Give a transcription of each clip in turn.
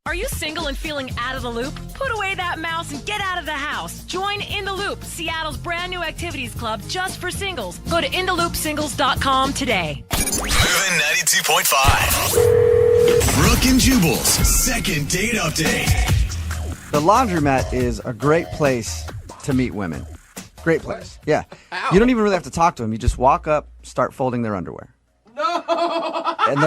Are you single and feeling out of the loop? Put away that mouse and get out of the house. Join In the Loop, Seattle's brand new activities club just for singles. Go to intheloopsingles.com today. Moving 92.5. Brooke and Jubal's second date update. The laundromat is a great place to meet women. Great place. Yeah. You don't even really have to talk to them. You just walk up, start folding their underwear. No. And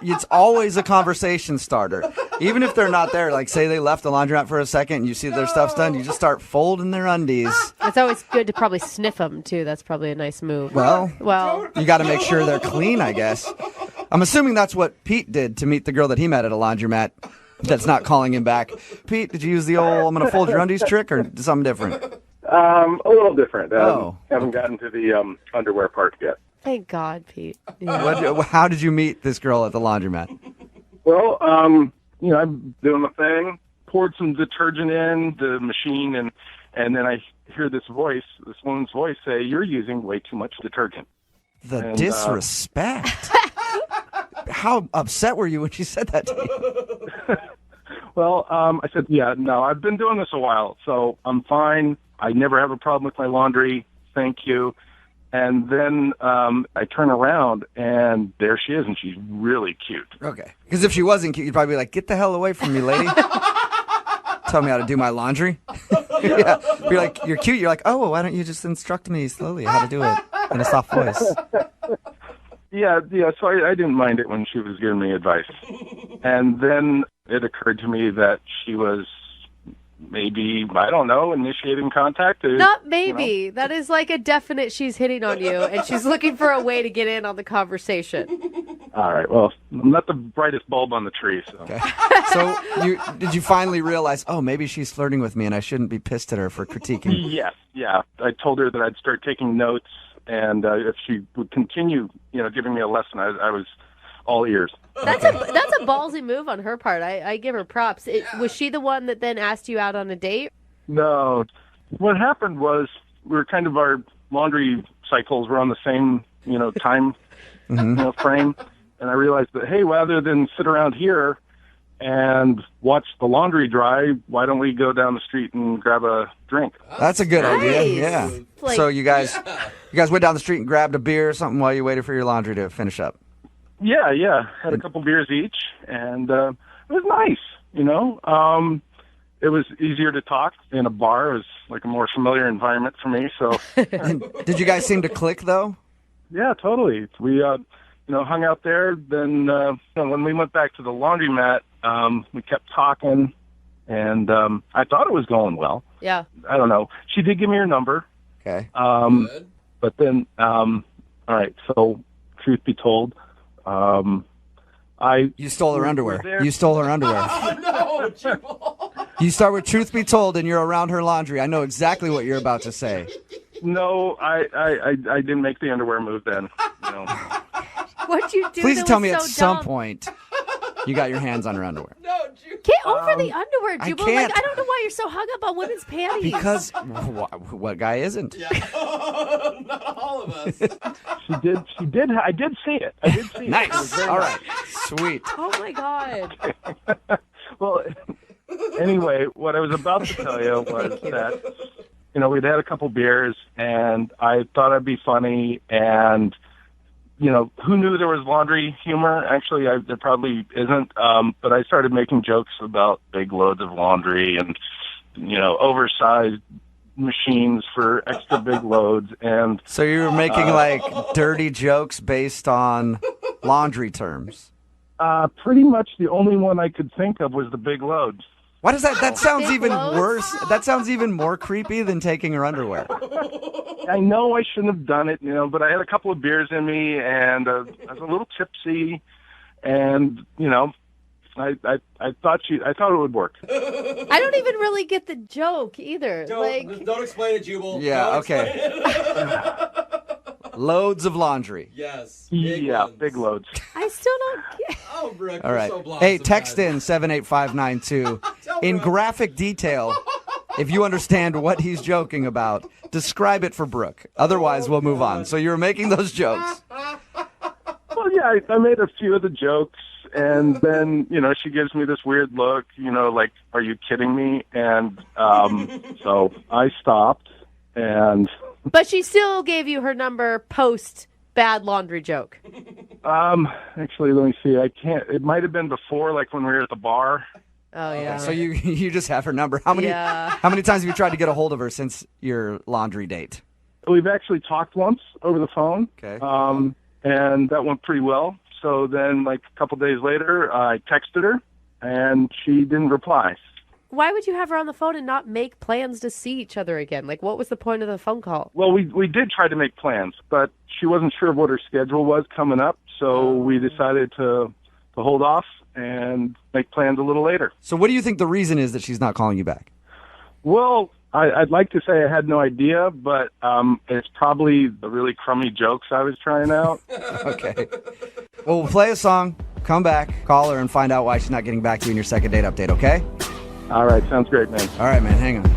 it's always a conversation starter. Even if they're not there, like say they left the laundromat for a second and you see their stuff's done, you just start folding their undies. It's always good to probably sniff them, too. That's probably a nice move. Well, Well, you got to make sure they're clean, I guess. I'm assuming that's what Pete did to meet the girl that he met at a laundromat that's not calling him back. Pete, did you use the old I'm going to fold your undies trick or something different? A little different. Oh. Haven't gotten to the underwear part yet. thank God, Pete. Yeah. How did you meet this girl at the laundromat? Well, I'm doing the thing, poured some detergent in the machine, and then I hear this woman's voice say, "You're using way too much detergent." The disrespect. How upset were you when she said that to you? Well, I said, yeah, no, I've been doing this a while, so I'm fine. I never have a problem with my laundry. Thank you. And then I turn around, and there she is, and she's really cute. Okay. Because if she wasn't cute, you'd probably be like, get the hell away from me, lady. Tell me how to do my laundry. Yeah. You're like, you're cute. You're like, oh, well, why don't you just instruct me slowly how to do it in a soft voice? Yeah, so I didn't mind it when she was giving me advice. And then it occurred to me that she was maybe, I don't know, initiating contact. Not maybe. That is like a definite she's hitting on you, and she's looking for a way to get in on the conversation. All right, well, I'm not the brightest bulb on the tree. So, Okay. So did you finally realize, oh, maybe she's flirting with me and I shouldn't be pissed at her for critiquing? Yes, yeah. I told her that I'd start taking notes, and if she would continue, giving me a lesson, I was all ears. That's a ballsy move on her part. I give her props. Was she the one that then asked you out on a date? No. What happened was our laundry cycles were on the same, time frame. And I realized that, hey, rather than sit around here and watch the laundry dry, why don't we go down the street and grab a drink? That's a good idea. Nice. Yeah. Like- So you guys went down the street and grabbed a beer or something while you waited for your laundry to finish up. Yeah. Had a couple beers each, and it was nice, It was easier to talk in a bar. It was like a more familiar environment for me. So, Did you guys seem to click, though? yeah, totally. We, hung out there. Then when we went back to the laundromat, we kept talking, and I thought it was going well. Yeah. I don't know. She did give me her number. Okay. But then, all right, so truth be told, You stole her underwear. You stole her underwear. No, Jubal. You start with truth be told and you're around her laundry. I know exactly what you're about to say. No, I didn't make the underwear move then. What'd you do? Please that tell was me so at some dumb? point you got your hands on her underwear. No, Jubal. Get over the underwear, I Jubal. can't. Like, I don't know why you're so hung up on women's panties. Because what guy isn't? Yeah. Not all of us. She did. I did see it. It. It was Nice. very All nice. right. Sweet. Oh my God. Well, anyway, what I was about to tell you was that, we'd had a couple beers, and I thought I'd be funny, and, who knew there was laundry humor? Actually, there probably isn't, but I started making jokes about big loads of laundry and, oversized machines for extra big loads, and... So you were making like dirty jokes based on laundry terms. Pretty much the only one I could think of was the big loads. Why does that sounds Big even loads? worse. That sounds even more creepy than taking her underwear. I know I shouldn't have done it, but I had a couple of beers in me, and I was a little tipsy, and I thought it would work. I don't even really get the joke either. Don't explain it, Jubal. Yeah, Don't okay. explain it. Loads of laundry. Yes. Big loads. I still don't get. Oh, Brooke, All you're right. so blonde Hey, text sometimes. in 78592 in Brooke. graphic detail if you understand what he's joking about. Describe it for Brooke. Otherwise, we'll move on. So you were making those jokes. Well, yeah, I made a few of the jokes, And then, she gives me this weird look, like, are you kidding me? And so I stopped, and... But she still gave you her number post bad laundry joke. Actually, let me see. I can't... It might have been before, like, when we were at the bar. Oh, yeah. So you just have her number. How many times have you tried to get a hold of her since your laundry date? We've actually talked once over the phone. Okay. And that went pretty well. So then, like, a couple days later, I texted her, and she didn't reply. Why would you have her on the phone and not make plans to see each other again? Like, what was the point of the phone call? Well, we did try to make plans, but she wasn't sure of what her schedule was coming up, so we decided to hold off and make plans a little later. So what do you think the reason is that she's not calling you back? Well, I'd like to say I had no idea, but it's probably the really crummy jokes I was trying out. Okay. Well, we'll play a song, come back, call her, and find out why she's not getting back to you in your second date update, okay? All right, sounds great, man. All right, man, hang on. Moving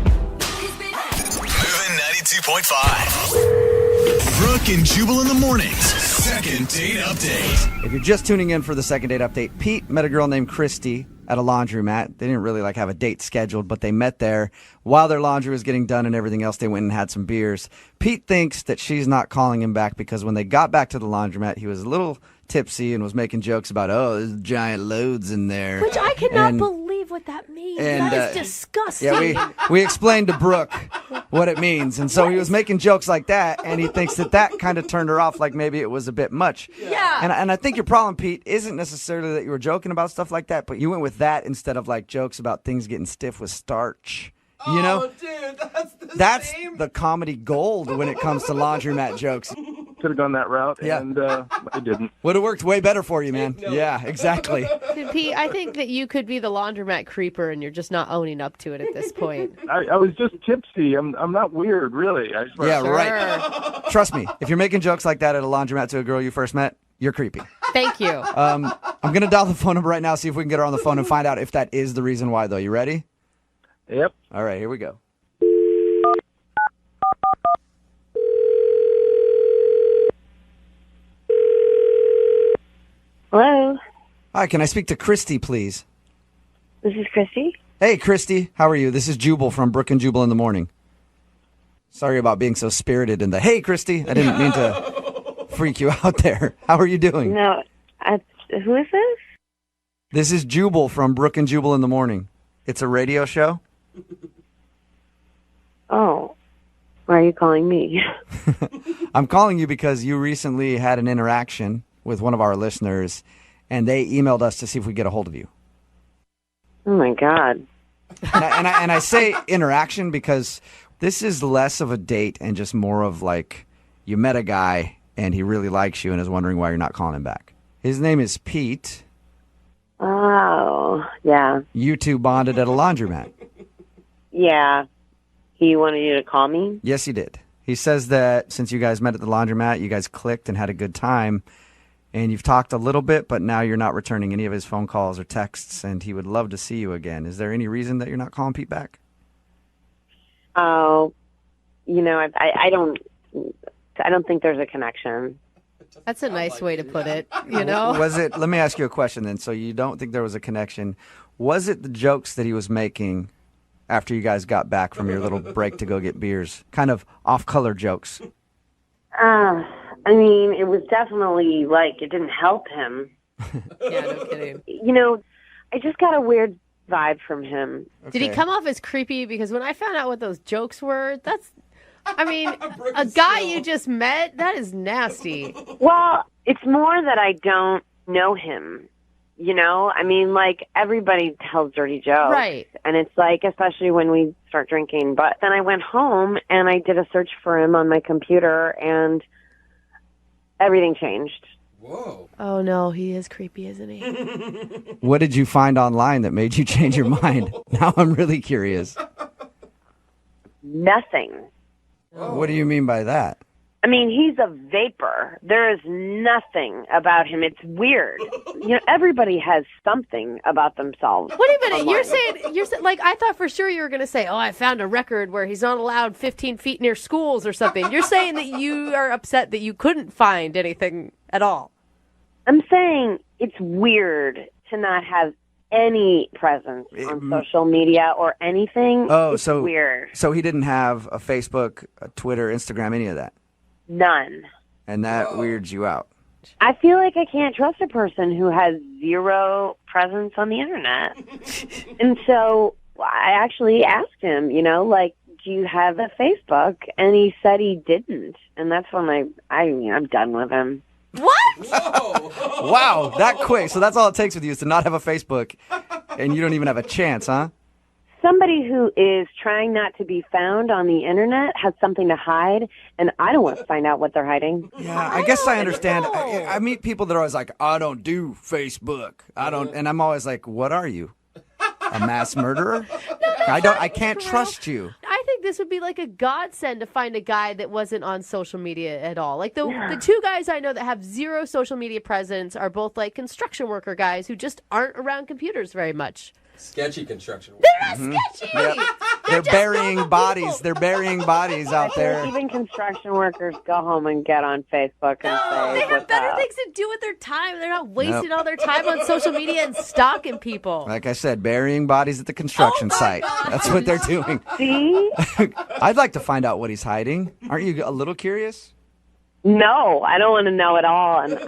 92.5. Brooke and Jubal in the mornings. Second date update. If you're just tuning in for the second date update, Pete met a girl named Christy at a laundromat. They didn't really have a date scheduled, but they met there while their laundry was getting done and everything else. They went and had some beers. Pete thinks that she's not calling him back because when they got back to the laundromat, he was a little tipsy and was making jokes about, there's giant loads in there. Which I cannot believe what that means. That is disgusting. Yeah, we explained to Brooke what it means. And so he was making jokes like that, and he thinks that kind of turned her off, like maybe it was a bit much. Yeah. And I think your problem, Pete, isn't necessarily that you were joking about stuff like that, but you went with that instead of like jokes about things getting stiff with starch. You know? Dude, that's the comedy gold when it comes to laundromat jokes. Could have gone that route, Yeah. and I didn't. Would have worked way better for you, man. No. Yeah, exactly. Pete, I think that you could be the laundromat creeper and you're just not owning up to it at this point. I was just tipsy. I'm not weird, really. Yeah, Sure. right. Trust me, if you're making jokes like that at a laundromat to a girl you first met, you're creepy. Thank you. I'm going to dial the phone number right now, see if we can get her on the phone and find out if that is the reason why, though. You ready? Yep. All right, here we go. Hello, Hi, can I speak to Christy, please? this is Christy. Hey, Christy, how are you? This is Jubal from Brooke and Jubal in the morning. Sorry about being so spirited in the, hey, Christy, I didn't mean to freak you out there. How are you doing? No, who is this? This is Jubal from Brooke and Jubal in the morning. It's a radio show. Oh, why are you calling me? I'm calling you because you recently had an interaction with one of our listeners, and they emailed us to see if we get a hold of you. Oh my God. And I say interaction because this is less of a date and just more of like you met a guy and he really likes you and is wondering why you're not calling him back. His name is Pete. Oh, yeah. You two bonded at a laundromat. Yeah. He wanted you to call me? Yes, he did. He says that since you guys met at the laundromat, you guys clicked and had a good time, and you've talked a little bit, but now you're not returning any of his phone calls or texts, and he would love to see you again. Is there any reason that you're not calling Pete back? Oh, I don't think there's a connection. That's a nice way to put it, you know? Let me ask you a question then. So you don't think there was a connection. Was it the jokes that he was making after you guys got back from your little break to go get beers? Kind of off-color jokes. I mean, it was definitely like it didn't help him. Yeah, no kidding. I just got a weird vibe from him. Did he come off as creepy? Because when I found out what those jokes were, a guy you just met, that is nasty. Well, it's more that I don't know him. I mean, like, everybody tells dirty jokes. Right. And it's like, especially when we start drinking. But then I went home and I did a search for him on my computer and everything changed. Whoa. Oh, no, he is creepy, isn't he? What did you find online that made you change your mind? Now I'm really curious. Nothing. What do you mean by that? I mean, he's a vapor. There is nothing about him. It's weird. Everybody has something about themselves. Wait a minute, online. you're saying, like, I thought for sure you were going to say, I found a record where he's not allowed 15 feet near schools or something. You're saying that you are upset that you couldn't find anything at all. I'm saying it's weird to not have any presence on social media or anything. Oh, it's so weird. So he didn't have a Facebook, a Twitter, Instagram, any of that? None. And that weirds you out. I feel like I can't trust a person who has zero presence on the internet. And so I actually asked him, do you have a Facebook? And he said he didn't. And that's when I'm done with him. What? Whoa. Wow, that quick. So that's all it takes with you is to not have a Facebook, and you don't even have a chance, huh? Somebody who is trying not to be found on the internet has something to hide, and I don't want to find out what they're hiding. Yeah, I guess I understand. I meet people that are always like, I don't do Facebook. I don't, and I'm always like, what are you? A mass murderer? I can't trust you. I think this would be like a godsend to find a guy that wasn't on social media at all. Like the two guys I know that have zero social media presence are both like construction worker guys who just aren't around computers very much. Sketchy construction. They're not sketchy. Yep. They're burying bodies. They're burying bodies out there. Even construction workers go home and get on Facebook and say, They have what's better up? things to do with their time. They're not wasting all their time on social media and stalking people. Like I said, burying bodies at the construction site. That's what they're doing. See? I'd like to find out what he's hiding. Aren't you a little curious? No, I don't want to know at all, and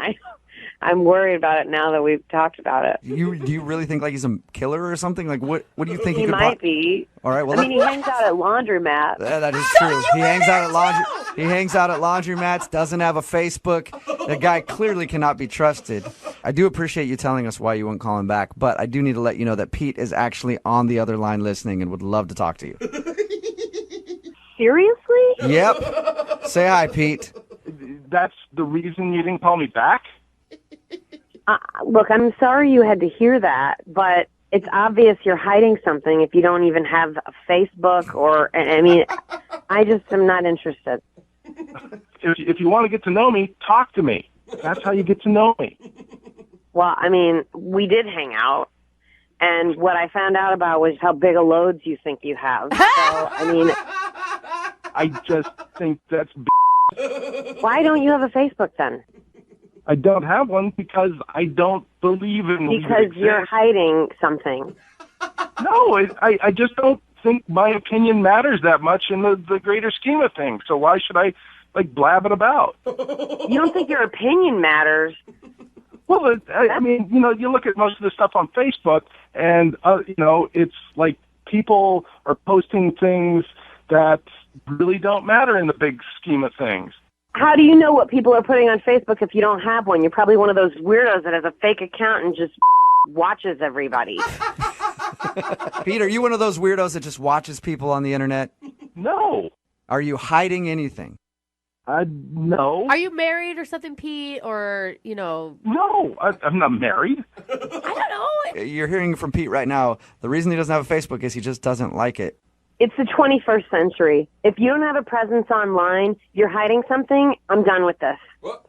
I'm worried about it now that we've talked about it. Do you really think like he's a killer or something? Like what do you think He could might be. All right, well, I mean, he hangs out at laundromats. that is true. He hangs out at laundromats, doesn't have a Facebook. The guy clearly cannot be trusted. I do appreciate you telling us why you won't call him back, but I do need to let you know that Pete is actually on the other line listening and would love to talk to you. Seriously? Yep. Say hi, Pete. That's the reason you didn't call me back? Look, I'm sorry you had to hear that, but it's obvious you're hiding something if you don't even have a Facebook or, I mean, I just am not interested. If you want to get to know me, talk to me. That's how you get to know me. Well, I mean, we did hang out, and what I found out about was how big a loads you think you have. So, I mean, I just think that's why don't you have a Facebook then? I don't have one because I don't believe in Because you're hiding something. No, I just don't think my opinion matters that much in the greater scheme of things. So why should I, blab it about? You don't think your opinion matters? Well, I mean, you look at most of the stuff on Facebook, and, it's like people are posting things that really don't matter in the big scheme of things. How do you know what people are putting on Facebook if you don't have one? You're probably one of those weirdos that has a fake account and just watches everybody. Pete, are you one of those weirdos that just watches people on the internet? No. Are you hiding anything? No. Are you married or something, Pete? Or, No, I'm not married. I don't know. You're hearing from Pete right now. The reason he doesn't have a Facebook is he just doesn't like it. It's the 21st century. If you don't have a presence online, you're hiding something, I'm done with this. What?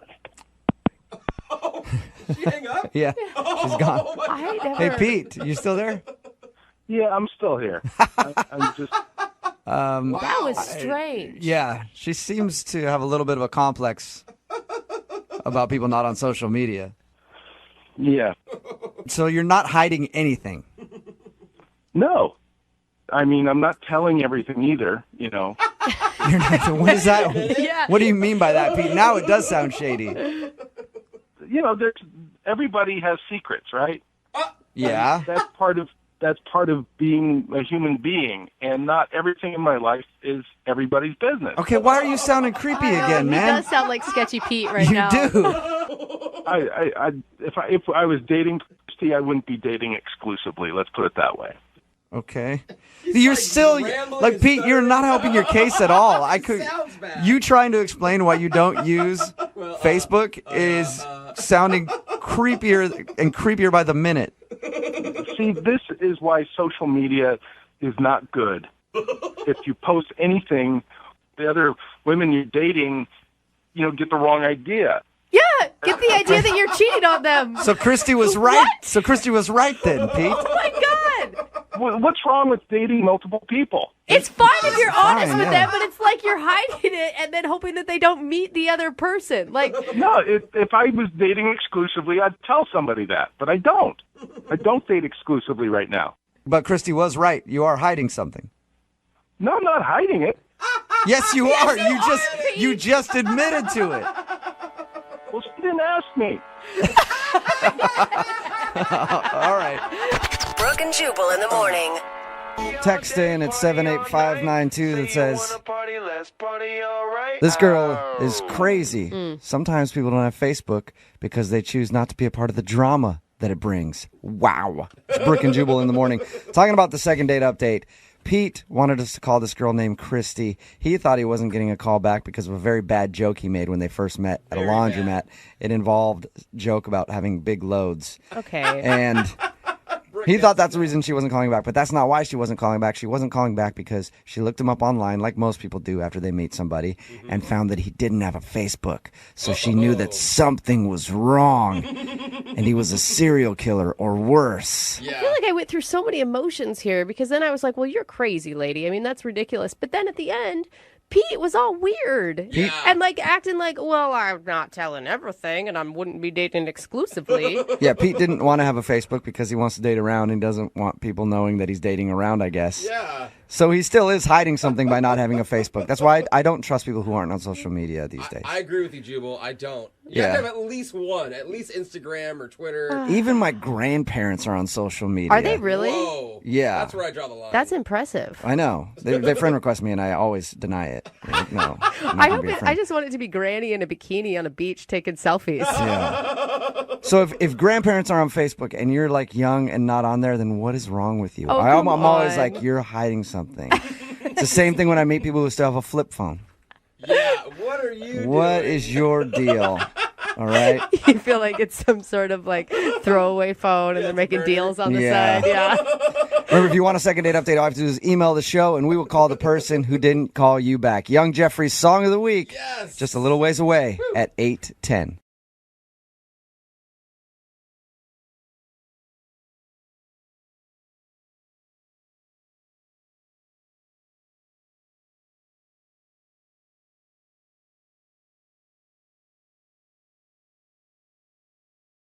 Oh, did she hang up? Yeah, she's gone. Hey, Pete, you still there? Yeah, I'm still here. I'm just... That was strange. Yeah, she seems to have a little bit of a complex about people not on social media. Yeah. So you're not hiding anything? No. I mean, I'm not telling everything either, You're not, what is that? Yeah. What do you mean by that, Pete? Now it does sound shady. Everybody has secrets, right? Yeah. That's part of being a human being, and not everything in my life is everybody's business. Okay, why are you sounding creepy again, He man? does sound like Sketchy Pete right You now. do. If I was dating Christy, I wouldn't be dating exclusively. Let's put it that way. Okay. You're still rambling Pete, and you're not helping your case at all. Sounds bad. You trying to explain why you don't use Facebook is sounding creepier and creepier by the minute. See, this is why social media is not good. If you post anything, the other women you're dating, get the wrong idea. Yeah, get the idea that you're cheating on them. So Christy was right. So Christy was right then, Pete. Oh my God. What's wrong with dating multiple people? It's fine if you're honest fine, with yeah. them, but it's like you're hiding it and then hoping that they don't meet the other person. Like, No, if I was dating exclusively, I'd tell somebody that, but I don't. I don't date exclusively right now. But Christy was right. You are hiding something. No, I'm not hiding it. Yes, you are. You just admitted to it. Well, she didn't ask me. All right. Brooke and Jubal in the morning. Text in at 78592 that says, this girl is crazy. Sometimes people don't have Facebook because they choose not to be a part of the drama that it brings. Wow. It's Brooke and Jubal in the morning. Talking about the second date update. Pete wanted us to call this girl named Christy. He thought he wasn't getting a call back because of a very bad joke he made when they first met at a laundromat. It involved a joke about having big loads. okay. And he thought that's the reason she wasn't calling back, but that's not why she wasn't calling back. She wasn't calling back because she looked him up online, like most people do after they meet somebody, and found that he didn't have a Facebook. So she knew that something was wrong, and he was a serial killer or worse. I feel like I went through so many emotions here because then I was like, well, you're crazy, lady. I mean, that's ridiculous. But then at the end, Pete was all weird and like acting like, well, I'm not telling everything and I wouldn't be dating exclusively. Yeah, Pete didn't want to have a Facebook because he wants to date around and doesn't want people knowing that he's dating around, I guess. Yeah. So he still is hiding something by not having a Facebook. That's why I don't trust people who aren't on social media these days. I agree with you, Jubal. I don't. You have to have at least one, at least Instagram or Twitter. Even my grandparents are on social media. Are they really? Whoa. Yeah. That's where I draw the line. That's impressive. I know. They friend request me, and I always deny it. Like, no. I just want it to be Granny in a bikini on a beach taking selfies. Yeah. So if grandparents are on Facebook and you're like young and not on there, then what is wrong with you? Oh, I'm come always on. like, you're hiding something. It's the same thing when I meet people who still have a flip phone. Yeah, what are you doing? What is your deal? All right. You feel like it's some sort of like throwaway phone and they're making deals on the Yeah. side. Yeah. Remember, if you want a second date update, all you have to do is email the show, and we will call the person who didn't call you back. Young Jeffrey's Song of the Week, Yes. just a little ways away at 8:10.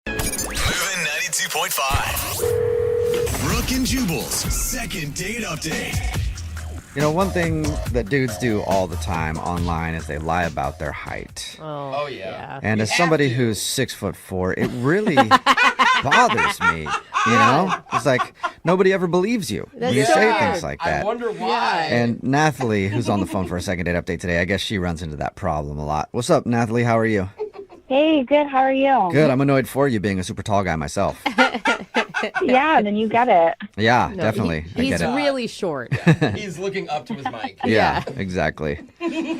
Moving 92.5. Brooke and Jubal's second date update. You know, one thing that dudes do all the time online is they lie about their height. Oh, yeah. And You as have somebody to. who's 6'4", it really bothers me. You know, it's like nobody ever believes you when you so say weird. things like that. I wonder why. And Nathalie, who's on the phone for a second date update today, I guess she runs into that problem a lot. What's up, Nathalie? How are you? Hey, good. How are you? Good. I'm annoyed for you being a super tall guy myself. Yeah, then you get it. Yeah, No, definitely. I He's get it. really short. He's looking up to his mic. Yeah, exactly.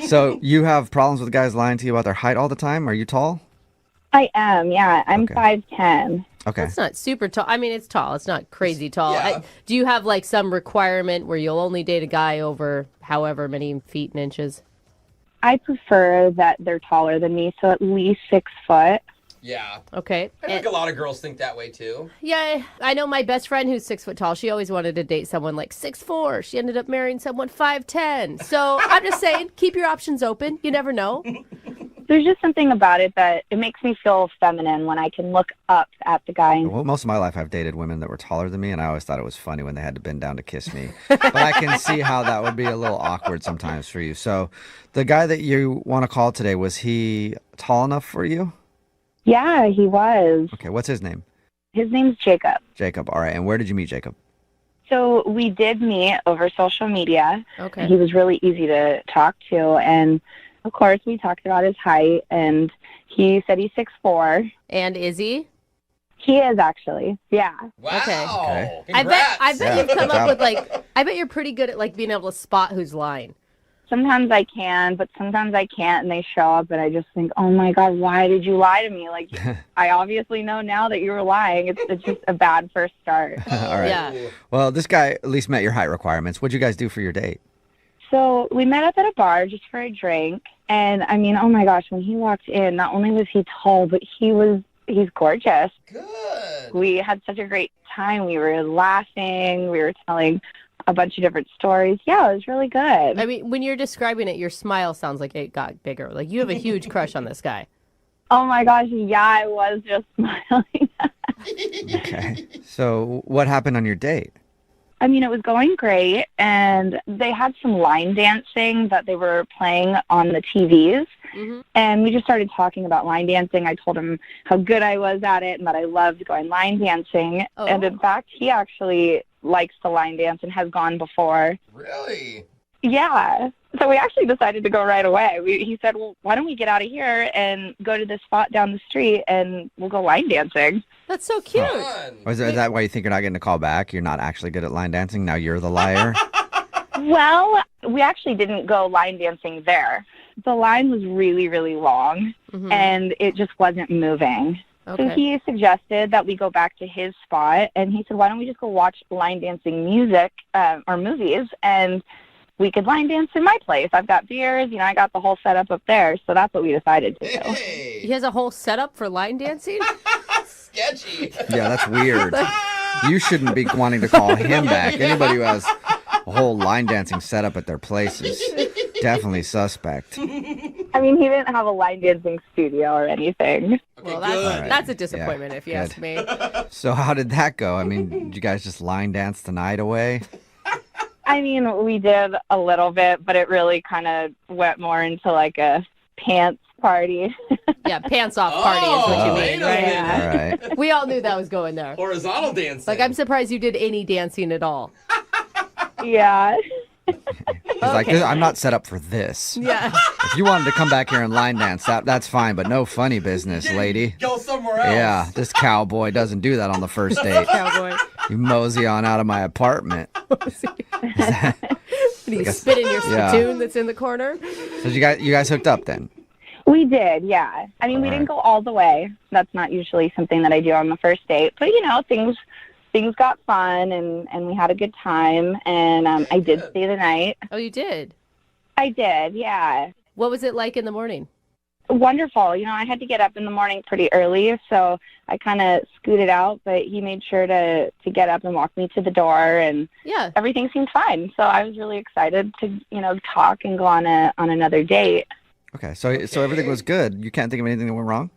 So you have problems with guys lying to you about their height all the time? Are you tall? I am, yeah. I'm Okay. 5'10". Okay. It's not super tall. I mean, it's tall. It's not crazy tall. Yeah. Do you have like some requirement where you'll only date a guy over however many feet and inches? I prefer that they're taller than me, so at least 6 foot. Yeah. Okay. I think a lot of girls think that way, too. Yeah, I know my best friend who's 6 foot tall. She always wanted to date someone like 6'4". She ended up marrying someone 5'10". So I'm just saying, keep your options open. You never know. There's just something about it that it makes me feel feminine when I can look up at the guy. Well, most of my life I've dated women that were taller than me, and I always thought it was funny when they had to bend down to kiss me. But I can see how that would be a little awkward sometimes for you. So the guy that you want to call today, was he tall enough for you? Yeah, he was. Okay, what's his name? His name's Jacob. Jacob. All right, and where did you meet Jacob? So we did meet over social media. Okay. He was really easy to talk to, and of course we talked about his height, and he said he's 6'4". And is he? He is actually, yeah. Wow. Okay. Congrats. I bet Yeah, you've come good job. up with like, I bet you're pretty good at like being able to spot who's lying. Sometimes I can, but sometimes I can't, and they show up, and I just think, oh my God, why did you lie to me? Like, I obviously know now that you were lying. It's just a bad first start. All right. Yeah. Well, this guy at least met your height requirements. What'd you guys do for your date? So we met up at a bar just for a drink, and I mean, oh my gosh, when he walked in, not only was he tall, but he was He's gorgeous. Good. We had such a great time. We were laughing. We were telling a bunch of different stories. Yeah, it was really good. I mean, when you're describing it, your smile sounds like it got bigger. Like you have a huge crush on this guy. Oh my gosh, yeah, I was just smiling. Okay. So what happened on your date? I mean, it was going great, and they had some line dancing that they were playing on the TVs, and we just started talking about line dancing. I told him how good I was at it and that I loved going line dancing, and in fact, he actually likes to line dance and has gone before. Really? Yeah. So we actually decided to go right away. He said, well, why don't we get out of here and go to this spot down the street and we'll go line dancing. That's so cute. Is that why you think you're not getting a call back? You're not actually good at line dancing? Now you're the liar? Well, we actually didn't go line dancing there. The line was really, really long, and it just wasn't moving. Okay. So he suggested that we go back to his spot, and he said, why don't we just go watch line dancing music or movies, and we could line dance in my place. I've got beers, I got the whole setup up there, so that's what we decided to do. Hey. He has a whole setup for line dancing? Sketchy. Yeah, that's weird. You shouldn't be wanting to call him back. Anybody who has a whole line dancing setup at their place is definitely suspect. I mean, he didn't have a line dancing studio or anything. Well, that's a disappointment if you ask me. So how did that go? I mean, did you guys just line dance the night away? I mean, we did a little bit, but it really kind of went more into like a pants party. Yeah, pants off party is what you mean, right? All right. We all knew that was going there. Horizontal dancing. Like, I'm surprised you did any dancing at all. Yeah. He's like, I'm not set up for this. Yeah. If you wanted to come back here and line dance, that's fine, but no funny business, lady. Go somewhere else. Yeah, this cowboy doesn't do that on the first date. Cowboy. You mosey on out of my apartment. And you spit in your spittoon that's in the corner. So you guys hooked up then? We did, yeah. I mean, we didn't go all the way. That's not usually something that I do on the first date. But, things got fun, and we had a good time, and I did stay the night. Oh, you did? I did, yeah. What was it like in the morning? Wonderful. I had to get up in the morning pretty early, so I kind of scooted out, but he made sure to get up and walk me to the door, and everything seemed fine. So I was really excited to, talk and go on another date. Okay, so everything was good. You can't think of anything that went wrong?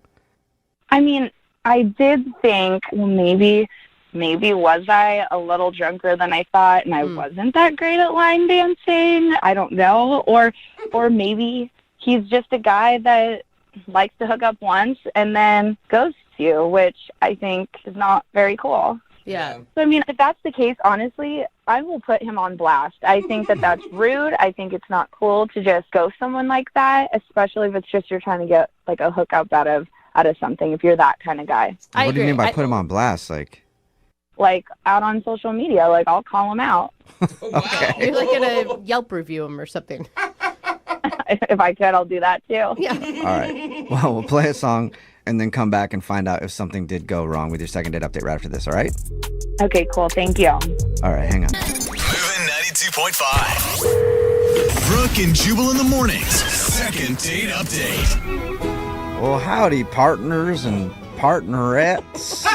I mean, I did think, well, maybe was I a little drunker than I thought, and I wasn't that great at line dancing? I don't know. Or maybe he's just a guy that likes to hook up once and then ghosts you, which I think is not very cool. Yeah. So, I mean, if that's the case, honestly, I will put him on blast. I think that that's rude. I think it's not cool to just ghost someone like that, especially if it's just you're trying to get, like, a hookup out of something, if you're that kind of guy. What do you mean by put him on blast? Like, out on social media. Like, I'll call him out. Okay. You're like going to Yelp review him or something. If I could, I'll do that too. Yeah. All right. Well, we'll play a song and then come back and find out if something did go wrong with your second date update right after this, all right? Okay, cool. Thank you. All right, hang on. Moving 92.5. Brooke and Jubal in the mornings. Second date update. Well, howdy, partners and partnerettes.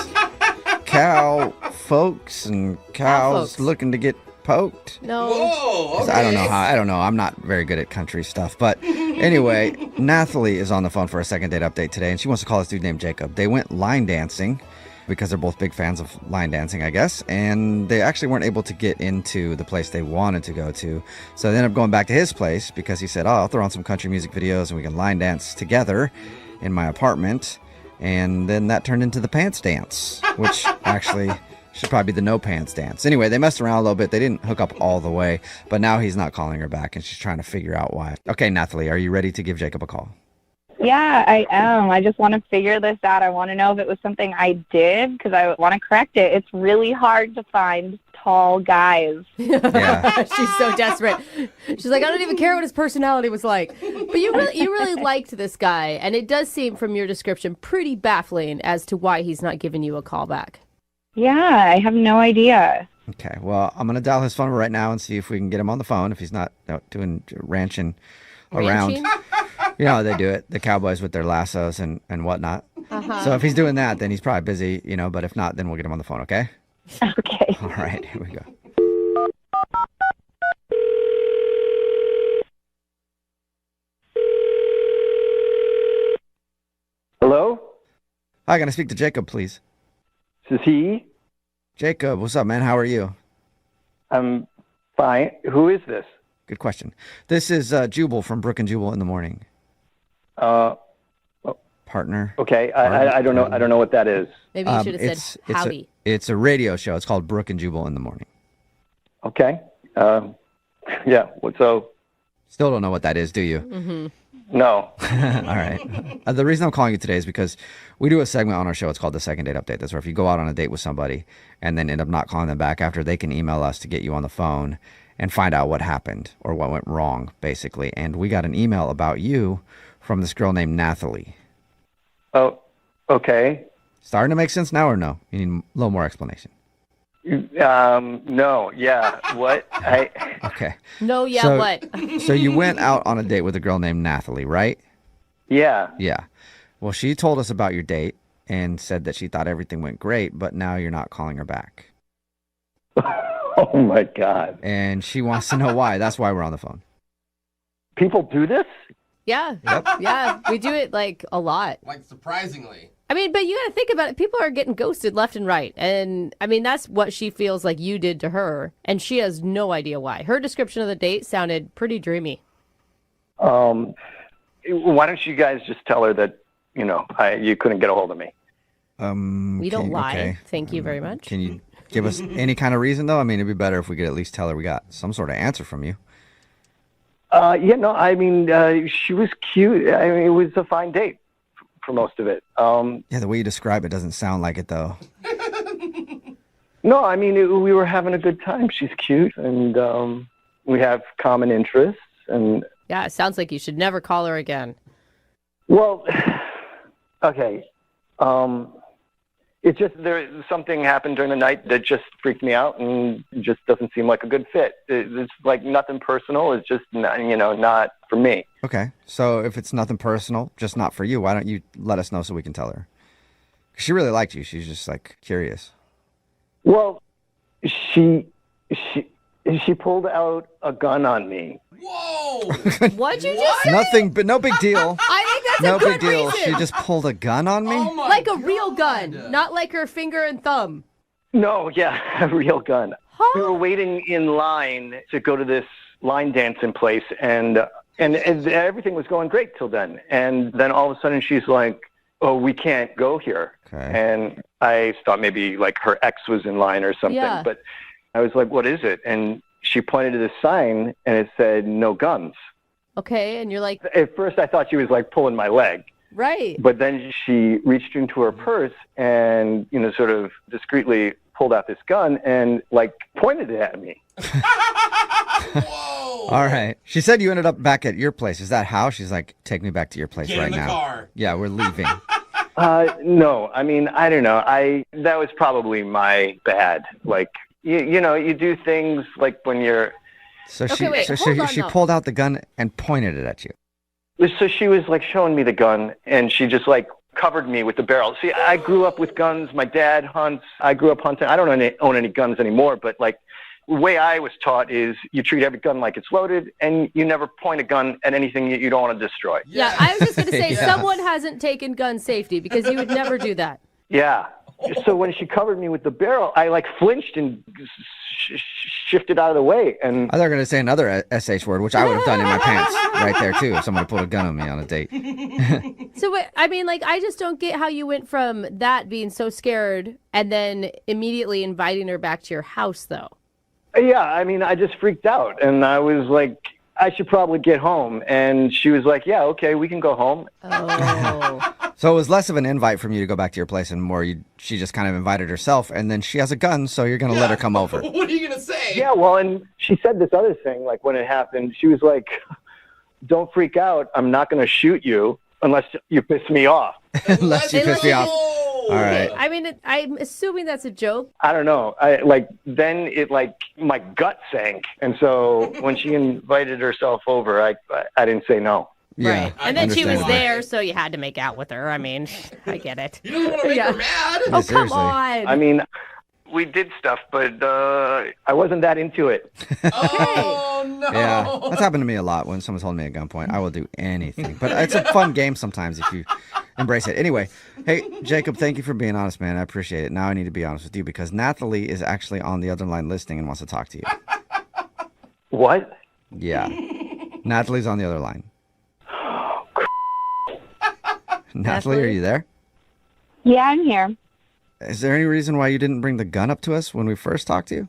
Cow folks and cows folks. looking to get poked. No. Whoa, okay. I don't know. I'm not very good at country stuff. But anyway, Nathalie is on the phone for a second date update today, and she wants to call this dude named Jacob. They went line dancing because they're both big fans of line dancing, I guess, and they actually weren't able to get into the place they wanted to go to. So they ended up going back to his place because he said, I'll throw on some country music videos and we can line dance together in my apartment. And then that turned into the pants dance, which actually should probably be the no pants dance. Anyway, they messed around a little bit. They didn't hook up all the way, but now he's not calling her back, and she's trying to figure out why. Okay, Nathalie, are you ready to give Jacob a call? Yeah, I am. I just want to figure this out. I want to know if it was something I did because I want to correct it. It's really hard to find tall guys. Yeah. She's so desperate. She's like, I don't even care what his personality was like. But you really liked this guy, and it does seem from your description pretty baffling as to why he's not giving you a call back. Yeah, I have no idea. Okay, well, I'm going to dial his phone right now and see if we can get him on the phone if he's not out doing ranching around. Ranching? You know how they do it, the cowboys with their lassos and whatnot. So if he's doing that, then he's probably busy, but if not, then we'll get him on the phone, okay? Okay. All right, here we go. Hello? Hi, can I speak to Jacob, please? This is he? Jacob, what's up, man? How are you? I'm fine. Who is this? Good question. This is Jubal from Brooke and Jubal in the morning. Partner. Okay, I don't know. I don't know what that is. Maybe you should have said howdy. It's a radio show. It's called Brooke and Jubal in the morning. Okay. Yeah. So. Still don't know what that is, do you? Mm-hmm. No. All right. The reason I'm calling you today is because we do a segment on our show. It's called the Second Date Update. That's where if you go out on a date with somebody and then end up not calling them back after, they can email us to get you on the phone and find out what happened or what went wrong, basically. And we got an email about you from this girl named Nathalie. Oh, okay. Starting to make sense now or no? You need a little more explanation. No. Yeah. What? Okay. No, yeah, what? So you went out on a date with a girl named Nathalie, right? Yeah. Yeah. Well, she told us about your date and said that she thought everything went great, but now you're not calling her back. Oh, my God. And she wants to know why. That's why we're on the phone. People do this? Yeah. Yep. Yeah, we do it like a lot. Like surprisingly. I mean, but you got to think about it. People are getting ghosted left and right. And I mean, that's what she feels like you did to her. And she has no idea why. Her description of the date sounded pretty dreamy. Why don't you guys just tell her that, you couldn't get a hold of me? We don't lie. Okay. Thank you very much. Can you give us any kind of reason, though? I mean, it'd be better if we could at least tell her we got some sort of answer from you. She was cute. I mean, it was a fine date for most of it. Yeah, the way you describe it doesn't sound like it, though. No, I mean, we were having a good time. She's cute, and we have common interests. And yeah, it sounds like you should never call her again. Well, okay. It's just something happened during the night that just freaked me out and just doesn't seem like a good fit. It's like nothing personal. It's just not for me. Okay, so if it's nothing personal, just not for you, why don't you let us know so we can tell her? 'Cause she really liked you. She's just like curious. Well, she pulled out a gun on me. Whoa! What'd you just say? Nothing, but no big deal. I think that's No a good big deal. reason. She just pulled a gun on me? Oh my Like a real God. gun, not like her finger and thumb. No, yeah, a real gun. Huh? We were waiting in line to go to this line dancing place, and everything was going great till then. And then all of a sudden she's like, "Oh, we can't go here." Okay. And I thought maybe like her ex was in line or something. Yeah. But I was like, "What is it?" And she pointed to the sign, and it said, "No guns." Okay, and you're like, At first, I thought she was like pulling my leg. right. But then she reached into her purse and, sort of discreetly pulled out this gun and like pointed it at me. Whoa! All right. She said you ended up back at your place. Is that how? She's like, take me back to your place Get right in the now. car. Yeah, we're leaving. No, I mean, I don't know. That was probably my bad. Like, you do things like when you're. So Okay, she, wait, so hold she, on, she though. pulled out the gun and pointed it at you. So she was like showing me the gun, and she just like covered me with the barrel. See, I grew up with guns. My dad hunts. I grew up hunting. I don't own any guns anymore, but like the way I was taught is you treat every gun like it's loaded, and you never point a gun at anything you don't want to destroy. Yeah, I was just going to say, Yeah. someone hasn't taken gun safety because you would never do that. Yeah. So when she covered me with the barrel, I like flinched and shifted out of the way. And I thought you were going to say another SH word, which I would have done in my pants right there, too, if somebody pulled a gun on me on a date. So, wait, I mean, like, I just don't get how you went from that being so scared and then immediately inviting her back to your house, though. yeah, I mean, I just freaked out, and I was like, I should probably get home. And she was like, yeah, okay, we can go home. Oh. So it was less of an invite from you to go back to your place and more she just kind of invited herself, and then she has a gun, so you're going to let her come over. What are you gonna say? Yeah, well, and she said this other thing, like when it happened, she was like, don't freak out. I'm not going to shoot you unless you piss me off. Unless you piss me off. Whoa! All right. I mean, I'm assuming that's a joke. I don't know. Then it like my gut sank. And so when she invited herself over, I didn't say no. Yeah, And then she was understandably. there, so you had to make out with her. I mean, I get it. You don't want to make her mad. Oh, come seriously. on. I mean, we did stuff, but I wasn't that into it. Oh, no. Yeah, that's happened to me a lot when someone's holding me at gunpoint. I will do anything. But it's a fun game sometimes if you embrace it. Anyway, hey, Jacob, thank you for being honest, man. I appreciate it. Now I need to be honest with you because Nathalie is actually on the other line listening and wants to talk to you. What? Yeah. Nathalie's on the other line. Nathalie, are you there? Yeah, I'm here. Is there any reason why you didn't bring the gun up to us when we first talked to you?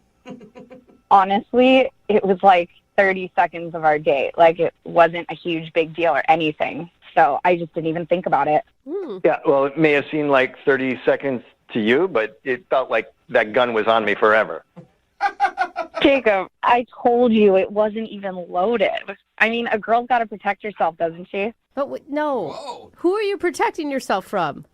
Honestly, it was like 30 seconds of our date. Like, it wasn't a huge big deal or anything. So I just didn't even think about it. Yeah, well, it may have seemed like 30 seconds to you, but it felt like that gun was on me forever. Jacob, I told you it wasn't even loaded. I mean, a girl's got to protect herself, doesn't she? But no. Who are you protecting yourself from?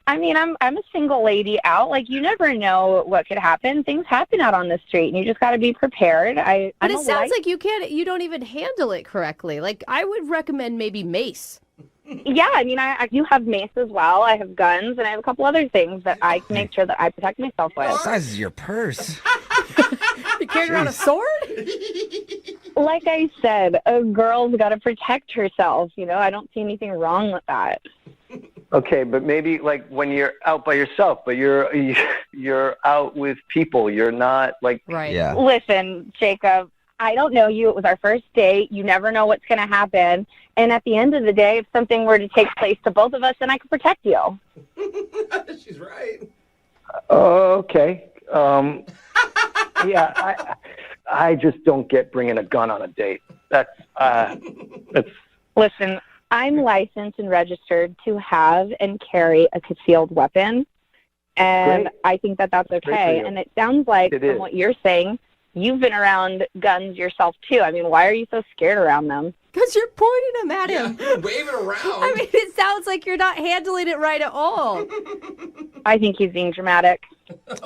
I mean, I'm a single lady out. Like, you never know what could happen. Things happen out on the street, and you just got to be prepared. But it sounds like you don't even handle it correctly. Like, I would recommend maybe mace. Yeah, I mean, I do have mace as well. I have guns, and I have a couple other things that I can make sure that I protect myself with. What size is your purse? You carrying around a sword? Like I said, a girl's got to protect herself. You know, I don't see anything wrong with that. Okay, but maybe like when you're out by yourself, but you're out with people. You're not like right. Yeah. Listen, Jacob, I don't know you. It was our first date. You never know what's going to happen. And at the end of the day, if something were to take place to both of us, then I could protect you. She's right. Okay. Yeah, I just don't get bringing a gun on a date. That's. Listen, I'm licensed and registered to have and carry a concealed weapon, and Great. I think that that's Great for okay. you. And it sounds like, It from is. what you're saying, you've been around guns yourself, too. I mean, why are you so scared around them? Because you're pointing them at him. Yeah, waving around. I mean, it sounds like you're not handling it right at all. I think he's being dramatic.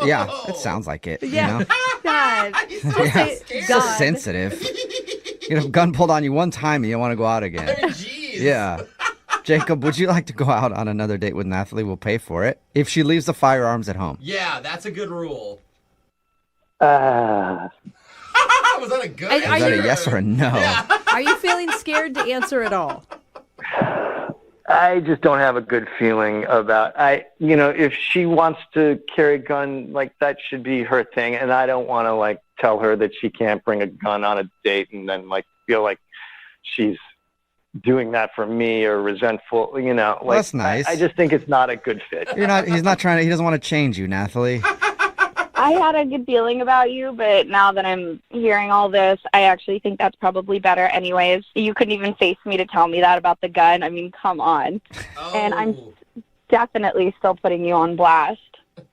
Yeah, it sounds like it. Yeah. You know? God. Yeah. So God. sensitive. You know, gun pulled on you one time and you want to go out again. I mean, jeez. Yeah. Jacob, would you like to go out on another date with Nathalie? We'll pay for it. If she leaves the firearms at home. Yeah, that's a good rule. Was that a good Is Is that a yes or a no? Are you feeling scared to answer at all? I just don't have a good feeling about. If she wants to carry a gun, like that should be her thing, and I don't want to like tell her that she can't bring a gun on a date, and then like feel like she's doing that for me or resentful. You know, Well, that's nice. I just think it's not a good fit. He's not trying to, he doesn't want to change you, Nathalie. I had a good feeling about you, but now that I'm hearing all this, I actually think that's probably better anyways. You couldn't even face me to tell me that about the gun. I mean, come on. Oh. And I'm definitely still putting you on blast.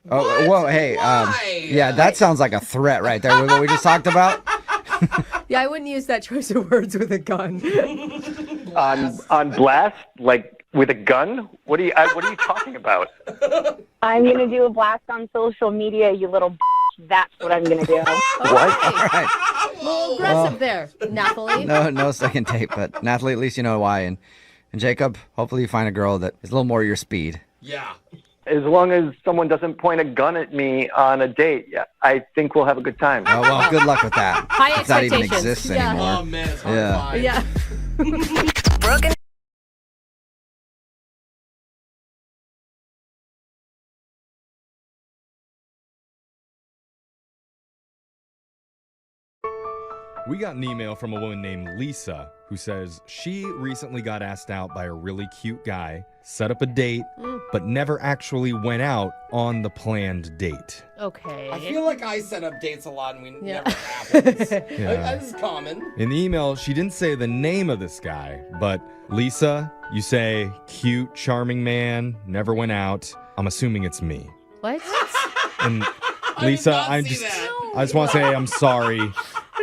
Oh, whoa, hey, Why? yeah, that sounds like a threat right there with what we just talked about. Yeah, I wouldn't use that choice of words with a gun. On blast, like with a gun? What are you talking about? I'm going to do a blast on social media, you little b****. That's what I'm going to do. What? All right. A little aggressive there, Nathalie. No second tape, but Nathalie, at least you know why. And Jacob, hopefully you find a girl that is a little more your speed. Yeah. As long as someone doesn't point a gun at me on a date, yeah, I think we'll have a good time. Oh, well, good luck with that. High if that even expectations. exists Yeah. anymore. Oh, man, it's hard Yeah. to find. Yeah. Brooke and We got an email from a woman named Lisa who says she recently got asked out by a really cute guy, set up a date, but never actually went out on the planned date. Okay. I feel like I set up dates a lot and we Yeah. never happens. Yeah. This is common. In the email, she didn't say the name of this guy, but Lisa, you say cute, charming man, never went out. I'm assuming it's me. What? And Lisa, I did not see that. I just want to say I'm sorry.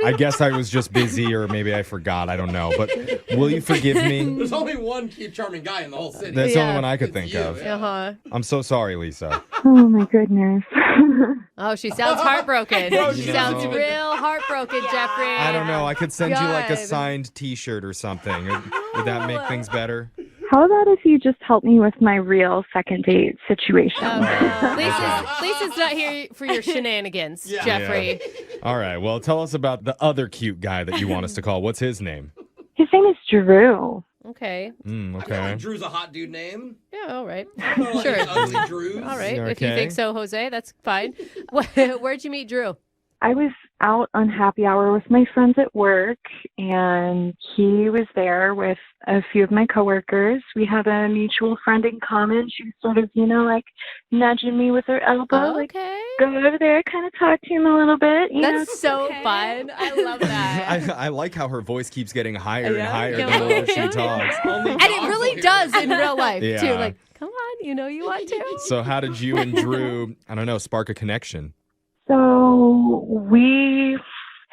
I guess I was just busy, or maybe I forgot. I don't know. But will you forgive me? There's only one cute, charming guy in the whole city. That's the only Yeah. one I could It's think you, of. yeah. Uh-huh. I'm so sorry, Lisa. Oh, my goodness. Oh, she sounds heartbroken. No, She she sounds doesn't. real heartbroken, Jeffrey. I don't know. I could send you like a God. signed T-shirt or something. Would that make things better? How about if you just help me with my real second date situation? Lisa's not here for your shenanigans, Jeffrey. Yeah. All right. Well, tell us about the other cute guy that you want us to call. What's his name? His name is Drew. Okay. Okay. Drew's a hot dude name. Yeah, all right. Sure. Ugly Drews. All right. Okay. If you think so, Jose, that's fine. Where'd you meet Drew? I was out on happy hour with my friends at work, and he was there with a few of my coworkers. We have a mutual friend in common. She was sort of, like nudging me with her elbow, like, go over there, kind of talk to him a little bit. That's so fun. I love that. I like how her voice keeps getting higher and higher the more she talks. And it really does in real life, Yeah. too. Like, come on, you want to. So how did you and Drew, spark a connection? So we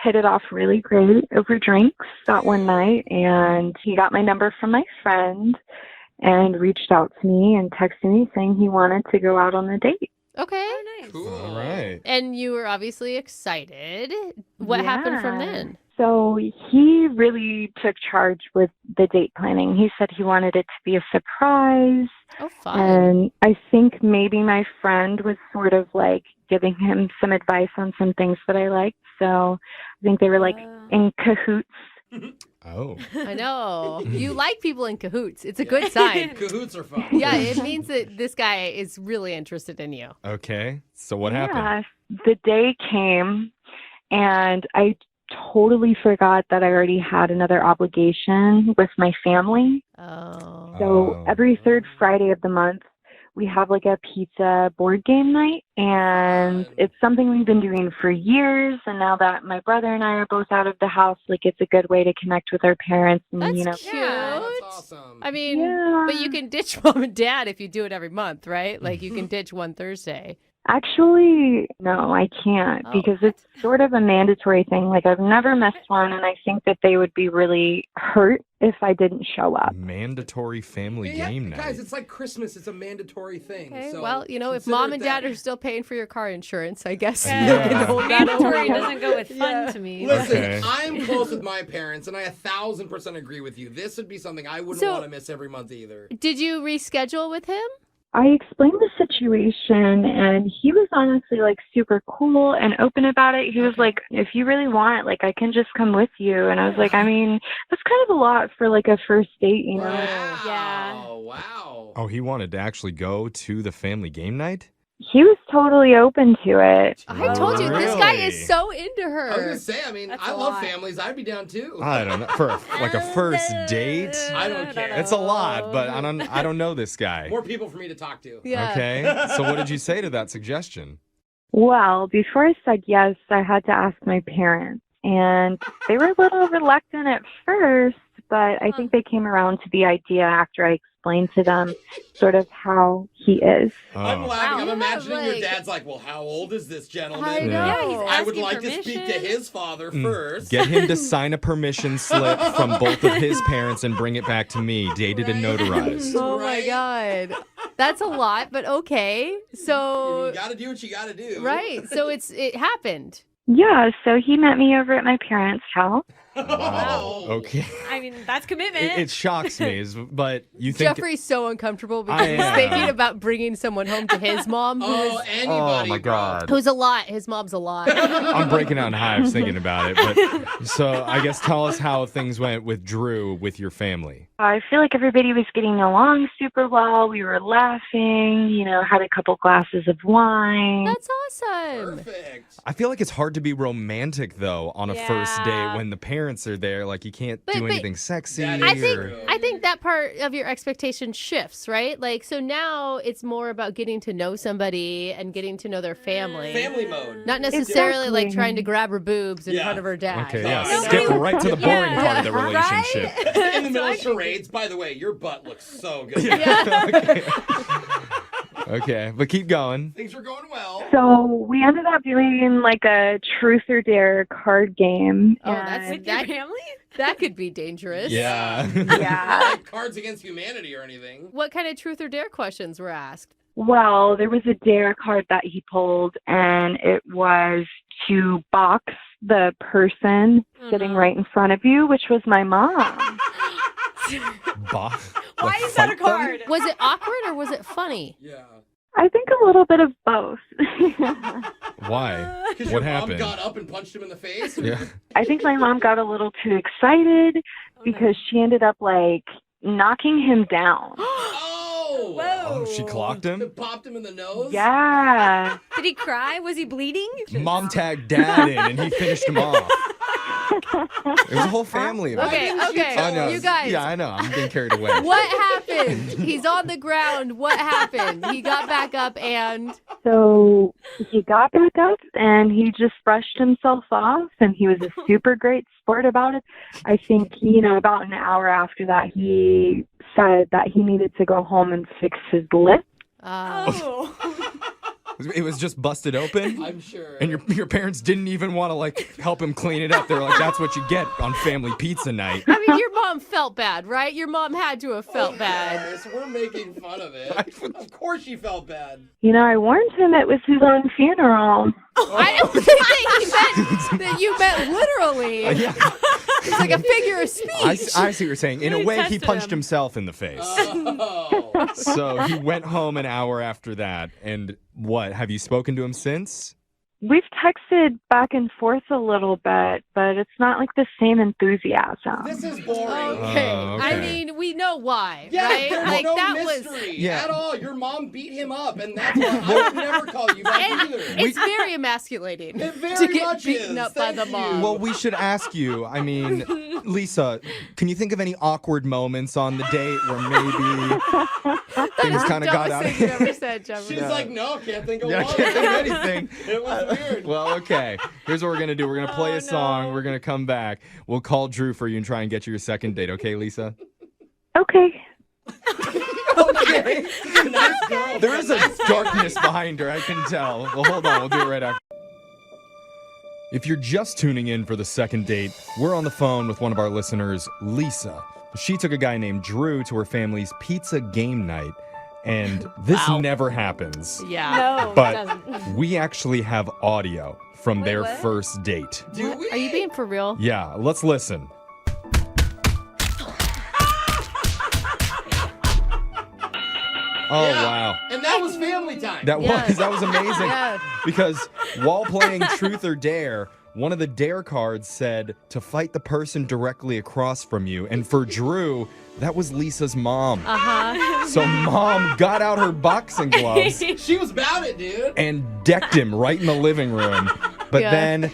hit it off really great over drinks that one night, and he got my number from my friend and reached out to me and texted me saying he wanted to go out on a date. Okay. Oh, nice. Cool. All right. And you were obviously excited. What happened from then? So he really took charge with the date planning. He said he wanted it to be a surprise. Oh, fun. And I think maybe my friend was sort of like giving him some advice on some things that I liked. So I think they were like in cahoots. Oh. I know. You like people in cahoots. It's a good sign. Cahoots are fun. Yeah, it means that this guy is really interested in you. Okay. So what happened? Yeah, the day came, and I totally forgot that I already had another obligation with my family. Oh. So every third Friday of the month, we have like a pizza board game night, and it's something we've been doing for years. And now that my brother and I are both out of the house, like it's a good way to connect with our parents. And, That's cute. Yeah, that's awesome. I mean, but you can ditch mom and dad if you do it every month, right? Like you can ditch one Thursday. Actually, no, I can't because it's sort of a mandatory thing. Like I've never missed one, and I think that they would be really hurt if I didn't show up. Mandatory family game night. Guys, it's like Christmas. It's a mandatory thing. Okay, So well, if consider mom it and that. dad are still paying for your car insurance, I guess. Mandatory doesn't go with fun to me. Listen, I'm close with my parents, and I 1,000% agree with you. This would be something I wouldn't want to miss every month either. Did you reschedule with him? I explained the situation, and he was honestly like super cool and open about it. He was like, if you really want, like I can just come with you. And I was like, I mean, that's kind of a lot for like a first date, you know? Wow. Yeah. Wow. Oh, he wanted to actually go to the family game night? He was totally open to it. I told you, this guy is so into her. I was going to say, I mean, I love families. I'd be down too. I don't know. For a first date? I don't care. It's a lot, but I don't know this guy. More people for me to talk to. Yeah. Okay. So what did you say to that suggestion? Well, before I said yes, I had to ask my parents. And they were a little reluctant at first, but I think they came around to the idea after I explained to them sort of how he is. I'm laughing. I'm Wow. imagining Yeah, your dad's like, well, how old is this gentleman? I know. Yeah, he's I would asking like to speak to permission. his father first. Get him to sign a permission slip from both of his parents and bring it back to me, dated and notarized. Oh my God. That's a lot, but okay. So, You got to do what you got to do. right. So it happened. Yeah, so he met me over at my parents' house. Wow. Okay. I mean, that's commitment. It shocks me, but you think... Jeffrey's so uncomfortable because I he's am. thinking about bringing someone home to his mom, Oh, anybody. Oh, my bro. God. who's a lot. His mom's a lot. I'm breaking out in hives thinking about it. But so I guess tell us how things went with Drew with your family. I feel like everybody was getting along super well. We were laughing, had a couple glasses of wine. That's awesome. Perfect. I feel like it's hard to be romantic, though, on a first date Yeah. when the parents are there. Like, you can't But- do but anything sexy. That I is think true. I think that part of your expectation shifts, right? Like, so now it's more about getting to know somebody and getting to know their family. Family mode. Not necessarily like Exactly. trying to grab her boobs in Yeah. front of her dad. Okay, yeah. Nobody- Skip right to the boring Yeah. part of the Right? relationship. In the middle of charades. By the way, your butt looks so good. Okay, but keep going. Things are going well. So we ended up doing like a truth or dare card game. Oh, that's and- With your family? that could be dangerous. Yeah. yeah. Not like Cards Against Humanity or anything. What kind of truth or dare questions were asked? Well, there was a dare card that he pulled, and it was to box the person sitting right in front of you, which was my mom. Why is that a card? Was it awkward or was it funny? Yeah. I think a little bit of both. Why? Because What your happened? mom got up and punched him in the face? Or? Yeah. I think my mom got a little too excited because she ended up like knocking him down. Oh! Whoa. Oh, she clocked him? It popped him in the nose? Yeah. Did he cry? Was he bleeding? Mom tagged dad in and he finished him off. It was a whole family of it. Okay, I know. okay. You guys. Yeah, I know. I'm getting carried away. What happened? He's on the ground. What happened? He got back up and... So he got back up and he just brushed himself off and he was a super great sport about it. I think, about an hour after that, he said that he needed to go home and fix his lip. Oh. It was just busted open? I'm sure. And your parents didn't even want to, help him clean it up. They were like, that's what you get on family pizza night. I mean, your mom felt bad, right? Your mom had to have felt bad. Yes, we're making fun of it. Of course she felt bad. I warned him it was his own funeral. I don't think that he meant that you meant literally. Yeah. It's like a figure of speech. I see what you're saying. In a Really way, he tested punched him. himself in the face. Oh. So he went home an hour after that. And what? Have you spoken to him since? We've texted back and forth a little bit, but it's not like the same enthusiasm. This is boring. Okay. Oh, I okay. mean, we know why, Yeah, right? there's no that mystery Yeah. at all. Your mom beat him up, and that's why I would never call you back And either. it's very emasculating It very to get much beaten is. up by the Thank mom. you. Well, we should ask you. I mean, Lisa, can you think of any awkward moments on the date where maybe things kind of got out of Dumbest thing you hand? ever said, Jeffrey. She's like, no, can't think of Yeah, I one. can't think of anything. It was weird. Well, okay. Here's what we're going to do. We're going to play a song. We're going to come back. We'll call Drew for you and try and get you your second date. Okay, Lisa? Okay. Okay. Nice girl. There is a darkness behind her, I can tell. Well, hold on. We'll do it right after. If you're just tuning in for the second date, we're on the phone with one of our listeners, Lisa. She took a guy named Drew to her family's pizza game night, and this never happens. Yeah. No, it But doesn't. we actually have audio from their what? first date. Do we? Are you being for real? Yeah, let's listen. Oh, Yeah. wow. And that was family time. That was amazing. Yeah. Because while playing Truth or Dare, one of the dare cards said to fight the person directly across from you. And for Drew, that was Lisa's mom. Uh-huh. So mom got out her boxing gloves She was about it, dude. and decked him right in the living room. But Yeah. then,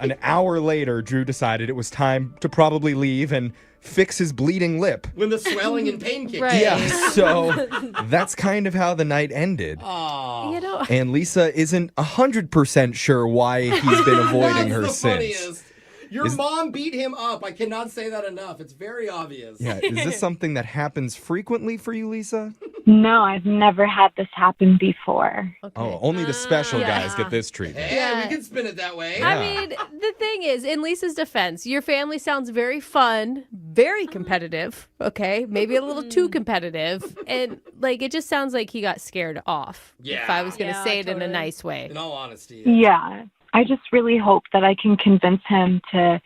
an hour later, Drew decided it was time to probably leave and fix his bleeding lip. When the swelling and pain kicked Right. in. Yeah, so that's kind of how the night ended. Aw. You know, And Lisa isn't 100% sure why he's been avoiding her That's the since. funniest. Your mom beat him up. I cannot say that enough. It's very obvious. Yeah, is this something that happens frequently for you, Lisa? No, I've never had this happen before. Oh, only the special Yeah. guys get this treatment. Hey, Yeah. we can spin it that way. Yeah. I mean, the thing is, in Lisa's defense, your family sounds very fun, very competitive, okay? Maybe a little too competitive. And, it just sounds like he got scared off. Yeah. If I was going to Yeah, say it in a totally. nice way. In all honesty. Yeah. I just really hope that I can convince him to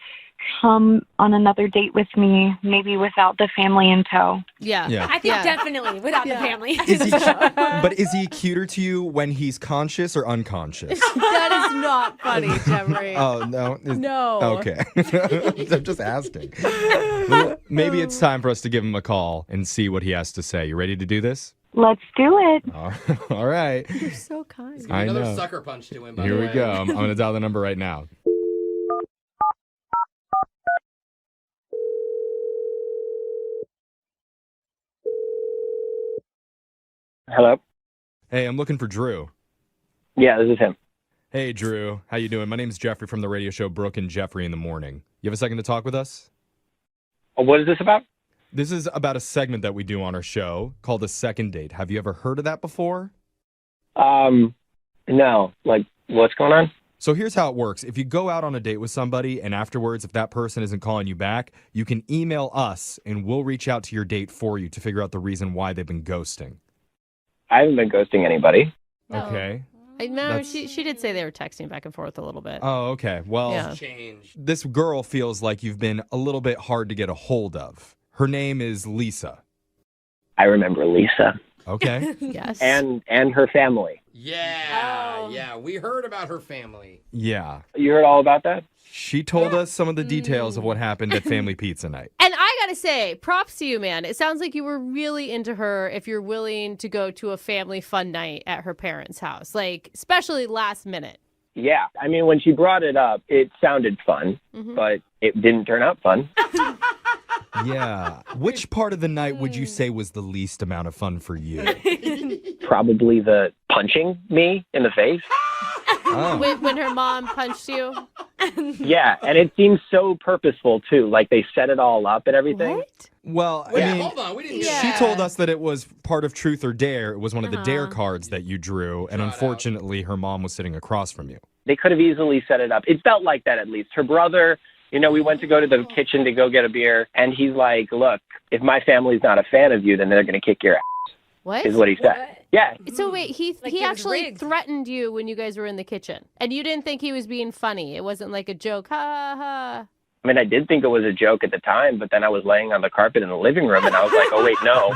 come on another date with me, maybe without the family in tow. Yeah. Yeah. I think definitely without the family. But is he cuter to you when he's conscious or unconscious? That is not funny, Jeffrey. Oh, no. No. Okay. I'm just asking. Well, maybe it's time for us to give him a call and see what he has to say. You ready to do this? Let's do it. All right. You're so kind. Give me I another know. sucker punch to him, by Here the we way. go. I'm going to dial the number right now. Hello? Hey, I'm looking for Drew. Yeah, this is him. Hey, Drew. How you doing? My name's Jeffrey from the radio show Brooke and Jeffrey in the Morning. You have a second to talk with us? What is this about? This is about a segment that we do on our show called A Second Date. Have you ever heard of that before? No. What's going on? So here's how it works. If you go out on a date with somebody and afterwards, if that person isn't calling you back, you can email us and we'll reach out to your date for you to figure out the reason why they've been ghosting. I haven't been ghosting anybody. No. Okay. No, That's- she did say they were texting back and forth a little bit. Oh, okay. Well, Yeah. Change. this girl feels like you've been a little bit hard to get a hold of. Her name is Lisa. I remember Lisa. Okay. Yes. And her family. Yeah, yeah. We heard about her family. Yeah. You heard all about that? She told us some of the details of what happened at Family Pizza Night. And I gotta say, props to you, man. It sounds like you were really into her if you're willing to go to a family fun night at her parents' house, like, especially last minute. Yeah. I mean, when she brought it up, it sounded fun, but it didn't turn out fun. Yeah. Which part of the night would you say was the least amount of fun for you? Probably the punching me in the face. Oh. When her mom punched you? Yeah, and it seems so purposeful, too. Like, they set it all up and everything. What? Well, Wait, I mean, hold on. We didn't she told us that it was part of Truth or Dare. It was one of the Dare cards that you drew, and unfortunately, her mom was sitting across from you. They could have easily set it up. It felt like that, at least. Her brother, we went to go to the kitchen to go get a beer, and he's like, look, if my family's not a fan of you, then they're going to kick your ass, What? is what he said. Yeah. So wait, he it was actually rigged. threatened you when you guys were in the kitchen, and you didn't think he was being funny. It wasn't like a joke, ha ha ha. I mean, I did think it was a joke at the time, but then I was laying on the carpet in the living room, and I was like, oh, wait, no.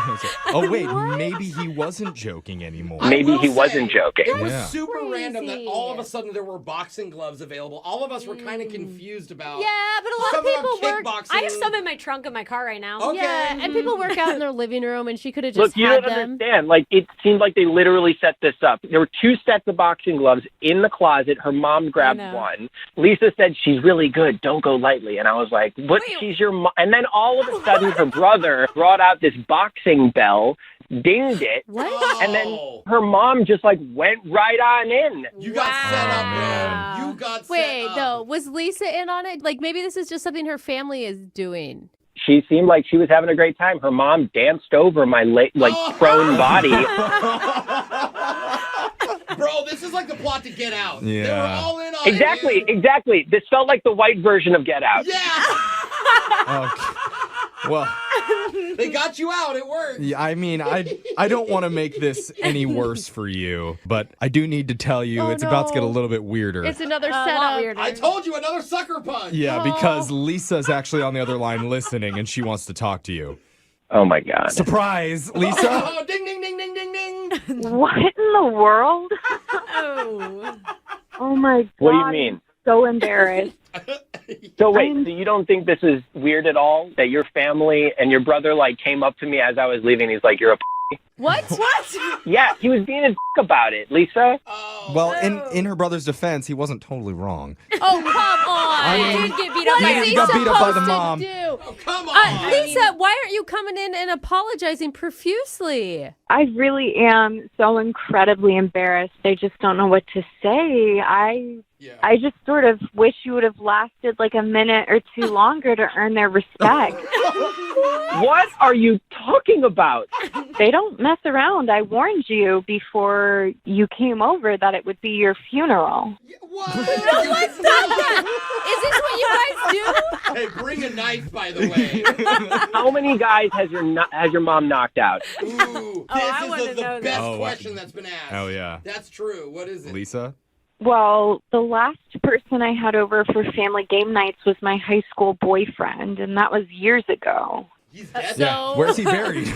Oh, wait, maybe he wasn't joking anymore. Maybe he wasn't joking. It was Yeah. super random that all of a sudden there were boxing gloves available. All of us were kind of confused about. Yeah, but a lot Some of people them work. kickboxing. I have some in my trunk of my car right now. Okay. Yeah, and people work out in their living room, and she could have just Look, you had don't them. understand. Like, it seemed like they literally set this up. There were 2 sets of boxing gloves in the closet. Her mom grabbed know. one. Lisa said, she's really good. Don't go lightly. And I was like, what? Wait. She's your mom. And then all of a sudden, her brother brought out this boxing bell, dinged it. What? And then her mom just, like, went right on in. You got set up, Wow. bro. You got Wait, set up. no, was Lisa in on it? Like, maybe this is just something her family is doing. She seemed like she was having a great time. Her mom danced over my, prone body. Bro, this is like the plot to Get Out. Yeah. They were all in on Exactly, it. dude. exactly. This felt like the white version of Get Out. Yeah. Okay. Well, They got you out. It worked. yeah, I mean, I don't want to make this any worse for you, but I do need to tell you it's about to get a little bit weirder. It's another A lot setup. weirder. I told you, another sucker punch. Yeah, because Lisa's actually on the other line listening, and she wants to talk to you. Oh, my God. Surprise, Lisa! Oh, ding, ding, ding, ding, ding, ding. What in the world? Oh. Oh my God. What do you mean? So embarrassed. So wait, so you don't think this is weird at all? That your family and your brother came up to me as I was leaving. He's like, "You're a." What? What? Yeah, he was being a about it, Lisa. Well, in her brother's defense, he wasn't totally wrong. Oh, come on. I mean, He did get beat up What by is a he got beat up by the supposed mom. to do? Oh, come on. Lisa, why aren't you coming in and apologizing profusely? I really am so incredibly embarrassed. I just don't know what to say. I just sort of wish you would have lasted like a minute or two longer to earn their respect. What are you talking about? They don't mess around. I warned you before you came over that it would be your funeral. What? No, let's stop that. Is this what you guys do? Hey, bring a knife, by the way. How many guys has your mom knocked out? Ooh, I wanna this is the know best that. question that's been asked. Oh, yeah. That's true. What is it? Lisa? Well, the last person I had over for family game nights was my high school boyfriend, and that was years ago. He's dead. Yeah. Where's he buried?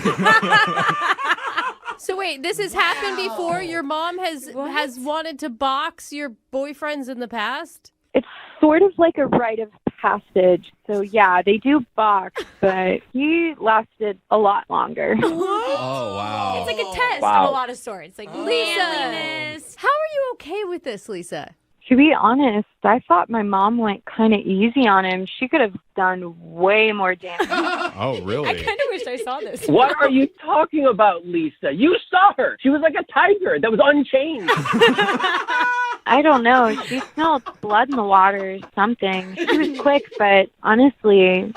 So wait, this has happened before? Your mom has wanted to box your boyfriends in the past? It's sort of like a rite of passage. So, yeah, they do box, but he lasted a lot longer. Oh, wow. It's like a test Wow. of a lot of sorts. Like manliness. How are you okay with this, Lisa? To be honest, I thought my mom went kind of easy on him. She could have done way more damage. Oh, really? I kind of wish I saw this. What are you talking about, Lisa? You saw her. She was like a tiger that was unchained. I don't know. She smelled blood in the water or something. She was quick, but honestly,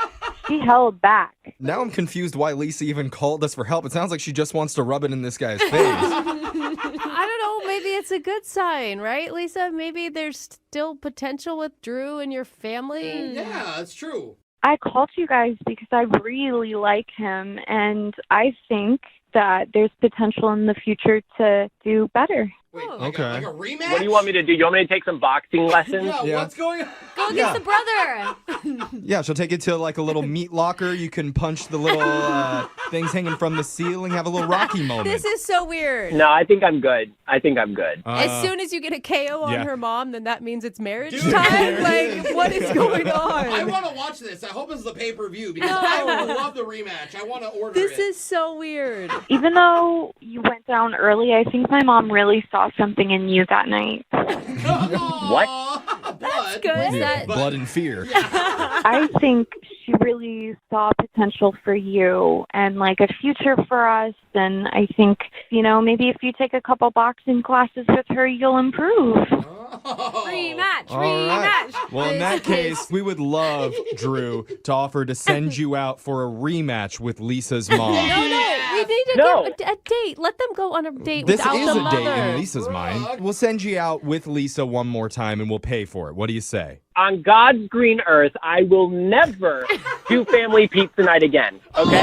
she held back. Now I'm confused why Lisa even called us for help. It sounds like she just wants to rub it in this guy's face. I don't know. Maybe it's a good sign, right, Lisa? Maybe there's still potential with Drew and your family. Yeah, that's true. I called you guys because I really like him, and I think that there's potential in the future to do better. Wait, Okay. like a rematch? What do you want me to do? You want me to take some boxing lessons? Yeah, what's going on? Go against the brother. Yeah, she'll take you to like a little meat locker. You can punch the little things hanging from the ceiling. Have a little Rocky moment. This is so weird. No, I think I'm good. As soon as you get a KO on yeah. her mom, then that means it's marriage Dude. time? Like, what is going on? I want to watch this. I hope it's the pay-per-view because I would love the rematch. I want to order This it. is so weird. Even though you went down early, I think my mom really saw something in you that night. What? That's good. Yeah, blood and fear. I think she really saw potential for you and like a future for us. And I think, maybe if you take a couple boxing classes with her, you'll improve. Rematch. All right. Rematch. Well, in that case, we would love, Drew, to offer to send you out for a rematch with Lisa's mom. No. We need to get a date. Let them go on a date This without is the a mother. date in Lisa's mind. We'll send you out with Lisa one more time and we'll pay for it. What do you say? On God's green earth, I will never do family pizza night again. Okay?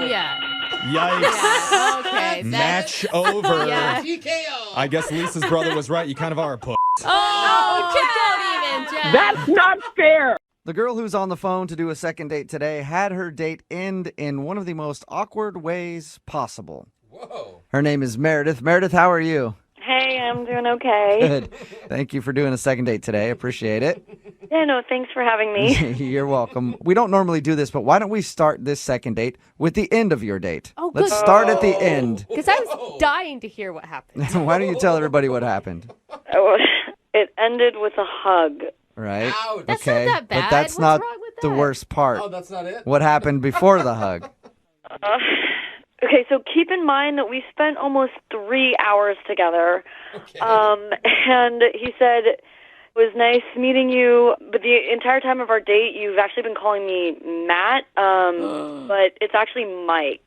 Yeah. Yikes. Yeah, okay. Match over. Yeah. TKO. I guess Lisa's brother was right. You kind of are a puss. Oh, don't even, Jeff. That's not fair. The girl who's on the phone to do a second date today had her date end in one of the most awkward ways possible. Whoa. Her name is Meredith. Meredith, how are you? Hey, I'm doing okay. Good. Thank you for doing a second date today. Appreciate it. Yeah, no, thanks for having me. You're welcome. We don't normally do this, but why don't we start this second date with the end of your date? Oh, good. Let's start at the end. Because I was dying to hear what happened. Why don't you tell everybody what happened? Oh, it ended with a hug. Right? Ouch. That's not okay. that bad. But that's What's not wrong with the that? worst part. Oh, that's not it? What happened before the hug? Okay, so keep in mind that we spent almost 3 hours together. Okay. And he said, it was nice meeting you, but the entire time of our date, you've actually been calling me Matt, but it's actually Mike.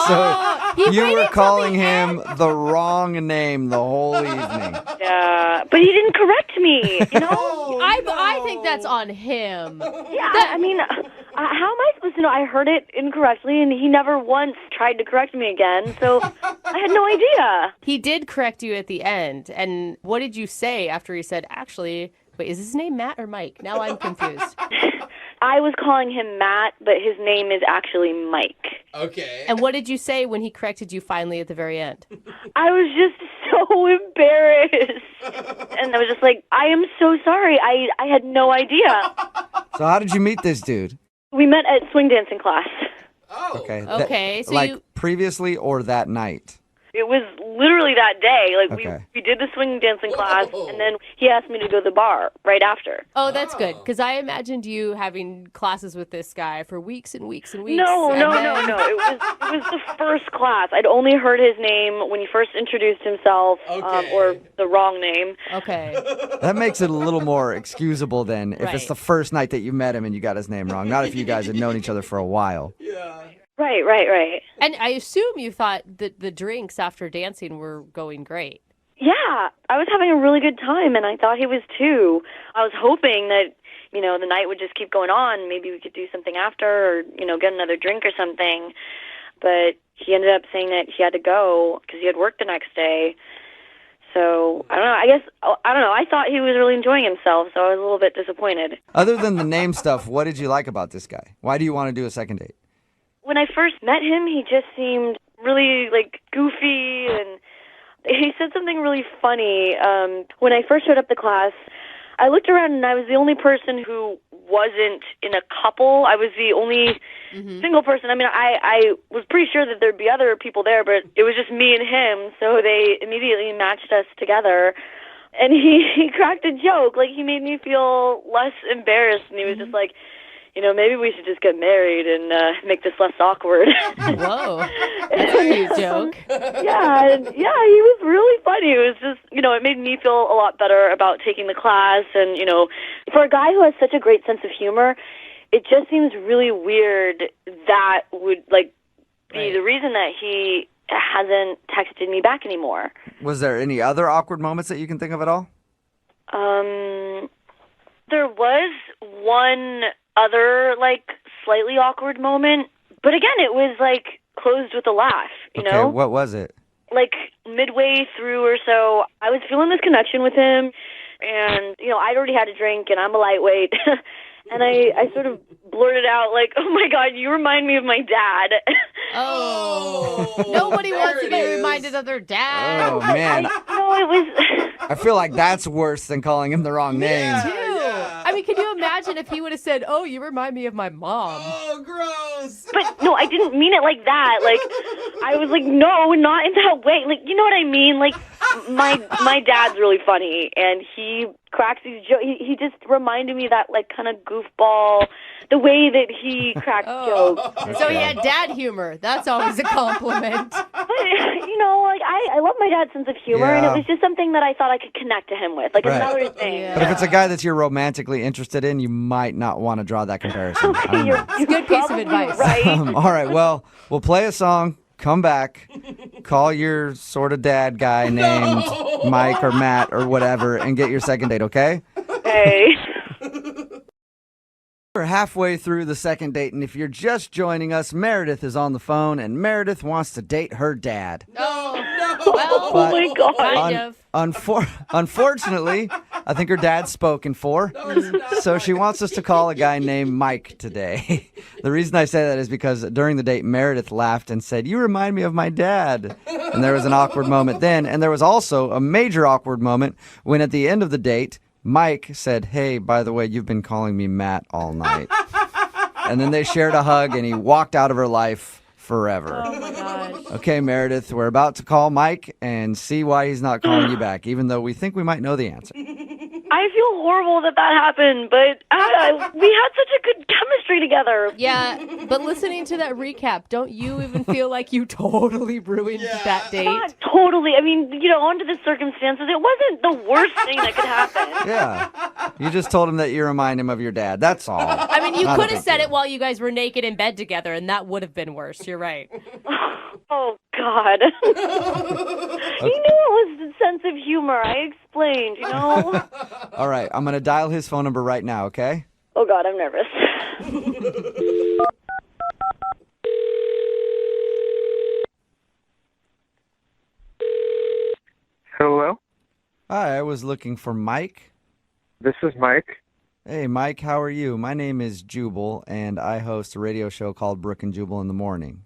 So you were calling him the wrong name the whole evening. Yeah, but he didn't correct me, you know? I think that's on him. Yeah, I mean, how am I supposed to know? I heard it incorrectly, and he never once tried to correct me again, so I had no idea. He did correct you at the end. And what did you say after he said, actually, wait, is his name Matt or Mike? Now I'm confused. I was calling him Matt, but his name is actually Mike. Okay. And what did you say when he corrected you finally at the very end? I was just so embarrassed. And I was just like, I am so sorry. I had no idea. So how did you meet this dude? We met at swing dancing class. Oh. Okay. Okay, so like you- previously or that night? It was literally that day. Like Okay. we did the swing dancing class, and then he asked me to go to the bar right after. Oh, that's good. Because I imagined you having classes with this guy for weeks and weeks and weeks. No. and then- It was the first class. I'd only heard his name when he first introduced himself, Okay. or the wrong name. Okay. That makes it a little more excusable then if it's Right. the first night that you met him and you got his name wrong. Not if you guys had known each other for a while. Yeah. Right. And I assume you thought that the drinks after dancing were going great. Yeah, I was having a really good time, and I thought he was too. I was hoping that, the night would just keep going on. Maybe we could do something after, or, get another drink or something. But he ended up saying that he had to go because he had work the next day. So, I don't know. I thought he was really enjoying himself, so I was a little bit disappointed. Other than the name stuff, what did you like about this guy? Why do you want to do a second date? When I first met him, he just seemed really, goofy, and he said something really funny. When I first showed up to class, I looked around, and I was the only person who wasn't in a couple. I was the only single person. I mean, I was pretty sure that there'd be other people there, but it was just me and him, so they immediately matched us together. And he cracked a joke. He made me feel less embarrassed, and he was just like, maybe we should just get married and make this less awkward. Whoa. That's a new joke. Yeah, he was really funny. It was just, it made me feel a lot better about taking the class. And, for a guy who has such a great sense of humor, it just seems really weird that would, be the reason that he hasn't texted me back anymore. Was there any other awkward moments that you can think of at all? There was one other, slightly awkward moment. But again, it was, closed with a laugh, you know? What was it? like midway through or so, I was feeling this connection with him, and I'd already had a drink, and I'm a lightweight, and I sort of blurted out like, "Oh my God, you remind me of my dad." Oh, nobody wants to be reminded of their dad. Oh, man. No, it was. I feel like that's worse than calling him the wrong name. I mean, can you imagine if he would have said, "Oh, you remind me of my mom"? Oh, gross. But no, I didn't mean it like that. Like, I was like, no, not in that way. Like, you know what I mean? Like, my dad's really funny, and he cracks these jokes. He just reminded me of that, like, kind of goofball, the way that he cracks jokes. So he had dad humor. That's always a compliment. But, like, I love my dad's sense of humor, and it was just something that I thought I could connect to him with, like another thing. But if it's a guy that you're romantically interested in, you might not want to draw that comparison. It's a good piece of advice. Right? All right, well, we'll play a song, come back, call your sort of dad guy named Mike or Matt or whatever, and get your second date, okay? Hey. We're halfway through the second date, and if you're just joining us, Meredith is on the phone, and Meredith wants to date her dad. No. Well, oh my God. Kind of. Unfortunately, I think her dad's spoken for, so she wants us to call a guy named Mike today. The reason I say that is because during the date, Meredith laughed and said, "You remind me of my dad." And there was an awkward moment then, and there was also a major awkward moment when at the end of the date, Mike said, "Hey, by the way, you've been calling me Matt all night." And then they shared a hug, and he walked out of her life forever. Oh, my gosh. Okay, Meredith, we're about to call Mike and see why he's not calling you back, even though we think we might know the answer. I feel horrible that happened, but we had such a good chemistry together. Yeah, but listening to that recap, don't you even feel like you totally ruined that date? Not totally. I mean, under the circumstances, it wasn't the worst thing that could happen. Yeah. You just told him that you remind him of your dad. That's all. I mean, you Not a could have big said deal. it while you guys were naked in bed together, and that would have been worse. You're right. Oh, God. He knew it was the sense of humor. I explained, All right, I'm going to dial his phone number right now, okay? Oh, God, I'm nervous. Hello? Hi, I was looking for Mike. This is Mike. Hey, Mike, how are you? My name is Jubal, and I host a radio show called Brooke and Jubal in the Morning.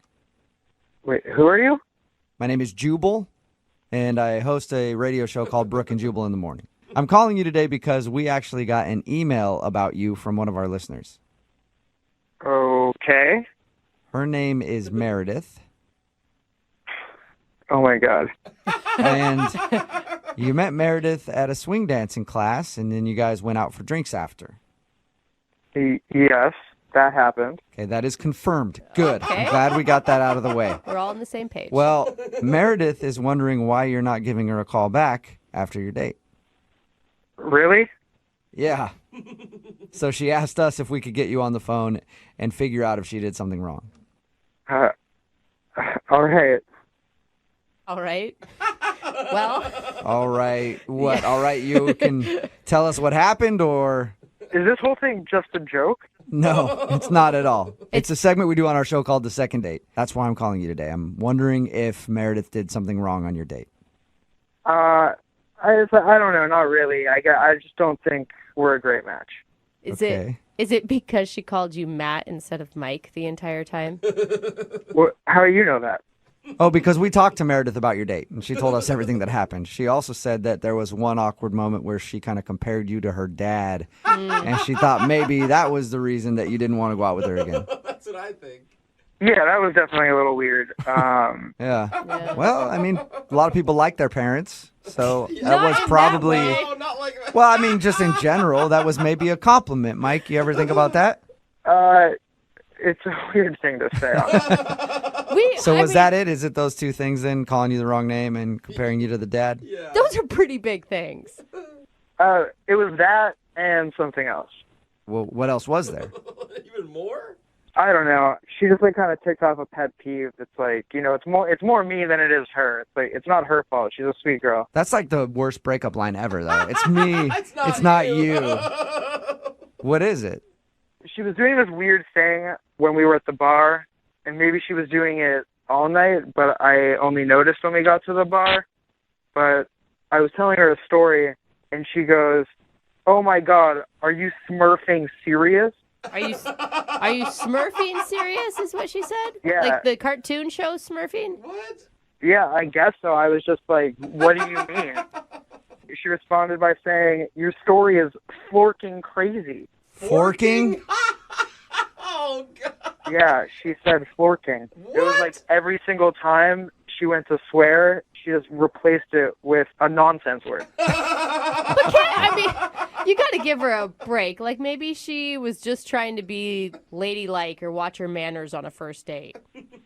Wait, who are you? My name is Jubal, and I host a radio show called Brooke and Jubal in the Morning. I'm calling you today because we actually got an email about you from one of our listeners. Okay. Her name is Meredith. Oh, my God. And you met Meredith at a swing dancing class, and then you guys went out for drinks after. Yes, that happened. Okay, that is confirmed. Good. Okay. I'm glad we got that out of the way. We're all on the same page. Well, Meredith is wondering why you're not giving her a call back after your date. Really? Yeah. So she asked us if we could get you on the phone and figure out if she did something wrong. All right. All right. Well. All right. What? All right, you can tell us what happened, or? Is this whole thing just a joke? No, it's not at all. It's a segment we do on our show called The Second Date. That's why I'm calling you today. I'm wondering if Meredith did something wrong on your date. I don't know. Not really. I just don't think we're a great match. Is it because she called you Matt instead of Mike the entire time? How do you know that? Oh, because we talked to Meredith about your date, and she told us everything that happened. She also said that there was one awkward moment where she kind of compared you to her dad, and she thought maybe that was the reason that you didn't want to go out with her again. That's what I think. Yeah, that was definitely a little weird. Yeah. Well, I mean, a lot of people like their parents, so that was probably... Well, I mean, just in general, that was maybe a compliment. Mike, you ever think about that? It's a weird thing to say. So was that it? Is it those two things then, calling you the wrong name and comparing you to the dad? Yeah. Those are pretty big things. It was that and something else. Well, what else was there? Even more? I don't know. She just kind of ticked off a pet peeve. It's like, it's more me than it is her. It's like, it's not her fault. She's a sweet girl. That's like the worst breakup line ever, though. It's me. It's not you. What is it? She was doing this weird thing when we were at the bar, and maybe she was doing it all night, but I only noticed when we got to the bar. But I was telling her a story, and she goes, "Oh my God, are you smurfing serious?" Are you Smurfing serious? Is what she said? Yeah. Like the cartoon show Smurfing? What? Yeah, I guess so. I was just like, "What do you mean?" She responded by saying, "Your story is forking crazy." Forking? Oh, God. Yeah, she said forking. It was like every single time she went to swear, she just replaced it with a nonsense word. I mean, you got to give her a break. Like maybe she was just trying to be ladylike or watch her manners on a first date.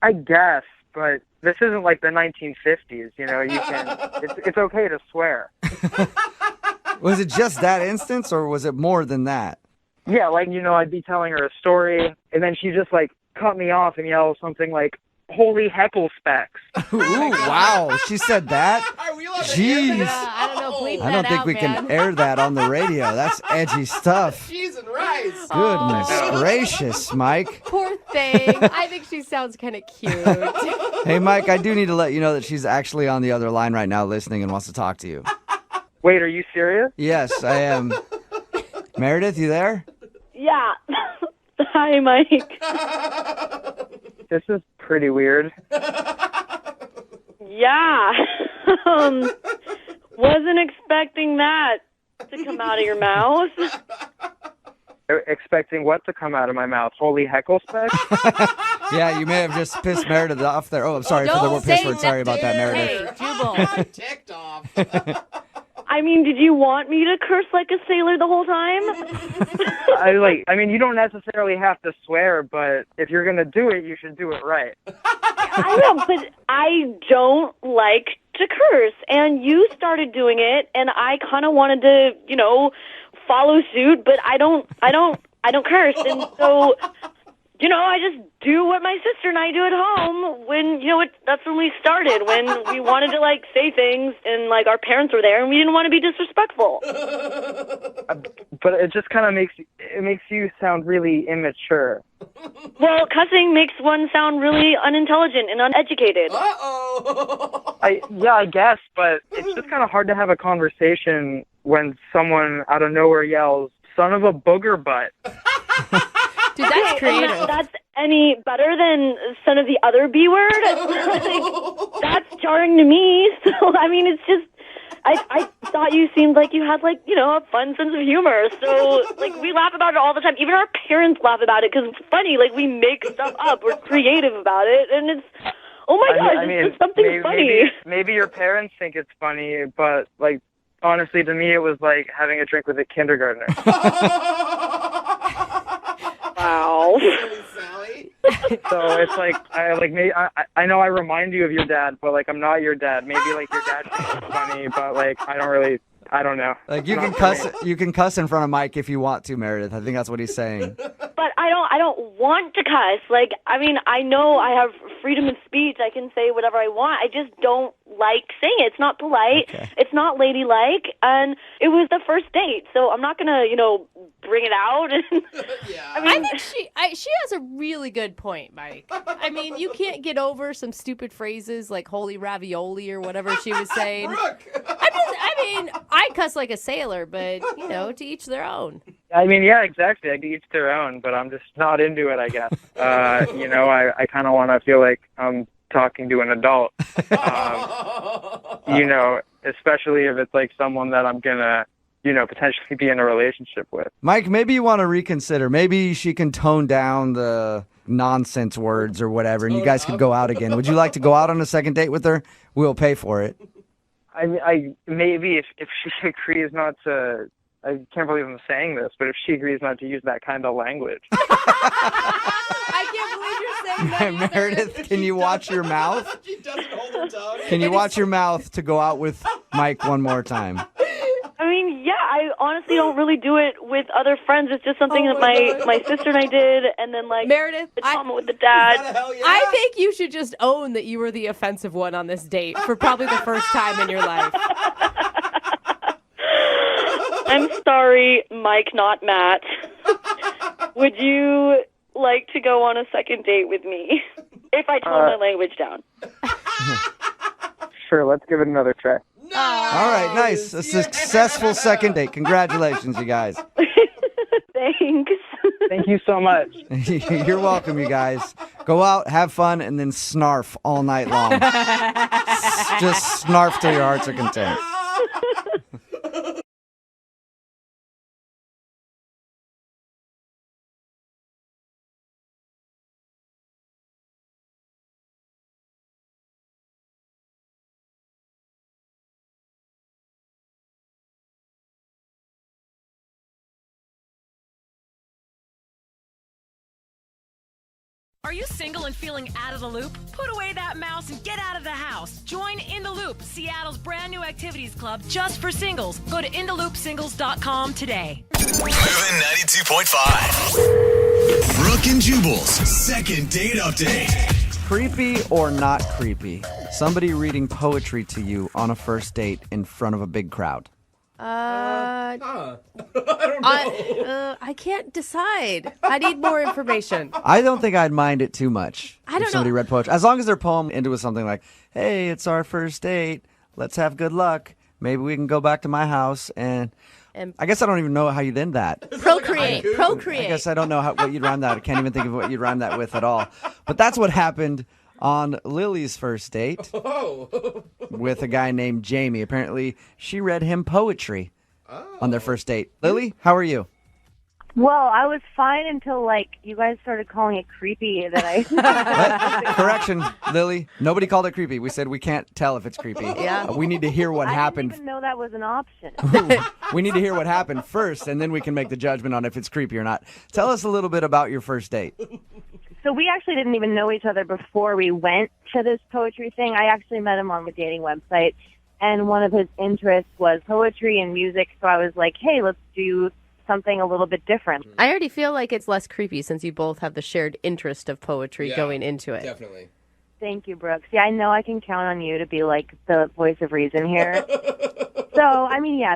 I guess, but this isn't like the 1950s. You know, you can. It's okay to swear. Was it just that instance, or was it more than that? Yeah, like, you know, I'd be telling her a story, and then she just, like, cut me off and yell something like, "Holy heckle specs." Ooh, wow. She said that? Jeez. I don't know. Bleep I don't that think out, we man. can air that on the radio. That's edgy stuff. Cheese and rice. Goodness gracious, Mike. Poor thing. I think she sounds kind of cute. Hey, Mike, I do need to let you know that she's actually on the other line right now listening and wants to talk to you. Wait, are you serious? Yes, I am. Meredith, you there? Yeah. Hi, Mike. This is pretty weird. Yeah. Wasn't expecting that to come out of your mouth. Expecting what to come out of my mouth? Holy heckle specs? Yeah, you may have just pissed Meredith off there. Oh, I'm sorry for the word piss word. Sorry about that, Meredith. Hey, Jubal. I'm ticked off. I mean, did you want me to curse like a sailor the whole time? I mean, you don't necessarily have to swear, but if you're gonna do it, you should do it right. I know, but I don't like to curse, and you started doing it, and I kind of wanted to, you know, follow suit, but I don't curse, and so, you know, I just do what my sister and I do at home when, you know, that's when we started, when we wanted to, like, say things and, like, our parents were there and we didn't want to be disrespectful. But it just kind of makes you sound really immature. Well, cussing makes one sound really unintelligent and uneducated. Uh-oh. I guess, but it's just kind of hard to have a conversation when someone out of nowhere yells, "Son of a booger butt." Dude, that's creative. That's any better than son of the other B word? Like, that's jarring to me. So, I mean, it's just, I thought you seemed like you had, like, you know, a fun sense of humor. So, like, we laugh about it all the time. Even our parents laugh about it because it's funny. Like, we make stuff up. We're creative about it. And it's, oh my gosh, it's something funny. Maybe your parents think it's funny, but, like, honestly, to me, it was like having a drink with a kindergartner. Wow. So it's like, I know I remind you of your dad, but, like, I'm not your dad. Maybe, like, your dad thinks it's funny, but, like, I don't know. Like, you can cuss in front of Mike if you want to, Meredith. I think that's what he's saying. But I don't want to cuss. Like, I mean, I know I have freedom of speech. I can say whatever I want. I just don't like saying it. It's not polite. Okay. It's not ladylike. And it was the first date, so I'm not going to, you know, bring it out. Yeah. I think she has a really good point, Mike. I mean, you can't get over some stupid phrases like holy ravioli or whatever she was saying. Brooke. I mean, I cuss like a sailor, but, you know, to each their own. I mean, yeah, exactly. I do each their own, but I'm just not into it, I guess. You know, I kind of want to feel like I'm talking to an adult. You know, especially if it's like someone that I'm going to, you know, potentially be in a relationship with. Mike, maybe you want to reconsider. Maybe she can tone down the nonsense words or whatever, and you guys could go out again. Would you like to go out on a second date with her? We'll pay for it. I maybe if she agrees not to, I can't believe I'm saying this, but if she agrees not to use that kind of language. I can't believe you're saying that. Meredith, can you watch your mouth? She doesn't hold her tongue. Can you watch your mouth to go out with Mike one more time? I mean, yeah, I honestly don't really do it with other friends. It's just something that my sister and I did, and then, like, Meredith, the trauma with the dad. Yeah. I think you should just own that you were the offensive one on this date for probably the first time in your life. I'm sorry, Mike, not Matt. Would you like to go on a second date with me? if I tone my language down. Sure, let's give it another try. All right, nice. A successful second date. Congratulations, you guys. Thanks. Thank you so much. You're welcome, you guys. Go out, have fun, and then snarf all night long. Just snarf till your hearts are content. Are you single and feeling out of the loop? Put away that mouse and get out of the house. Join In the Loop, Seattle's brand new activities club just for singles. Go to intheloopsingles.com today. Moving 92.5. Brooke and Jubal's second date update. Creepy or not creepy? Somebody reading poetry to you on a first date in front of a big crowd. I don't know. I can't decide. I need more information. I don't think I'd mind it too much. I don't if somebody know. read poetry. As long as their poem ended with something like, hey, it's our first date. Let's have good luck. Maybe we can go back to my house and I guess I don't even know how you'd end that. Procreate. I guess I don't know what you'd rhyme that. I can't even think of what you'd rhyme that with at all. But that's what happened on Lily's first date with a guy named Jamie. Apparently, she read him poetry on their first date. Lily, how are you? Well, I was fine until, you guys started calling it creepy that I... Correction, Lily. Nobody called it creepy. We said we can't tell if it's creepy. Yeah. We need to hear what happened. I didn't even know that was an option. We need to hear what happened first, and then we can make the judgment on if it's creepy or not. Tell us a little bit about your first date. So we actually didn't even know each other before we went to this poetry thing. I actually met him on the dating website, and one of his interests was poetry and music, so I was like, hey, let's do something a little bit different. I already feel like it's less creepy since you both have the shared interest of poetry going into it. Definitely. Thank you, Brooks. Yeah, I know I can count on you to be the voice of reason here. So,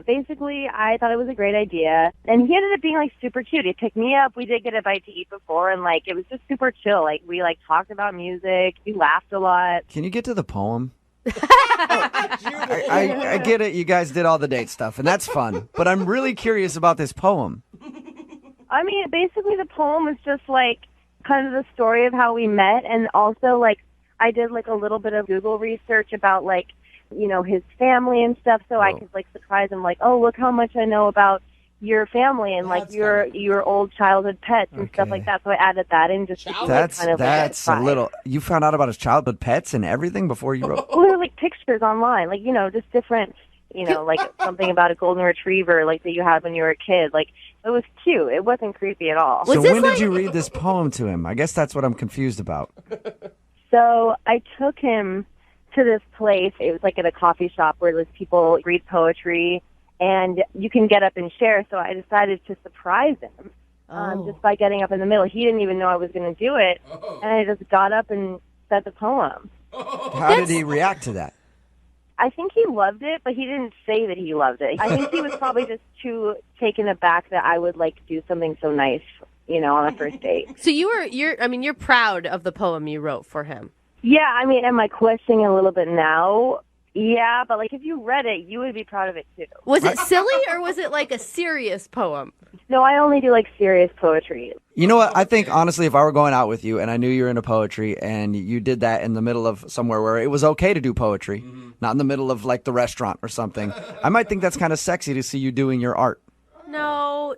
basically, I thought it was a great idea. And he ended up being, super cute. He picked me up. We did get a bite to eat before, and, it was just super chill. We, talked about music. We laughed a lot. Can you get to the poem? I get it. You guys did all the date stuff, and that's fun. But I'm really curious about this poem. Basically, the poem is just, kind of the story of how we met. And also, I did, a little bit of Google research about, his family and stuff, so I could surprise him, oh, look how much I know about your family and your old childhood pets and stuff like that. So I added that in just to That's kind of a little. You found out about his childhood pets and everything before you wrote. Well, there were pictures online, just different, something about a golden retriever that you had when you were a kid. It was cute. It wasn't creepy at all. So when did you read this poem to him? I guess that's what I'm confused about. So I took him to this place. It was at a coffee shop where those people read poetry and you can get up and share. So I decided to surprise him just by getting up in the middle. He didn't even know I was going to do it. And I just got up and said the poem. How did he react to that? I think he loved it, but he didn't say that he loved it. I think he was probably just too taken aback that I would do something so nice, on a first date. So you're proud of the poem you wrote for him. Yeah, am I questioning a little bit now? Yeah, but if you read it, you would be proud of it too. Was it silly or was it a serious poem? No, I only do serious poetry. You know what? I think honestly, if I were going out with you and I knew you were into poetry and you did that in the middle of somewhere where it was okay to do poetry, not in the middle of the restaurant or something, I might think that's kind of sexy to see you doing your art.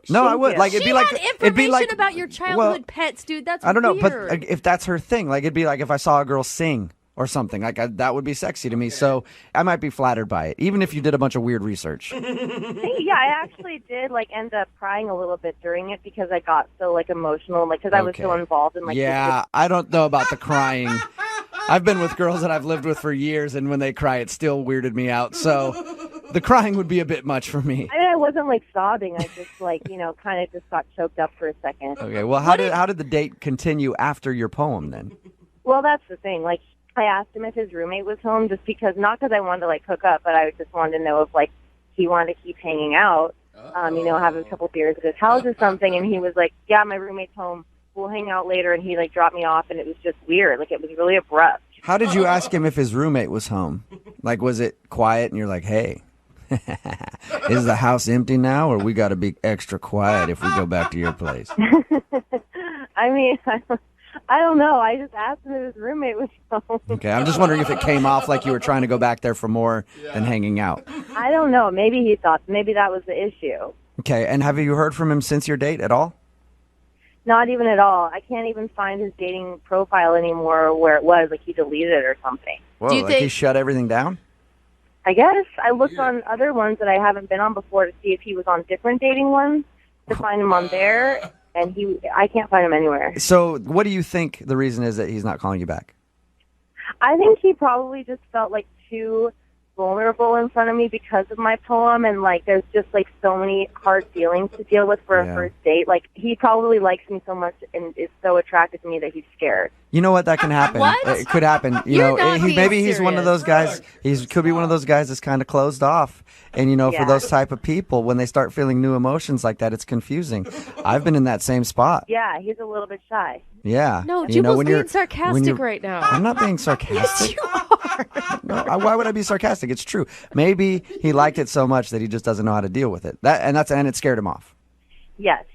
No, I would. It'd be information about your childhood pets, dude. That's I don't know, weird. but if that's her thing, it'd be if I saw a girl sing or something, that would be sexy to me. So I might be flattered by it, even if you did a bunch of weird research. Yeah, I actually did end up crying a little bit during it because I got so emotional, because I was so involved in Yeah, I don't know about the crying. I've been with girls that I've lived with for years, and when they cry, it still weirded me out. So the crying would be a bit much for me. I wasn't sobbing. I just kind of just got choked up for a second. Okay, well, how did the date continue after your poem then? Well, that's the thing. I asked him if his roommate was home, just not because I wanted to hook up, but I just wanted to know if he wanted to keep hanging out, have a couple beers at his house or something. And he was like, yeah, my roommate's home. we'll hang out later, and he like dropped me off, and it was just weird. Like it was really abrupt. How did you ask him if his roommate was home? Like, was it quiet and you're like, hey, is the house empty now, or we got to be extra quiet if we go back to your place? I mean, I don't know. I just asked him if his roommate was home. Okay, I'm just wondering if it came off like you were trying to go back there for more than hanging out. I don't know. Maybe he thought maybe that was the issue. Okay, and have you heard from him since your date at all? Not even at all. I can't even find his dating profile anymore where it was. Like he deleted it or something. Whoa, like he shut everything down? I guess. I looked on other ones that I haven't been on before to see if he was on different dating ones, to find him on there, and I can't find him anywhere. So what do you think the reason is that he's not calling you back? I think he probably just felt like too vulnerable in front of me because of my poem, and like there's just like so many hard feelings to deal with for a first date. Like he probably likes me so much and is so attracted to me that he's scared. You know what? That can happen. What? It could happen. You're not being Maybe he's one of serious. those guys. He could be one of those guys that's kind of closed off. And for Yeah. those type of people, when they start feeling new emotions like that, it's confusing. I've been in that same spot. Yeah, he's a little bit shy. Yeah. No, You know, Jubal's when you're- being sarcastic when you're- right now. I'm not being sarcastic. No, why would I be sarcastic? It's true. Maybe he liked it so much that he just doesn't know how to deal with it. And it scared him off. Yes.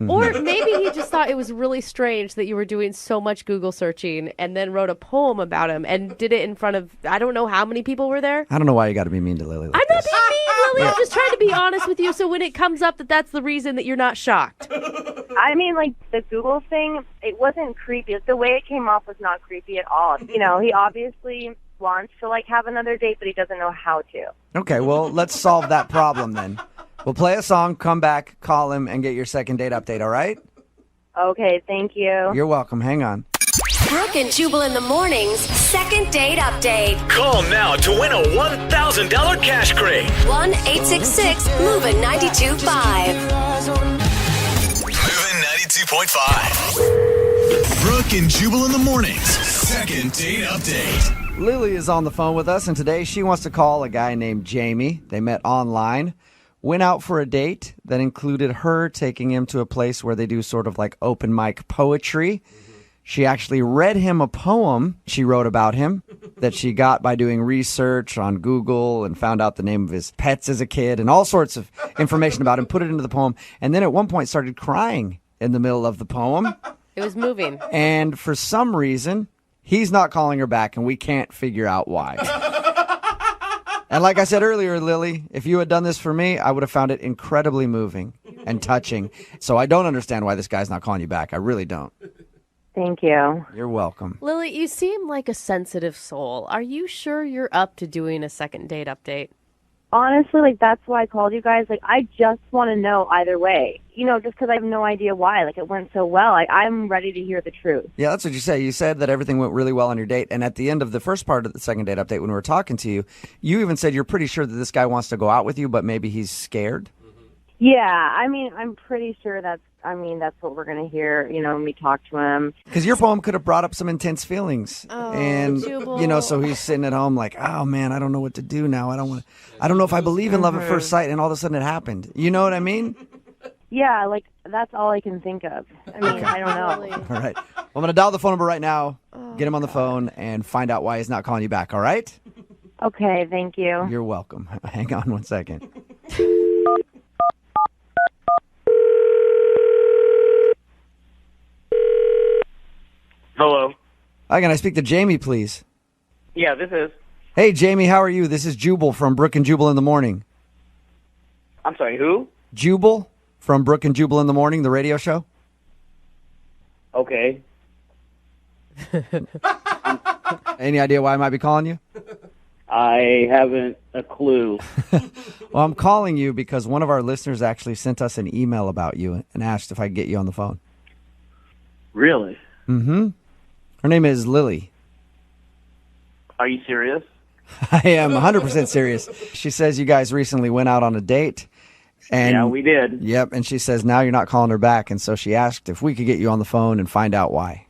Or maybe he just thought it was really strange that you were doing so much Google searching and then wrote a poem about him and did it in front of, I don't know how many people were there. I don't know why you got to be mean to Lily. I'm not being mean, Lily. I'm just trying to be honest with you so when it comes up that's the reason that you're not shocked. I mean, like, the Google thing, it wasn't creepy. The way it came off was not creepy at all. He obviously wants to, like, have another date, but he doesn't know how to. Okay, well, let's solve that problem then. We'll play a song, come back, call him, and get your second date update, all right? Okay, thank you. You're welcome. Hang on. Brooke and Jubal in the mornings. Second date update. Call now to win a $1,000 cash crate. 1-866-MOVE-925. Moving 92.5. Brooke and Jubal in the mornings. Second date update. Lily is on the phone with us, and today she wants to call a guy named Jamie. They met online, went out for a date that included her taking him to a place where they do sort of like open mic poetry. She actually read him a poem she wrote about him that she got by doing research on Google and found out the name of his pets as a kid and all sorts of information about him, put it into the poem, and then at one point started crying in the middle of the poem. It was moving. And for some reason, he's not calling her back, and we can't figure out why. And like I said earlier, Lily, if you had done this for me, I would have found it incredibly moving and touching. So I don't understand why this guy's not calling you back. I really don't. Thank you. You're welcome. Lily, you seem like a sensitive soul. Are you sure you're up to doing a second date update? Honestly, like, that's why I called you guys. Like, I just want to know either way. Just because I have no idea why. Like, it went so well. I'm ready to hear the truth. Yeah, that's what you say. You said that everything went really well on your date. And at the end of the first part of the second date update, when we were talking to you, you even said you're pretty sure that this guy wants to go out with you, but maybe he's scared. Yeah, I mean, I'm pretty sure that's what we're going to hear, when we talk to him. Because your poem could have brought up some intense feelings. Oh, and, Jubal. so he's sitting at home like, oh, man, I don't know what to do now. I don't know if I believe in love at first sight. And all of a sudden it happened. You know what I mean? Yeah, like, that's all I can think of. I mean, I don't know. All right. Well, I'm going to dial the phone number right now, get him on the phone, and find out why he's not calling you back, all right? Okay, thank you. You're welcome. Hang on one second. Hello. Hi, can I speak to Jamie, please? Yeah, this is. Hey, Jamie, how are you? This is Jubal from Brooke and Jubal in the Morning. I'm sorry, who? Jubal from Brooke and Jubal in the Morning, the radio show. Okay. Any idea why I might be calling you? I haven't a clue. Well, I'm calling you because one of our listeners actually sent us an email about you and asked if I could get you on the phone. Really? Mm-hmm. Her name is Lily. Are you serious? I am 100% serious. She says you guys recently went out on a date. And, Yeah, we did. Yep, and she says now you're not calling her back, and so she asked if we could get you on the phone and find out why.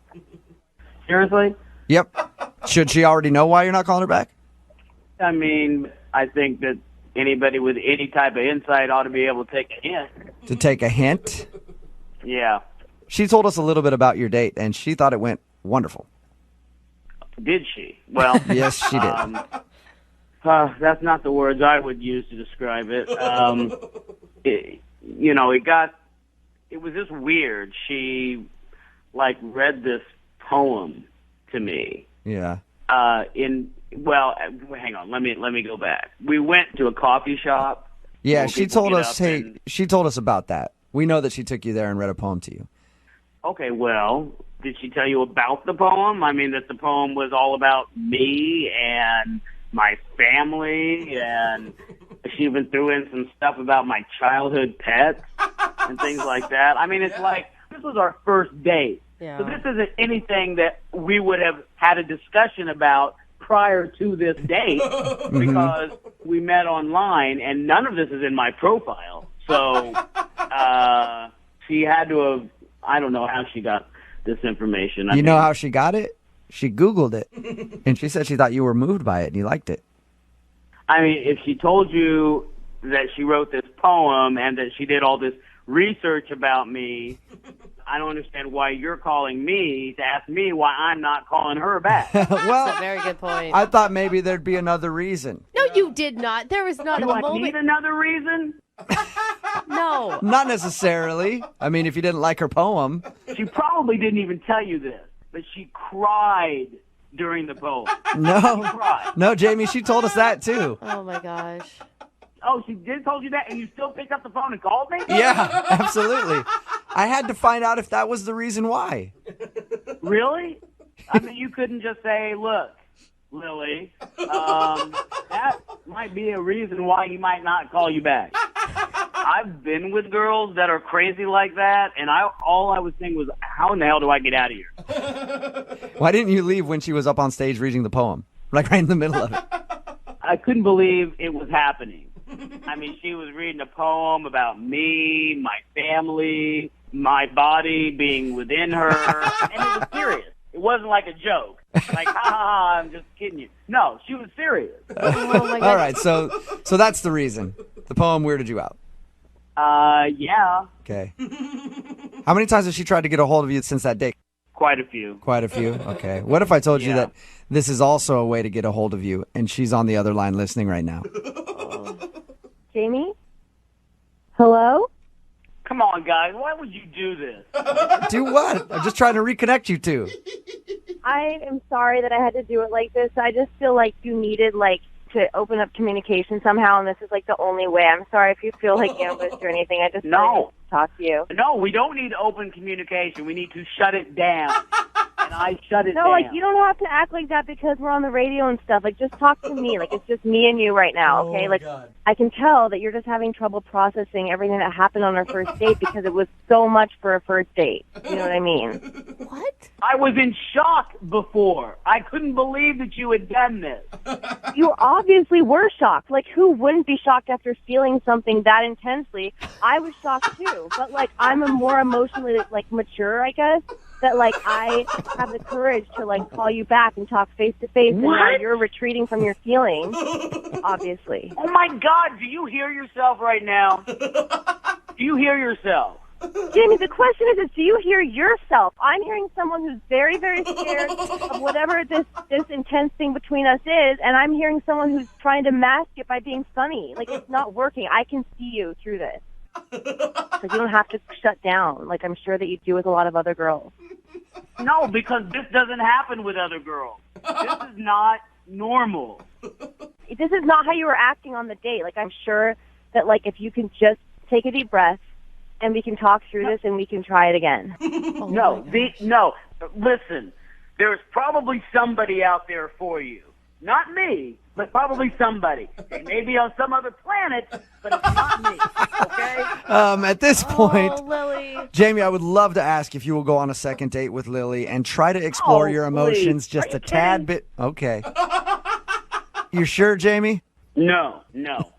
Seriously? Yep. Should she already know why you're not calling her back? I mean, I think that anybody with any type of insight ought to be able to take a hint. To take a hint? Yeah. She told us a little bit about your date, and she thought it went wonderful. Did she? Well, Yes, she did. That's not the words I would use to describe it. It was just weird. She, read this poem to me. Yeah. Hang on. Let me go back. We went to a coffee shop. Yeah, she told us, she told us about that. We know that she took you there and read a poem to you. Okay, well, did she tell you about the poem? I mean, that the poem was all about me and my family, and she even threw in some stuff about my childhood pets and things like that. I mean, it's like, this was our first date. Yeah. So this isn't anything that we would have had a discussion about prior to this date because we met online, and none of this is in my profile. So she had to have, I don't know how she got this information. You know how she got it? She Googled it, and she said she thought you were moved by it and you liked it. I mean, if she told you that she wrote this poem and that she did all this research about me, I don't understand why you're calling me to ask me why I'm not calling her back. Well, That's a very good point. I thought maybe there'd be another reason. No, you did not. There was not Do a I moment. need another reason? No. Not necessarily. I mean, if you didn't like her poem. She probably didn't even tell you this, but she cried during the poem. No, Jamie, she told us that too. Oh my gosh. Oh, she did told you that, and you still picked up the phone and called me? Yeah, absolutely. I had to find out if that was the reason why. Really? I mean, you couldn't just say, look, Lily, that might be a reason why he might not call you back. I've been with girls that are crazy like that, and all I was thinking was, how in the hell do I get out of here? Why didn't you leave when she was up on stage reading the poem? Like right in the middle of it. I couldn't believe it was happening. I mean, she was reading a poem about me, my family, my body being within her, and it was serious. It wasn't like a joke. Like, ha ha ha, I'm just kidding you. No, she was serious. Oh my God. All right, so that's the reason. The poem weirded you out. Yeah. Okay. How many times has she tried to get a hold of you since that date? Quite a few. Quite a few? Okay. What if I told you that this is also a way to get a hold of you, and she's on the other line listening right now? Jamie? Hello? Come on, guys. Why would you do this? Do what? I'm just trying to reconnect you two. I am sorry that I had to do it like this. I just feel like you needed, to open up communication somehow, and this is, the only way. I'm sorry if you feel like ambushed or anything. I just wanted to talk to you. No, we don't need open communication. We need to shut it down. And I shut it down. No, you don't have to act like that because we're on the radio and stuff. Just talk to me. It's just me and you right now, okay? God. I can tell that you're just having trouble processing everything that happened on our first date because it was so much for a first date. You know what I mean? What? I was in shock before. I couldn't believe that you had done this. You obviously were shocked. Who wouldn't be shocked after feeling something that intensely? I was shocked too. But, I'm a more emotionally, mature, I guess. That I have the courage to call you back and talk face to face, and now you're retreating from your feelings, obviously. Oh my God! Do you hear yourself right now? Do you hear yourself? Jamie, the question is, do you hear yourself? I'm hearing someone who's very, very scared of whatever this intense thing between us is, and I'm hearing someone who's trying to mask it by being funny. It's not working. I can see you through this. You don't have to shut down, I'm sure that you do with a lot of other girls. No, because this doesn't happen with other girls. This is not normal. This is not how you were acting on the date. I'm sure that, if you can just take a deep breath and we can talk through this and we can try it again. No. Listen, there's probably somebody out there for you. Not me, but probably somebody. It may be on some other planet, but it's not me. Okay? At this point, Lily. Jamie, I would love to ask if you will go on a second date with Lily and try to explore your emotions just a tad bit. Okay. You sure, Jamie? No, not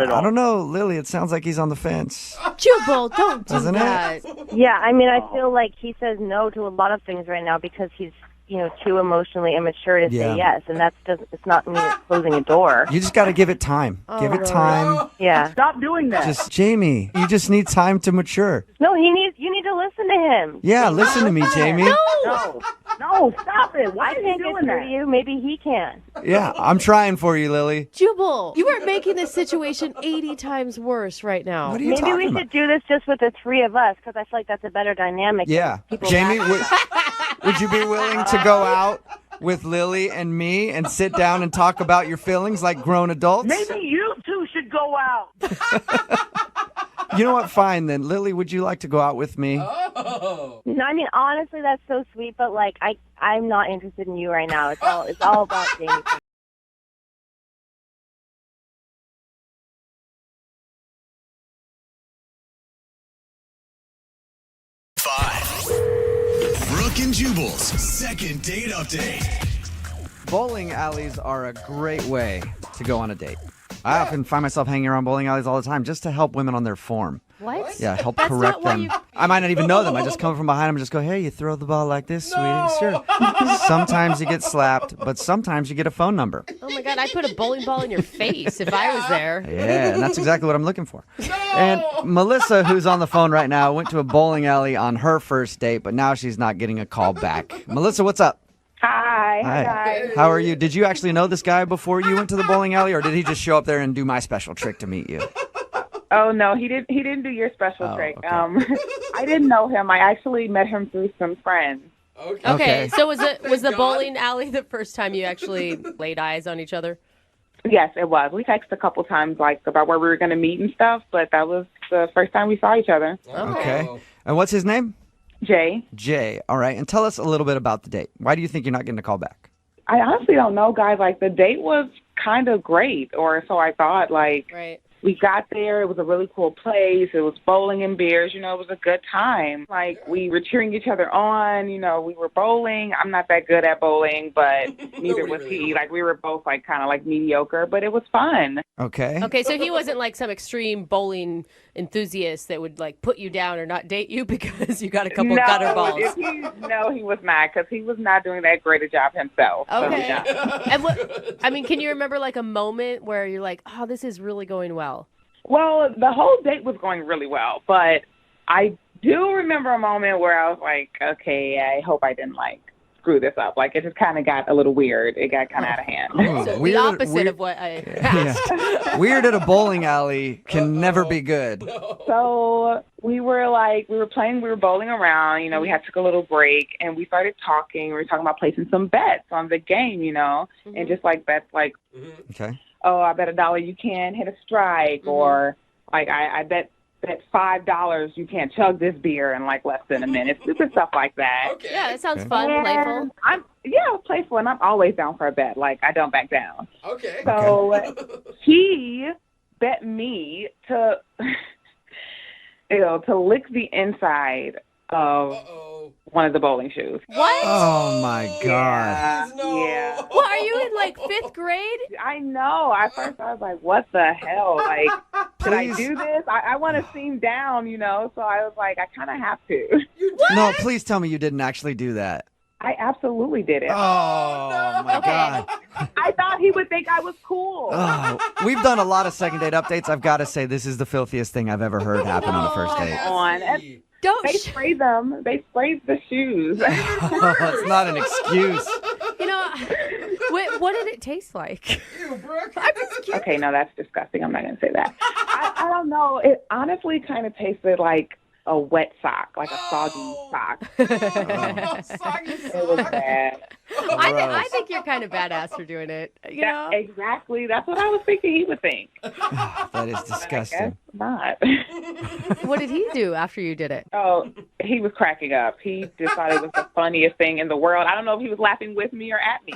at all. I don't know, Lily. It sounds like he's on the fence. Jubal, don't do Doesn't that. it? Yeah, I mean, I feel like he says no to a lot of things right now because he's too emotionally immature to Yeah. say yes, and it's not me closing a door. You just got to give it time. Give it time. Yeah. Stop doing that. Just Jamie, you just need time to mature. No, you need to listen to him. Yeah, listen to me, Jamie. No, stop it. Why I are you can't doing get through that? to you. Maybe he can. Yeah, I'm trying for you, Lily. Jubal, you are making this situation 80 times worse right now. What are you Maybe talking we about? should do this just with the three of us, because I feel like that's a better dynamic. Yeah. People Jamie, laugh. would you be willing to go out with Lily and me and sit down and talk about your feelings like grown adults? Maybe you two should go out. You know what? Fine then. Lily, would you like to go out with me? Oh. No, I mean, honestly, that's so sweet, but like, I'm not interested in you right now. It's all about Jamie. 5. Brooke and Jubal's second date update. Bowling alleys are a great way to go on a date. I often find myself hanging around bowling alleys all the time just to help women on their form. What? Yeah, help That's correct not why them. you- I might not even know them. I just come from behind them and just go, hey, you throw the ball like this, sweetie. Sure. Sometimes you get slapped, but sometimes you get a phone number. Oh my God, I'd put a bowling ball in your face if I was there. Yeah, and that's exactly what I'm looking for. And Melissa, who's on the phone right now, went to a bowling alley on her first date, but now she's not getting a call back. Melissa, what's up? Hi. Hi. Guys. How are you? Did you actually know this guy before you went to the bowling alley, or did he just show up there and do my special trick to meet you? Oh no, he didn't. He didn't do your special Oh, trick. okay. I didn't know him. I actually met him through some friends. Okay, so was the bowling alley the first time you actually laid eyes on each other? Yes, it was. We texted a couple times, like about where we were going to meet and stuff, but that was the first time we saw each other. Okay. And what's his name? Jay. Jay. All right. And tell us a little bit about the date. Why do you think you're not getting a call back? I honestly don't know, guys. Like the date was kind of great, or so I thought. Like Right. we got there. It was a really cool place. It was bowling and beers. It was a good time. Like, we were cheering each other on. We were bowling. I'm not that good at bowling, but neither was he. Like, we were both, like, kind of, like, mediocre, but it was fun. Okay. Okay, so he wasn't like some extreme bowling enthusiast that would like put you down or not date you because you got a couple gutter balls. No, he was not, because he was not doing that great a job himself. So, Okay. yeah. And can you remember like a moment where you're like, oh, this is really going well? Well, the whole date was going really well, but I do remember a moment where I was like, okay, I hope I didn't, like, screw this up. Like, it just kind of got a little weird. It got kind of out of hand. So weird- the opposite weird- of what I asked. Yeah. Weird at a bowling alley can never be good. So we were bowling around, we had took a little break and we started talking. We were talking about placing some bets on the game, and just like bets like, Okay. oh, I bet $1 you can't hit a strike, or like I bet $5 you can't chug this beer in like less than a minute. Stupid stuff like that. Yeah, that sounds fun, And playful. I'm playful, and I'm always down for a bet. Like, I don't back down. Okay. So he bet me to to lick the inside of one of the bowling shoes. What? Oh my God. Yeah. What, are you in like 5th grade? I know. At first I was like, what the hell? Like, should I Please. do this? I want to seem down, so I was like, I kind of have to. No, please tell me you didn't actually do that. I absolutely did it. Oh my God. I thought he would think I was cool. Oh, we've done a lot of second date updates. I've got to say, this is the filthiest thing I've ever heard happen on a first date. Don't They spray them. They sprayed the shoes. That's not an excuse. What did it taste like? Okay, no, that's disgusting. I'm not going to say that. I don't know. It honestly kind of tasted like a wet sock, like a soggy sock. It was bad. I think you're kind of badass for doing it. Exactly. That's what I was thinking he would think. That is disgusting. Not. What did he do after you did it? Oh, he was cracking up. He just thought it was the funniest thing in the world. I don't know if he was laughing with me or at me.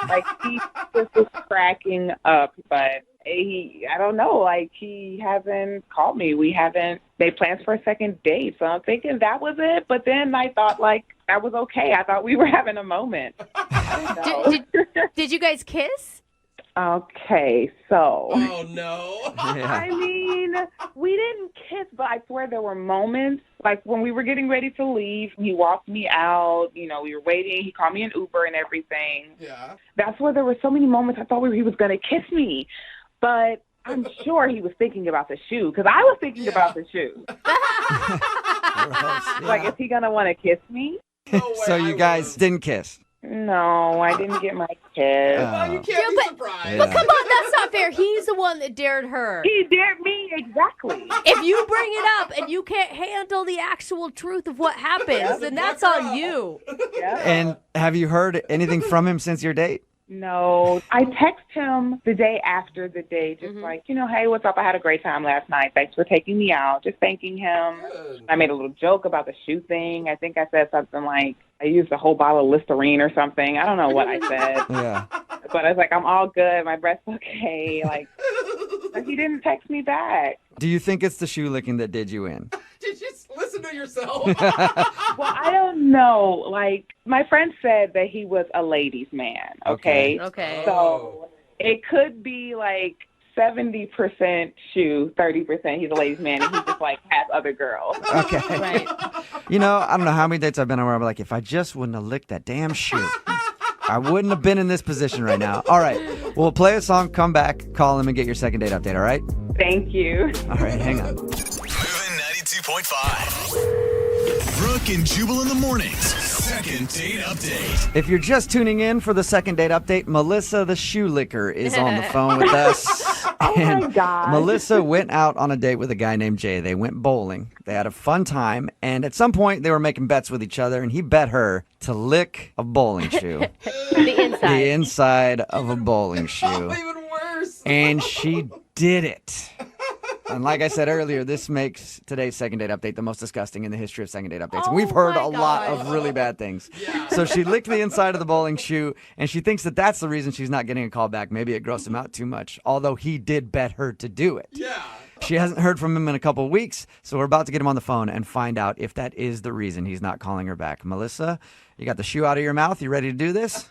Like, he just was cracking up, but I don't know, like, he hasn't called me. We haven't made plans for a second date, so I'm thinking that was it. But then I thought, like, that was okay. I thought we were having a moment. Did you guys kiss? Okay, so. Oh, no. I mean, we didn't kiss, but I swear there were moments, like when we were getting ready to leave, he walked me out, we were waiting, he called me an Uber and everything. Yeah. That's where there were so many moments I thought he was going to kiss me, but I'm sure he was thinking about the shoe, because I was thinking about the shoe. Like, is he going to want to kiss me? So you guys didn't kiss? No, I didn't get my kiss. You can't be surprised. But come on, that's not fair. He's the one that dared her. He dared me, exactly. If you bring it up and you can't handle the actual truth of what happens, then that's on you. And have you heard anything from him since your date? No, I text him the day after the date, just like, hey, what's up? I had a great time last night. Thanks for taking me out. Just thanking him. I made a little joke about the shoe thing. I think I said something like, I used a whole bottle of Listerine or something. I don't know what I said. Yeah. But I was like, I'm all good. My breath's okay. But he didn't text me back. Do you think it's the shoe licking that did you in? Did you just listen to yourself? Well, I don't know. My friend said that he was a ladies' man, okay? Okay. So it could be 70% shoe, 30% he's a ladies' man, and he just has other girls. Okay. Right. I don't know how many dates I've been on where I'm like, if I just wouldn't have licked that damn shoe, I wouldn't have been in this position right now. All right. We'll play a song, come back, call him, and get your second date update, all right? Thank you. All right, hang on. Moving 92.5. Brooke and Jubal in the mornings. Second date update. If you're just tuning in for the second date update, Melissa the shoe licker is on the phone with us. Oh, my God. Melissa went out on a date with a guy named Jay. They went bowling. They had a fun time. And at some point, they were making bets with each other. And he bet her to lick a bowling shoe. The inside. The inside of a bowling shoe. Even worse. And she did it. And like I said earlier, this makes today's second date update the most disgusting in the history of second date updates. And we've heard a lot of really bad things. Yeah. So she licked the inside of the bowling shoe, and she thinks that that's the reason she's not getting a call back. Maybe it grossed him out too much, although he did bet her to do it. Yeah. She hasn't heard from him in a couple of weeks, so we're about to get him on the phone and find out if that is the reason he's not calling her back. Melissa, you got the shoe out of your mouth? You ready to do this?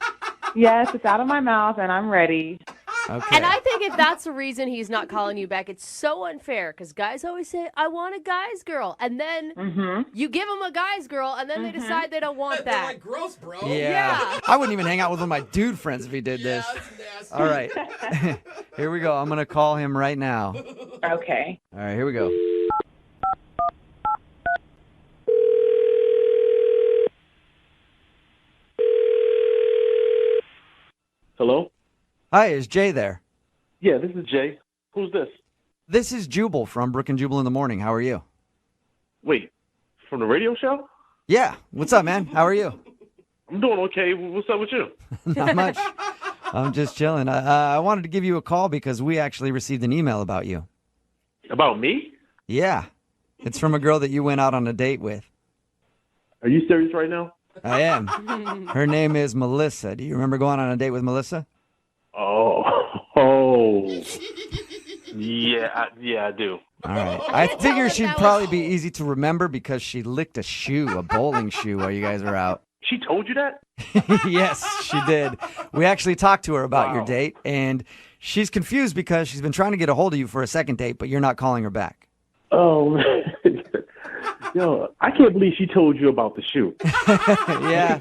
Yes, it's out of my mouth, and I'm ready. Okay. And I think if that's the reason he's not calling you back, it's so unfair because guys always say, I want a guy's girl. And then you give them a guy's girl, and then they decide they don't want They're that. like, gross, bro. Yeah. I wouldn't even hang out with one of my dude friends if he did this. That's nasty. All right. Here we go. I'm going to call him right now. Okay. All right, here we go. Hello? Hi, is Jay there? Yeah, this is Jay. Who's this? This is Jubal from Brooke and Jubal in the morning. How are you? Wait, from the radio show? Yeah. What's up, man? How are you? I'm doing okay. What's up with you? Not much. I'm just chilling. I wanted to give you a call because we actually received an email about you. About me? Yeah. It's from a girl that you went out on a date with. Are you serious right now? I am. Her name is Melissa. Do you remember going on a date with Melissa? Oh. Yeah, I do. All right. I figure she'd probably be easy to remember because she licked a shoe, a bowling shoe, while you guys were out. She told you that? Yes, she did. We actually talked to her about your date, and she's confused because she's been trying to get a hold of you for a second date, but you're not calling her back. Oh, man. Yo, I can't believe she told you about the shoe. Yeah,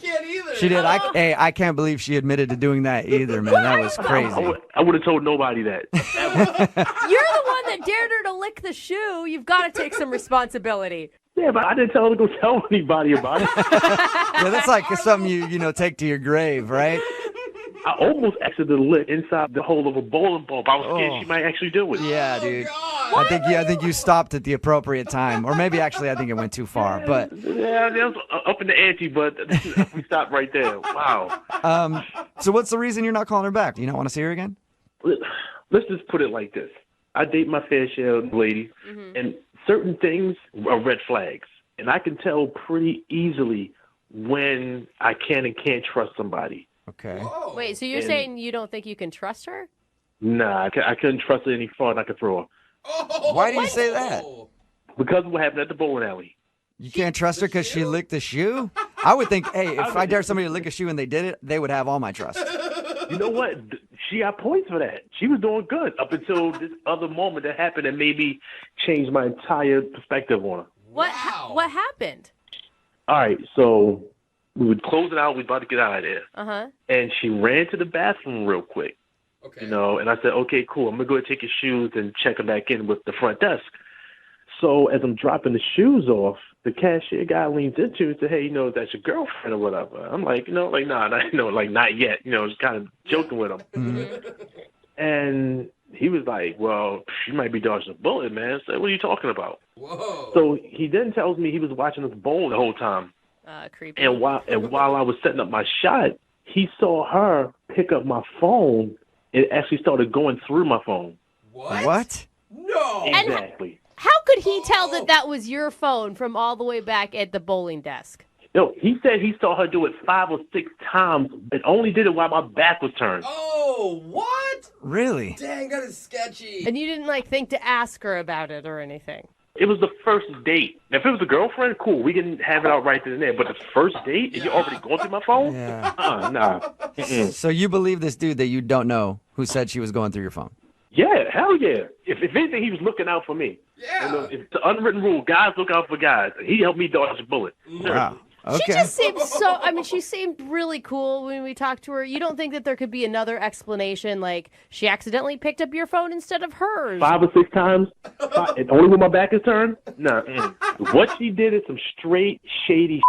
she did. I can't believe she admitted to doing that either, man. That was crazy. I would have told nobody that. You're the one that dared her to lick the shoe. You've got to take some responsibility. Yeah, but I didn't tell her to go tell anybody about it. Yeah, that's like something you take to your grave, right? I almost accidentally lick inside the hole of a bowling ball. But I was scared she might actually do it. Yeah, dude. I think you stopped at the appropriate time, or maybe actually I think it went too far. But yeah, that was up in the ante, but we stopped right there. Wow. So what's the reason you're not calling her back? Do you not want to see her again? Let's just put it like this: I date my fair share of ladies, and certain things are red flags, and I can tell pretty easily when I can and can't trust somebody. Okay. Wait, so you're saying you don't think you can trust her? Nah, I couldn't trust her any farther than I could throw her. Why do you say that? Because of what happened at the bowling alley. You can't trust her because she licked the shoe? I would think, hey, if I dare somebody to lick a shoe and they did it, they would have all my trust. You know what? she got points for that. She was doing good up until this other moment that happened that made me change my entire perspective on her. What happened? All right, so we were closing out. We were about to get out of there. Uh-huh. And she ran to the bathroom real quick. Okay. You know, and I said, okay, cool. I'm going to go take your shoes and check them back in with the front desk. So as I'm dropping the shoes off, the cashier guy leans into and said, hey, you know, that's your girlfriend or whatever. I'm like, nah, not yet. You know, just kind of joking with him. Mm-hmm. And he was like, well, she might be dodging a bullet, man. So what are you talking about? Whoa. So he then tells me he was watching us bowl the whole time. Creepy. And while I was setting up my shot, he saw her pick up my phone. It actually started going through my phone. What? No. Exactly. How could he tell that was your phone from all the way back at the bowling desk? No, he said he saw her do it 5 or 6 times and only did it while my back was turned. Oh, what? Really? Dang, that is sketchy. And you didn't think to ask her about it or anything? It was the first date. Now, if it was a girlfriend, cool. We can have it out right then and there. But the first date, and you're already going through my phone? Yeah. Nah. So you believe this dude that you don't know who said she was going through your phone? Yeah, hell yeah. If anything, he was looking out for me. Yeah. You know, it's the unwritten rule. Guys look out for guys. He helped me dodge a bullet. Wow. Okay. She just seemed she seemed really cool when we talked to her. You don't think that there could be another explanation, like she accidentally picked up your phone instead of hers? 5 or 6 times, and only when my back is turned? Nah. What she did is some straight, shady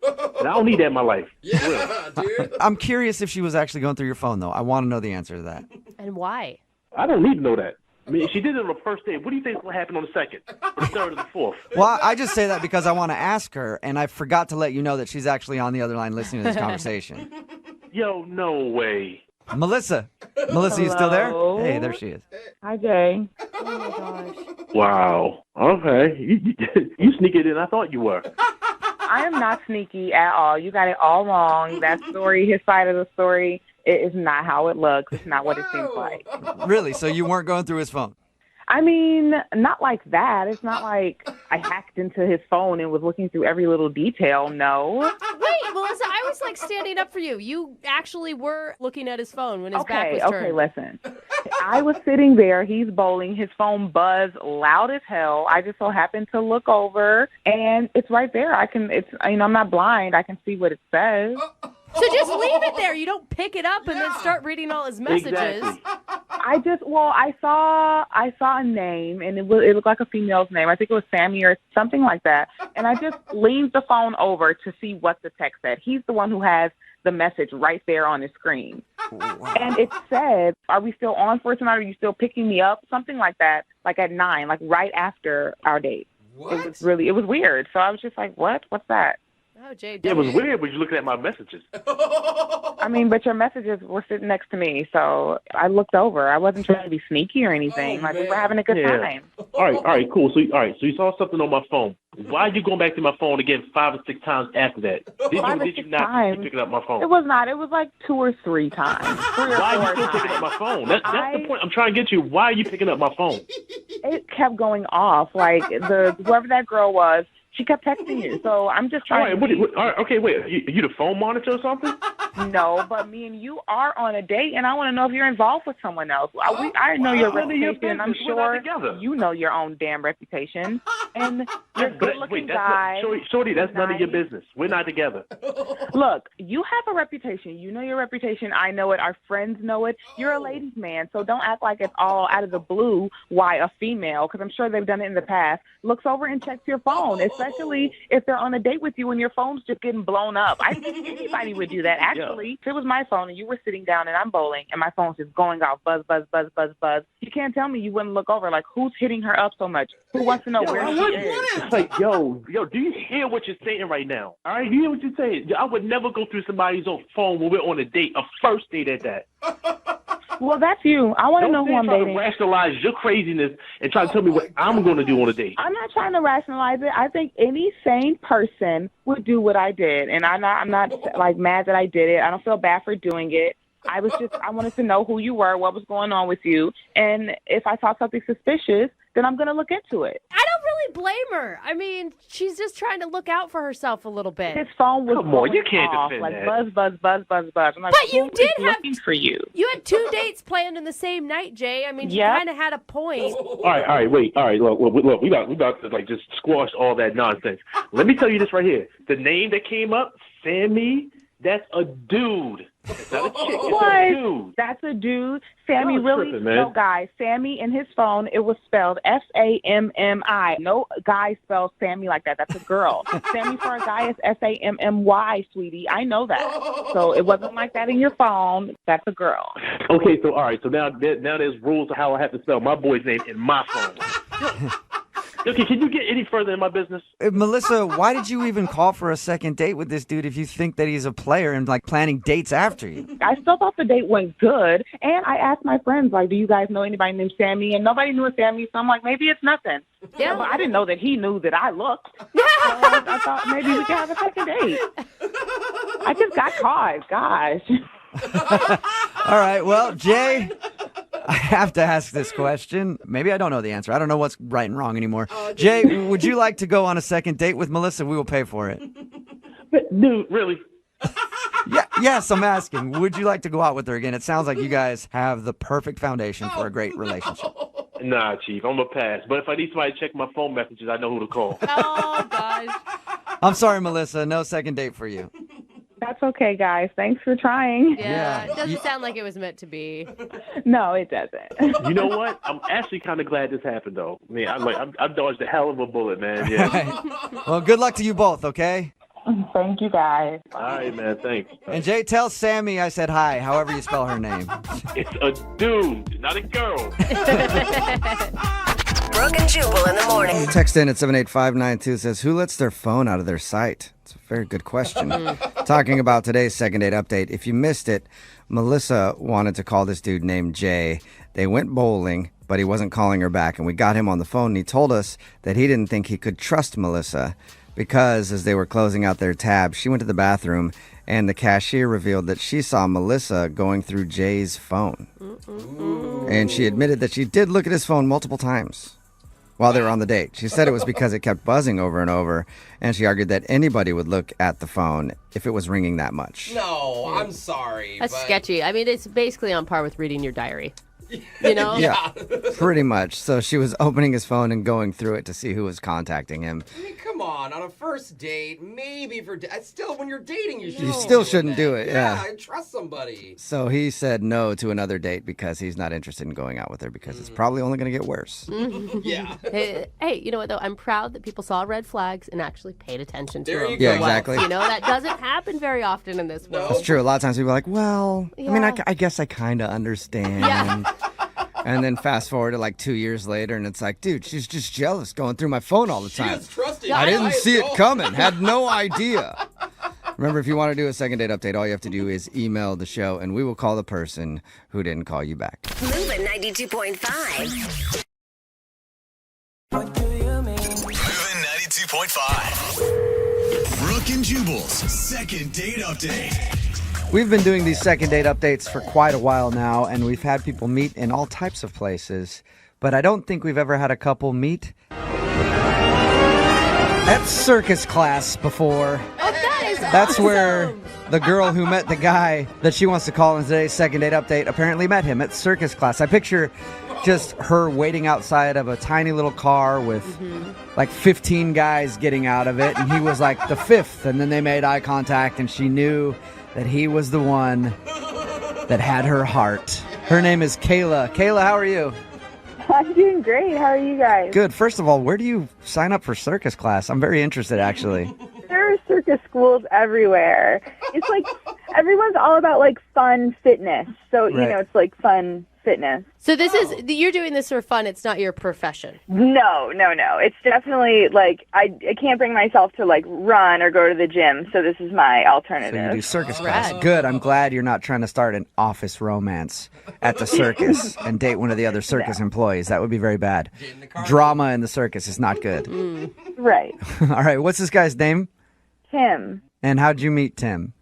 and I don't need that in my life. Yeah, dude. I'm curious if she was actually going through your phone, though. I want to know the answer to that. And why? I don't need to know that. I mean, if she did it on the first day, what do you think is going to happen on the second, or the third, or the fourth? Well, I just say that because I want to ask her, and I forgot to let you know that she's actually on the other line listening to this conversation. Yo, no way. Melissa, you still there? Hey, there she is. Hi, Jay. Oh, my gosh. Wow. Okay. You sneakier than I thought you were. I am not sneaky at all. You got it all wrong. That story, his side of the story, it is not how it looks. It's not what it seems like. Really? So you weren't going through his phone? I mean, not like that. It's not like I hacked into his phone and was looking through every little detail. No. Wait, Melissa, I was standing up for you. You actually were looking at his phone when his back was turned. Okay, listen. I was sitting there. He's bowling. His phone buzzed loud as hell. I just so happened to look over, and it's right there. I'm not blind. I can see what it says. So just leave it there. You don't pick it up and then start reading all his messages. Exactly. I saw a name, and it looked like a female's name. I think it was Sammy or something like that. And I just leaned the phone over to see what the text said. He's the one who has the message right there on his screen. Wow. And it said, "Are we still on for tonight? Are you still picking me up?" Something like that, like at 9, like right after our date. What? It was weird. So I was just like, "What? What's that?" Oh, Jay. Yeah, it was weird when you looking at my messages. I mean, but your messages were sitting next to me, so I looked over. I wasn't trying to be sneaky or anything. We were having a good time. All right, cool. So you saw something on my phone. Why are you going back to my phone again 5 or 6 times after that? Did you not keep picking up my phone? It was not. It was like 2 or 3 times. 3 or 4 Why are you still picking up my phone? That's the point I'm trying to get you. Why are you picking up my phone? It kept going off. Like whoever that girl was, she kept texting you. So I'm just trying Wait. You the phone monitor or something? No, but me and you are on a date, and I want to know if you're involved with someone else. I know your reputation, and I'm sure you know your own damn reputation. And you're a good-looking guy. Shorty, that's none of your business. We're not together. Look, you have a reputation. You know your reputation. I know it. Our friends know it. You're a ladies' man, so don't act like it's all out of the blue why a female, because I'm sure they've done it in the past, looks over and checks your phone, especially if they're on a date with you and your phone's just getting blown up. I think anybody would do that. Actually, if it was my phone and you were sitting down and I'm bowling and my phone's just going off, buzz, buzz, buzz, buzz, buzz, you can't tell me you wouldn't look over. Like, who's hitting her up so much? Who wants to know where she is? It's like, yo, do you hear what you're saying right now? All right, you hear what you're saying? I would never go through somebody's phone when we're on a date, a first date at that. Well, that's you. I want to know who I'm dating. Don't rationalize your craziness and try to tell me what I'm going to do on a date. I'm not trying to rationalize it. I think any sane person would do what I did, and I'm not like mad that I did it. I don't feel bad for doing it. I wanted to know who you were, what was going on with you, and if I saw something suspicious, then I'm going to look into it. I don't really really blame her. I mean, she's just trying to look out for herself a little bit. His phone was Come on, you going can't off, defend like that. buzz, buzz, buzz, buzz, buzz. I'm like, But you who did is have looking for you. You had 2 dates planned in the same night, Jay. I mean, you Yeah. kind of had a point. All right, wait. All right, look, we got to like just squash all that nonsense. Let me tell you this right here. The name that came up, Sammy, that's a dude. It's not a chick, it's a What? dude. That's a dude. Sammy Y'all really, tripping, man. no, guys. Sammy in his phone, it was spelled Sammi. No guy spells Sammy like that. That's a girl. Sammy for a guy is Sammy, sweetie. I know that. So it wasn't like that in your phone. That's a girl. Okay, so all right, so now there's rules of how I have to spell my boy's name in my phone. Okay, can you get any further in my business? Melissa, why did you even call for a second date with this dude if you think that he's a player and like planning dates after you? I still thought the date went good. And I asked my friends, like, do you guys know anybody named Sammy? And nobody knew a Sammy. So I'm like, maybe it's nothing. Yeah. But I didn't know that he knew that I looked. So I thought maybe we could have a second date. I just got caught, gosh. All right, well, Jay, I have to ask this question. Maybe I don't know the answer. I don't know what's right and wrong anymore. Jay, would you like to go on a second date with Melissa? We will pay for it. Dude, really? Yeah, yes, I'm asking. Would you like to go out with her again? It sounds like you guys have the perfect foundation for a great relationship. Nah, Chief, I'm going to pass. But if I need somebody to check my phone messages, I know who to call. Oh, gosh. I'm sorry, Melissa. No second date for you. That's okay, guys. Thanks for trying. Yeah, it doesn't sound like it was meant to be. No, it doesn't. You know what? I'm actually kind of glad this happened, though. I mean, I dodged a hell of a bullet, man. Yeah. Well, good luck to you both, okay? Thank you, guys. All right, man. Thanks. And Jay, tell Sammy I said hi, however you spell her name. It's a dude, not a girl. Brooke and Jubal in the morning. Text in at 78592 says, who lets their phone out of their sight? It's a very good question. Talking about today's second date update. If you missed it, Melissa wanted to call this dude named Jay. They went bowling, but he wasn't calling her back. And we got him on the phone, and he told us that he didn't think he could trust Melissa because as they were closing out their tab, she went to the bathroom, and the cashier revealed that she saw Melissa going through Jay's phone. And she admitted that she did look at his phone multiple times while they were on the date. She said it was because it kept buzzing over and over, and she argued that anybody would look at the phone if it was ringing that much. No, I'm sorry. That's but... sketchy. I mean, it's basically on par with reading your diary. You know? Yeah, pretty much. So she was opening his phone and going through it to see who was contacting him. I mean, come on a first date, maybe still when you're dating, you should. You still shouldn't do it, yeah. Trust somebody. So he said no to another date because he's not interested in going out with her because it's probably only going to get worse. Yeah. Hey, you know what though? I'm proud that people saw red flags and actually paid attention to There them. you go. Yeah, exactly. You know, that doesn't happen very often in this world. It's true. A lot of times people are like, well, I mean, Yeah. I guess I kind of understand. Yeah. And then fast forward to like 2 years later, and it's like, dude, she's just jealous going through my phone all the time. She is trusting. I didn't see it coming. Had no idea. Remember, if you want to do a second date update, all you have to do is email the show, and we will call the person who didn't call you back. Moving 92.5. Moving 92.5. Brooke and Jubal's second date update. We've been doing these second date updates for quite a while now, and we've had people meet in all types of places, but I don't think we've ever had a couple meet at circus class before. Oh, that is That's awesome. where the girl who met the guy that she wants to call in today's second date update apparently met him at circus class. I picture just her waiting outside of a tiny little car with like 15 guys getting out of it, and he was like the fifth, and then they made eye contact, and she knew that he was the one that had her heart. Her name is Kayla. Kayla, how are you? I'm doing great. How are you guys? Good. First of all, where do you sign up for circus class? I'm very interested, actually. There are circus schools everywhere. It's like everyone's all about like fun fitness. So, you Right. know, it's like fun fitness. So this is you're doing this for fun. It's not your profession. No. It's definitely like I can't bring myself to like run or go to the gym. So this is my So alternative. you do circus class. Good. I'm glad you're not trying to start an office romance at the circus and date one of the other circus employees. That would be very bad. Drama in the circus is not good. Right. All right. What's this guy's name? Tim. And how'd you meet Tim?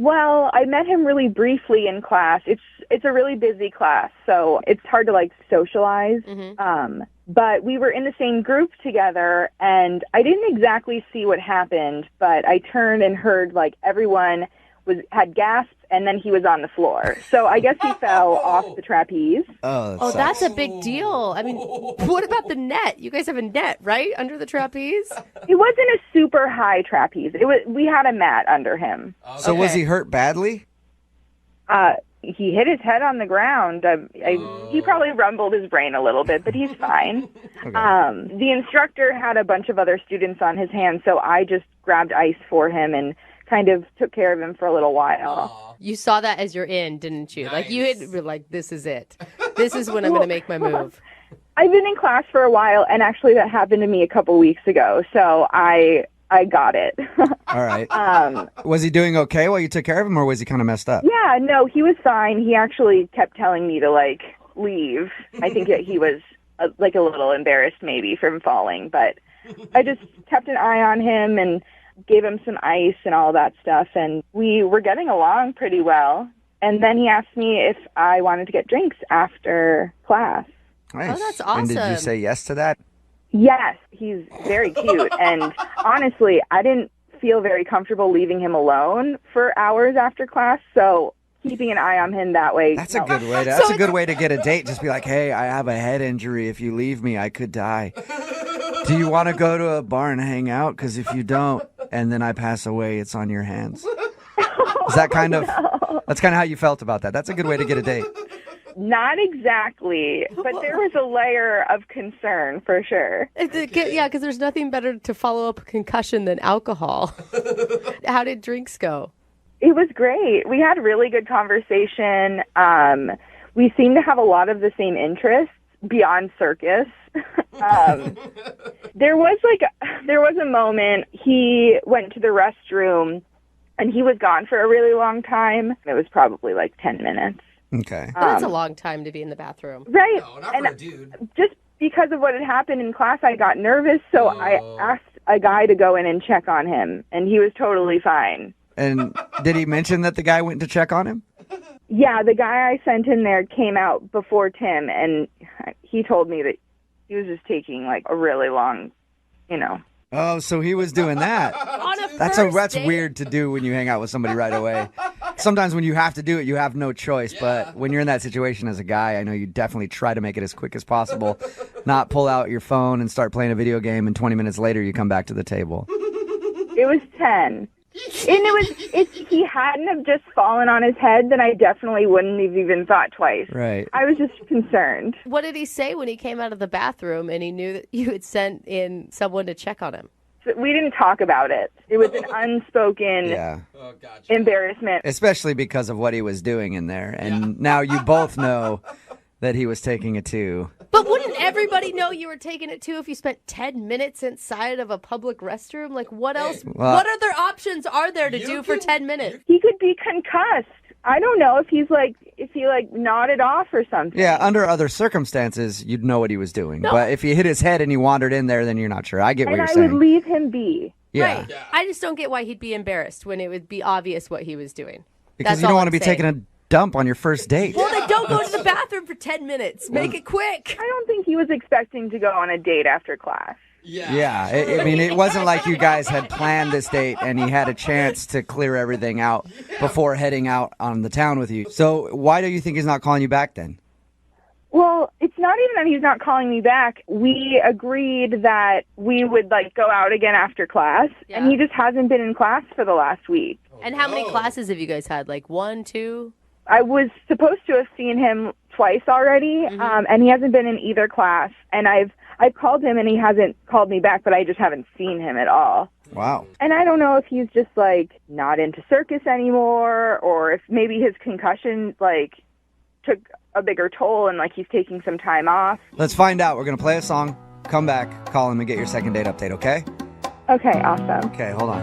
Well, I met him really briefly in class. It's a really busy class, so it's hard to like socialize. But we were in the same group together, and I didn't exactly see what happened, but I turned and heard like everyone had gasped, and then he was on the floor. So I guess he fell off the trapeze. Oh, that's a big deal. I mean, what about the net? You guys have a net, right, under the trapeze? It wasn't a super high trapeze. We had a mat under him. So was he hurt badly? He hit his head on the ground. He probably rumbled his brain a little bit, but he's fine. The instructor had a bunch of other students on his hands, so I just grabbed ice for him and kind of took care of him for a little while. You saw that as you're in, didn't you? Nice. Like you were like, this is it. This is when I'm going to make my move. I've been in class for a while, and actually that happened to me a couple weeks ago, so I got it. All right. Was he doing okay while you took care of him, or was he kind of messed up? Yeah, no, he was fine. He actually kept telling me to, like, leave. I think that he was, a little embarrassed maybe from falling, but I just kept an eye on him and gave him some ice and all that stuff, and we were getting along pretty well. And then he asked me if I wanted to get drinks after class. Nice. Oh, that's awesome. And did you say yes to that? Yes, he's very cute. And honestly, I didn't feel very comfortable leaving him alone for hours after class, so keeping an eye on him that way. That's a good way. That's a good way to get a date. Just be like, hey, I have a head injury. If you leave me, I could die. Do you want to go to a bar and hang out? Because if you don't, and then I pass away, it's on your hands. Is that kind of, that's kind of how you felt about that? That's a good way to get a date. Not exactly, but there was a layer of concern for sure. Yeah, because there's nothing better to follow up a concussion than alcohol. How did drinks go? It was great. We had really good conversation. We seemed to have a lot of the same interests beyond circus. There was a moment he went to the restroom and he was gone for a really long time. It was probably like 10 minutes. Okay. That's a long time to be in the bathroom. Right. No, not for a dude. Just because of what had happened in class, I got nervous, so I asked a guy to go in and check on him, and he was totally fine. And did he mention that the guy went to check on him? Yeah, the guy I sent in there came out before Tim, and he told me that he was just taking like a really long, Oh, so he was doing that. That's weird to do when you hang out with somebody right away. Sometimes when you have to do it, you have no choice. But when you're in that situation as a guy, I know you definitely try to make it as quick as possible. Not pull out your phone and start playing a video game, and 20 minutes later you come back to the table. It was 10. And if he hadn't have just fallen on his head, then I definitely wouldn't have even thought twice. Right. I was just concerned. What did he say when he came out of the bathroom and he knew that you had sent in someone to check on him? We didn't talk about it. It was an unspoken embarrassment. Especially because of what he was doing in there. And now you both know that he was taking it too. But wouldn't everybody know you were taking it too if you spent 10 minutes inside of a public restroom? Like, what else? Well, what other options are there to do for 10 minutes? He could be concussed. I don't know if he nodded off or something. Yeah, under other circumstances, you'd know what he was doing. No. But if he hit his head and he wandered in there, then you're not sure. I get what you're saying. And I would leave him be. Yeah. Right. I just don't get why he'd be embarrassed when it would be obvious what he was doing. Because you don't want to be taking a dump on your first date. Well, then don't go to the bathroom for 10 minutes. Make it quick. I don't think he was expecting to go on a date after class. Yeah. I mean, it wasn't like you guys had planned this date and he had a chance to clear everything out before heading out on the town with you. So why do you think he's not calling you back then? Well, it's not even that he's not calling me back. We agreed that we would go out again after class, and he just hasn't been in class for the last week. And how many classes have you guys had? Like 1, 2? I was supposed to have seen him twice already, and he hasn't been in either class. And I've called him, and he hasn't called me back, but I just haven't seen him at all. Wow. And I don't know if he's just not into circus anymore, or if maybe his concussion took a bigger toll and he's taking some time off. Let's find out. We're going to play a song, come back, call him, and get your second date update, okay? Okay, awesome. Okay, hold on.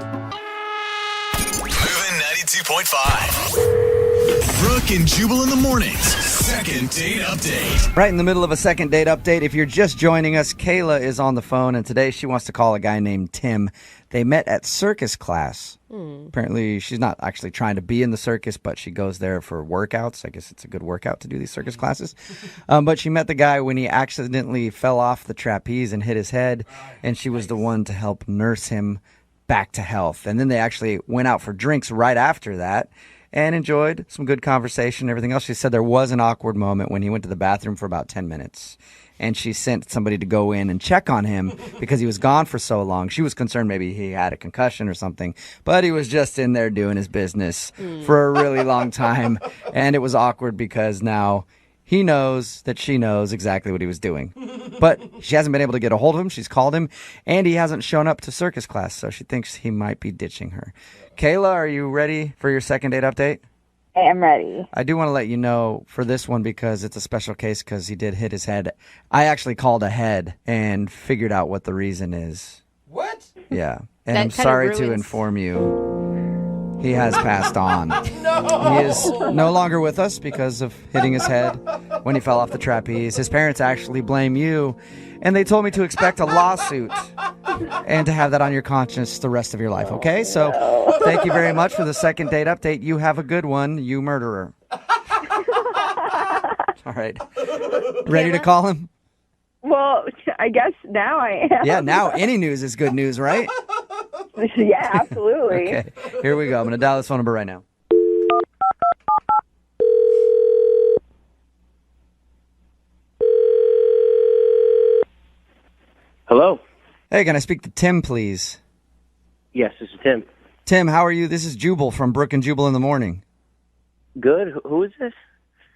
Moving 92.5. Brooke and Jubal in the mornings. Second date update. Right in the middle of a second date update. If you're just joining us, Kayla is on the phone, and today she wants to call a guy named Tim. They met at circus class. Apparently, she's not actually trying to be in the circus, but she goes there for workouts. I guess it's a good workout to do these circus classes. But she met the guy when he accidentally fell off the trapeze and hit his head, and she was the one to help nurse him back to health. And then they actually went out for drinks right after that and enjoyed some good conversation and everything else. She said there was an awkward moment when he went to the bathroom for about 10 minutes. And she sent somebody to go in and check on him because he was gone for so long. She was concerned maybe he had a concussion or something, but he was just in there doing his business for a really long time. And it was awkward because now he knows that she knows exactly what he was doing. But she hasn't been able to get a hold of him. She's called him, and he hasn't shown up to circus class, so she thinks he might be ditching her. Kayla, are you ready for your second date update? I am ready. I do want to let you know for this one because it's a special case because he did hit his head. I actually called ahead and figured out what the reason is. What? Yeah. And That I'm kinda sorry to ruins- inform you, he has passed on. No. He is no longer with us because of hitting his head when he fell off the trapeze. His parents actually blame you, and they told me to expect a lawsuit and to have that on your conscience the rest of your life, okay? So thank you very much for the second date update. You have a good one, you murderer. All right. Ready to call him? Well, I guess now I am. Yeah, now any news is good news, right? Yeah, absolutely. Okay, here we go. I'm going to dial this phone number right now. Hello. Hey, can I speak to Tim, please? Yes, this is Tim. Tim, how are you? This is Jubal from Brooke and Jubal in the Morning. Good. Who is this?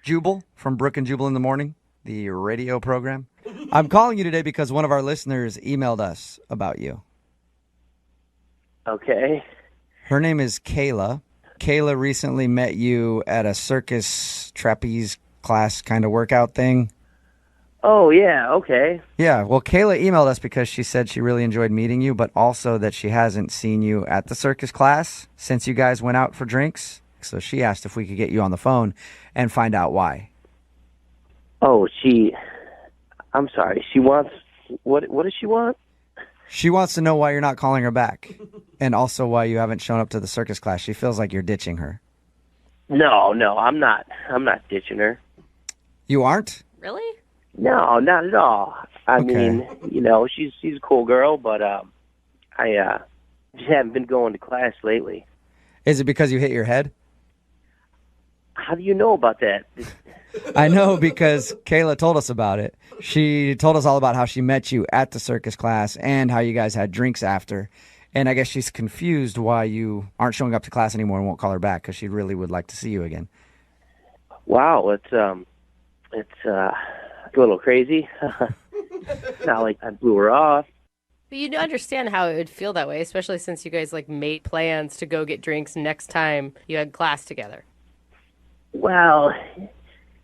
Jubal from Brooke and Jubal in the Morning, the radio program. I'm calling you today because one of our listeners emailed us about you. Okay. Her name is Kayla. Kayla recently met you at a circus trapeze class kind of workout thing. Oh, yeah, okay. Yeah, well, Kayla emailed us because she said she really enjoyed meeting you, but also that she hasn't seen you at the circus class since you guys went out for drinks. So she asked if we could get you on the phone and find out why. Oh, I'm sorry. She wants, what does she want? She wants to know why you're not calling her back and also why you haven't shown up to the circus class. She feels like you're ditching her. No, I'm not ditching her. You aren't? Really? No, not at all. I Okay. mean, she's a cool girl, but I just haven't been going to class lately. Is it because you hit your head? How do you know about that? I know because Kayla told us about it. She told us all about how she met you at the circus class and how you guys had drinks after. And I guess she's confused why you aren't showing up to class anymore and won't call her back because she really would like to see you again. Wow, it's a little crazy. Not like I blew her off. But you understand how it would feel that way, especially since you guys made plans to go get drinks next time you had class together. Well,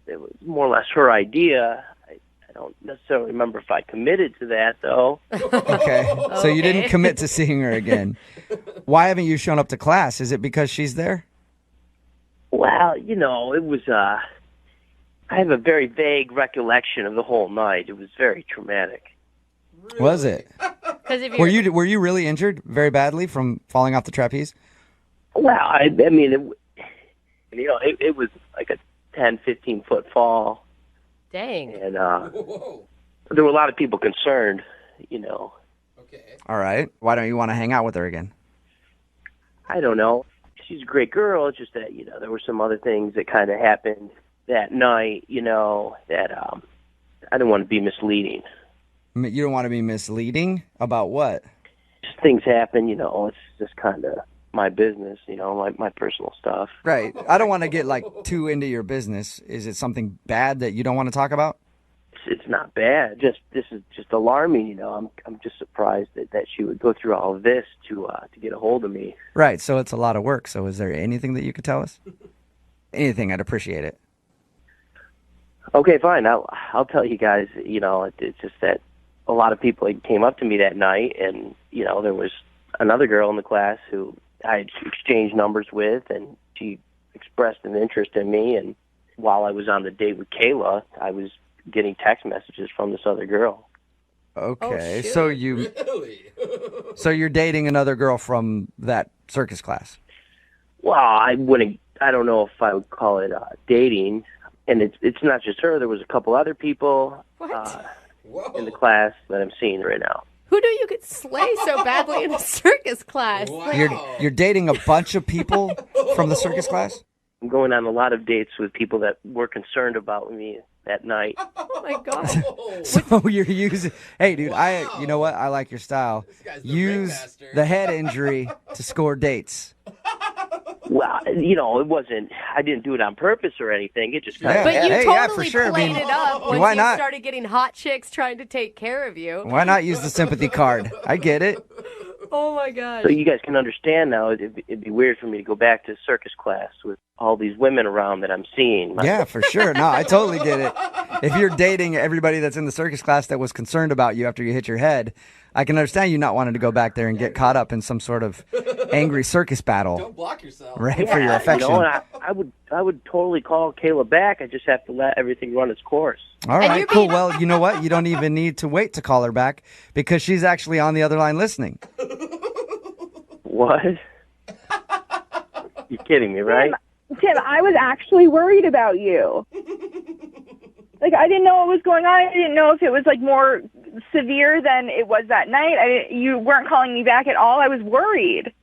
it was more or less her idea. I don't necessarily remember if I committed to that, though. Okay. So you didn't commit to seeing her again. Why haven't you shown up to class? Is it because she's there? Well, it was, I have a very vague recollection of the whole night. It was very traumatic. Was it? If Were you really injured very badly from falling off the trapeze? Well, I mean, it was like a 10, 15-foot fall. Dang. And there were a lot of people concerned, All right. Why don't you want to hang out with her again? I don't know. She's a great girl. It's just that, there were some other things that kind of happened that night, that I didn't want to be misleading. You don't want to be misleading? About what? Just things happen, it's just kind of my business, my personal stuff. Right. I don't want to get too into your business. Is it something bad that you don't want to talk about? It's not bad. This is just alarming. I'm just surprised that she would go through all of this to get a hold of me. Right. So it's a lot of work. So is there anything that you could tell us? Anything. I'd appreciate it. Okay, fine. I'll tell you guys. It's just that a lot of people came up to me that night, and there was another girl in the class who I had exchanged numbers with, and she expressed an interest in me, and while I was on the date with Kayla, I was getting text messages from this other girl. Okay, Oh, so you're dating another girl from that circus class. Well, I don't know if I would call it dating, and it's not just her. There was a couple other people in the class that I'm seeing right now. Who knew you could slay so badly in a circus class? Wow. You're dating a bunch of people from the circus class? I'm going on a lot of dates with people that were concerned about me that night. Oh my God. So you're using... Hey, dude, you know what? I like your style. Use the head injury to score dates. Well, it wasn't... I didn't do it on purpose or anything. It just kind of But you happened. totally for sure. played it up once why you not? started getting hot chicks trying to take care of you. Why not use the sympathy card? I get it. Oh my gosh. So you guys can understand now, it'd be weird for me to go back to circus class with all these women around that I'm seeing. Yeah, for sure. No, I totally get it. If you're dating everybody that's in the circus class that was concerned about you after you hit your head, I can understand you not wanting to go back there and get caught up in some sort of angry circus battle. Don't block yourself. Right, for your affection. And I would totally call Kayla back. I just have to let everything run its course. All right, cool. Well, you know what? You don't even need to wait to call her back because she's actually on the other line listening. What? You're kidding me, right? Tim, I was actually worried about you. Like, I didn't know what was going on. I didn't know if it was, like, more severe than it was that night. You weren't calling me back at all. I was worried.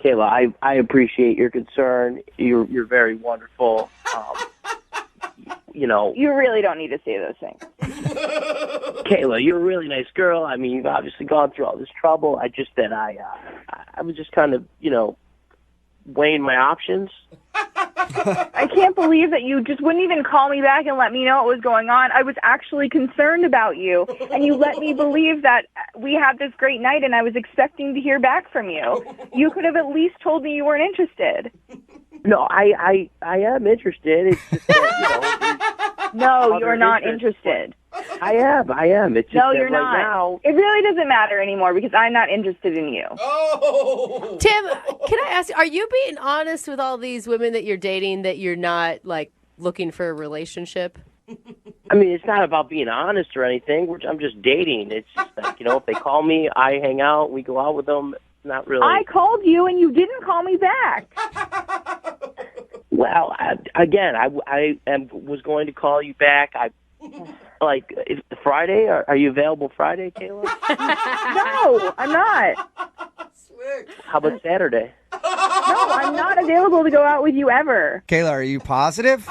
Kayla, I appreciate your concern. You're very wonderful. You really don't need to say those things. Kayla, you're a really nice girl. I mean, you've obviously gone through all this trouble. I was just kind of, weighing my options. I can't believe that you just wouldn't even call me back and let me know what was going on. I was actually concerned about you, and you let me believe that we had this great night, and I was expecting to hear back from you. You could have at least told me you weren't interested. No, I am interested. It's just that, No, you're not interested. I am. It's just No, that you're right not. now. It really doesn't matter anymore because I'm not interested in you. Oh! Tim, can I ask you, are you being honest with all these women that you're dating that you're not, like, looking for a relationship? I mean, it's not about being honest or anything. I'm just dating. It's just like, if they call me, I hang out, we go out with them. Not really. I called you and you didn't call me back. Well, I was going to call you back. Is Friday? Are you available Friday, Kayla? No, I'm not. How about Saturday? No, I'm not available to go out with you ever. Kayla, are you positive?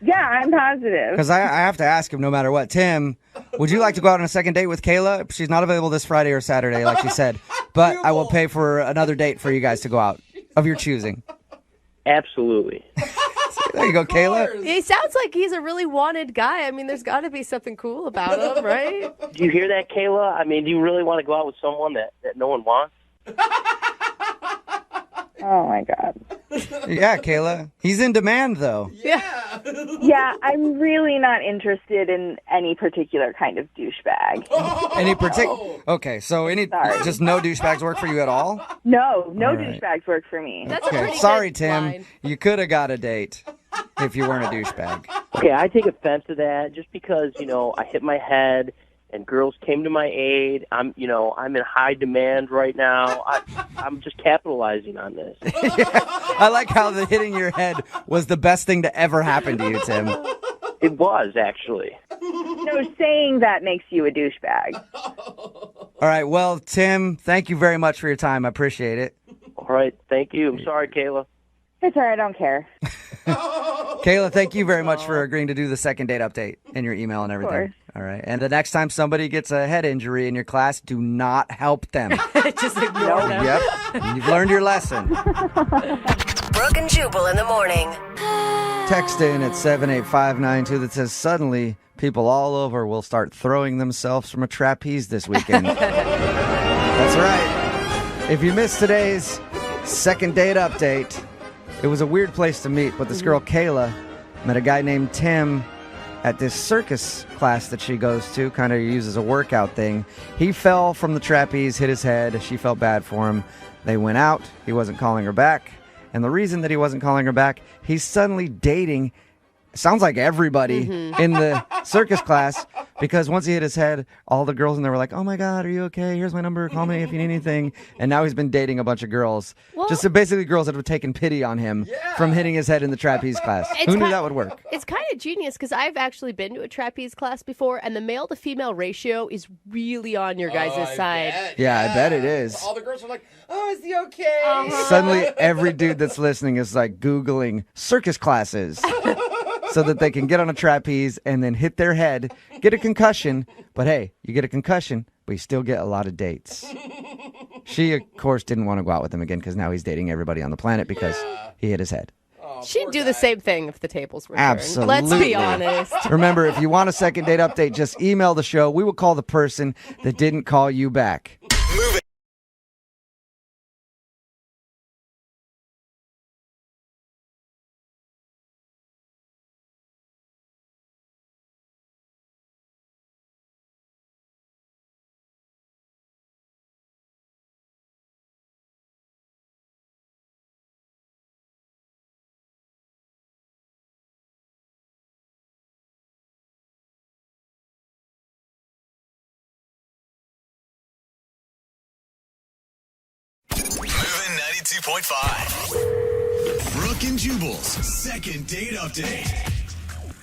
Yeah, I'm positive. Because I have to ask him no matter what. Tim, would you like to go out on a second date with Kayla? She's not available this Friday or Saturday, like you said. But I will pay for another date for you guys to go out of your choosing. Absolutely. There you go, Kayla. He sounds like he's a really wanted guy. I mean, there's got to be something cool about him, right? Do you hear that, Kayla? I mean, do you really want to go out with someone that no one wants? Oh, my God. Yeah, Kayla. He's in demand, though. Yeah, I'm really not interested in any particular kind of douchebag. Any particular? Okay, so just no douchebags work for you at all? No All right. douchebags work for me. Okay, sorry, Tim. You could have got a date if you weren't a douchebag. Okay, I take offense to that just because, I hit my head and girls came to my aid. I'm in high demand right now. I'm just capitalizing on this. I like how the hitting your head was the best thing to ever happen to you, Tim. It was, actually. No, saying that makes you a douchebag. All right, well, Tim, thank you very much for your time. I appreciate it. All right, thank you. I'm sorry, Kayla. It's all right, I don't care. Kayla, thank you very much for agreeing to do the second date update and your email and everything. course. All right. And the next time somebody gets a head injury in your class, do not help them. Just ignore them. Yep. You've learned your lesson. Brooke and Jubal in the morning. Text in at 78592 that says, suddenly people all over will start throwing themselves from a trapeze this weekend. That's right. If you missed today's second date update, it was a weird place to meet, but this girl, Kayla, met a guy named Tim at this circus class that she goes to, kind of uses a workout thing. He fell from the trapeze, hit his head. She felt bad for him. They went out. He wasn't calling her back. And the reason that he wasn't calling her back, he's suddenly dating, sounds like everybody in the circus class, because once he hit his head, all the girls in there were like, oh my God, are you okay? Here's my number. Call me if you need anything. And now he's been dating a bunch of girls. Well- just basically girls that have taken pity on him from hitting his head in the trapeze class. Who knew that would work? It's kind of genius because I've actually been to a trapeze class before, and the male to female ratio is really on your guys' side. Yeah, I bet it is. All the girls are like, oh, is he okay? Suddenly, every dude that's listening is like Googling circus classes so that they can get on a trapeze and then hit their head, get a concussion. But hey, you get a concussion, but you still get a lot of dates. She, of course, didn't want to go out with him again because now he's dating everybody on the planet because he hit his head. She'd do the same thing if the tables were turned. Absolutely. Let's be honest. Remember, if you want a second date update, just email the show. We will call the person that didn't call you back. Move it. Moving 92.5. Brooke and Jubal's second date update.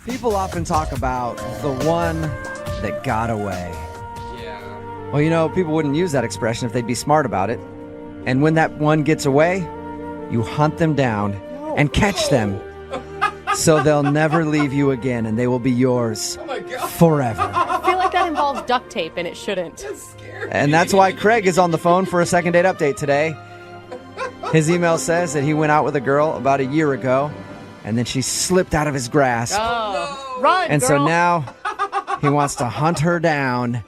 People often talk about the one that got away. Yeah. Well, you know, people wouldn't use that expression if they'd be smart about it. And when that one gets away, you hunt them down and catch them so they'll never leave you again and they will be yours forever. I feel like that involves duct tape, and it shouldn't. And that's why Craig is on the phone for a second date update today. His email says that he went out with a girl about a year ago, and then she slipped out of his grasp. Oh, run, And girl. so now he wants to hunt her down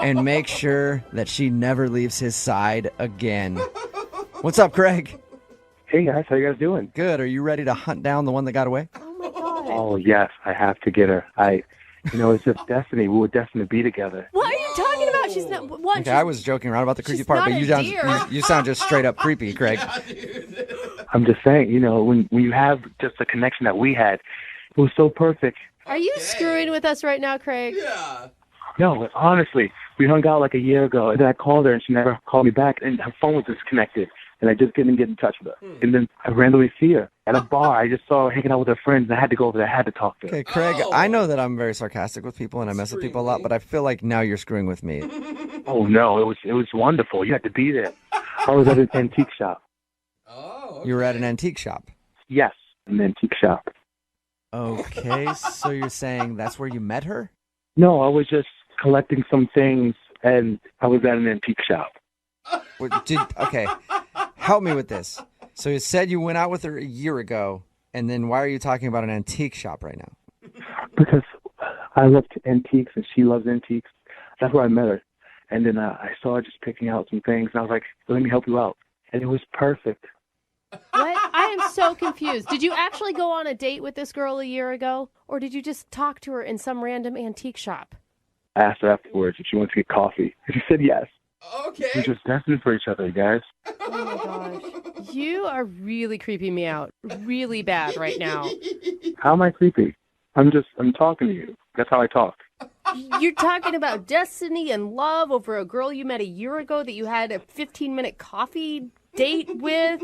and make sure that she never leaves his side again. What's up, Craig? Hey guys, how you guys doing? Good. Are you ready to hunt down the one that got away? Oh yes, I have to get her. It's just destiny. We were destined to be together. What are you talking about? She's not one. Okay, I was joking around about the creepy she's part, not but a you deer. you sound just straight up creepy, Craig. I'm just saying, when you have just the connection that we had, it was so perfect. Are you screwing with us right now, Craig? Yeah. No, honestly, we hung out like a year ago, and then I called her, and she never called me back, and her phone was disconnected, and I just couldn't get in touch with her. And then I randomly see her at a bar. I just saw her hanging out with her friends, and I had to go over there. I had to talk to her. Okay, Craig, I know that I'm very sarcastic with people, and I mess with people a lot, but I feel like now you're screwing with me. Oh no, it was wonderful. You had to be there. I was at an antique shop. You were at an antique shop? Yes, an antique shop. Okay, so you're saying that's where you met her? No, I was just collecting some things, and I was at an antique shop. Okay, help me with this. So you said you went out with her a year ago, and then why are you talking about an antique shop right now? Because I love antiques, and she loves antiques. That's where I met her. And then I saw her just picking out some things, and I was like, let me help you out. And it was perfect. What? I am so confused. Did you actually go on a date with this girl a year ago? Or did you just talk to her in some random antique shop? I asked her afterwards if she wanted to get coffee, and she said yes. Okay. We're just destined for each other, you guys. Oh my gosh. You are really creeping me out really bad right now. How am I creepy? I'm talking to you. That's how I talk. You're talking about destiny and love over a girl you met a year ago that you had a 15-minute coffee date with.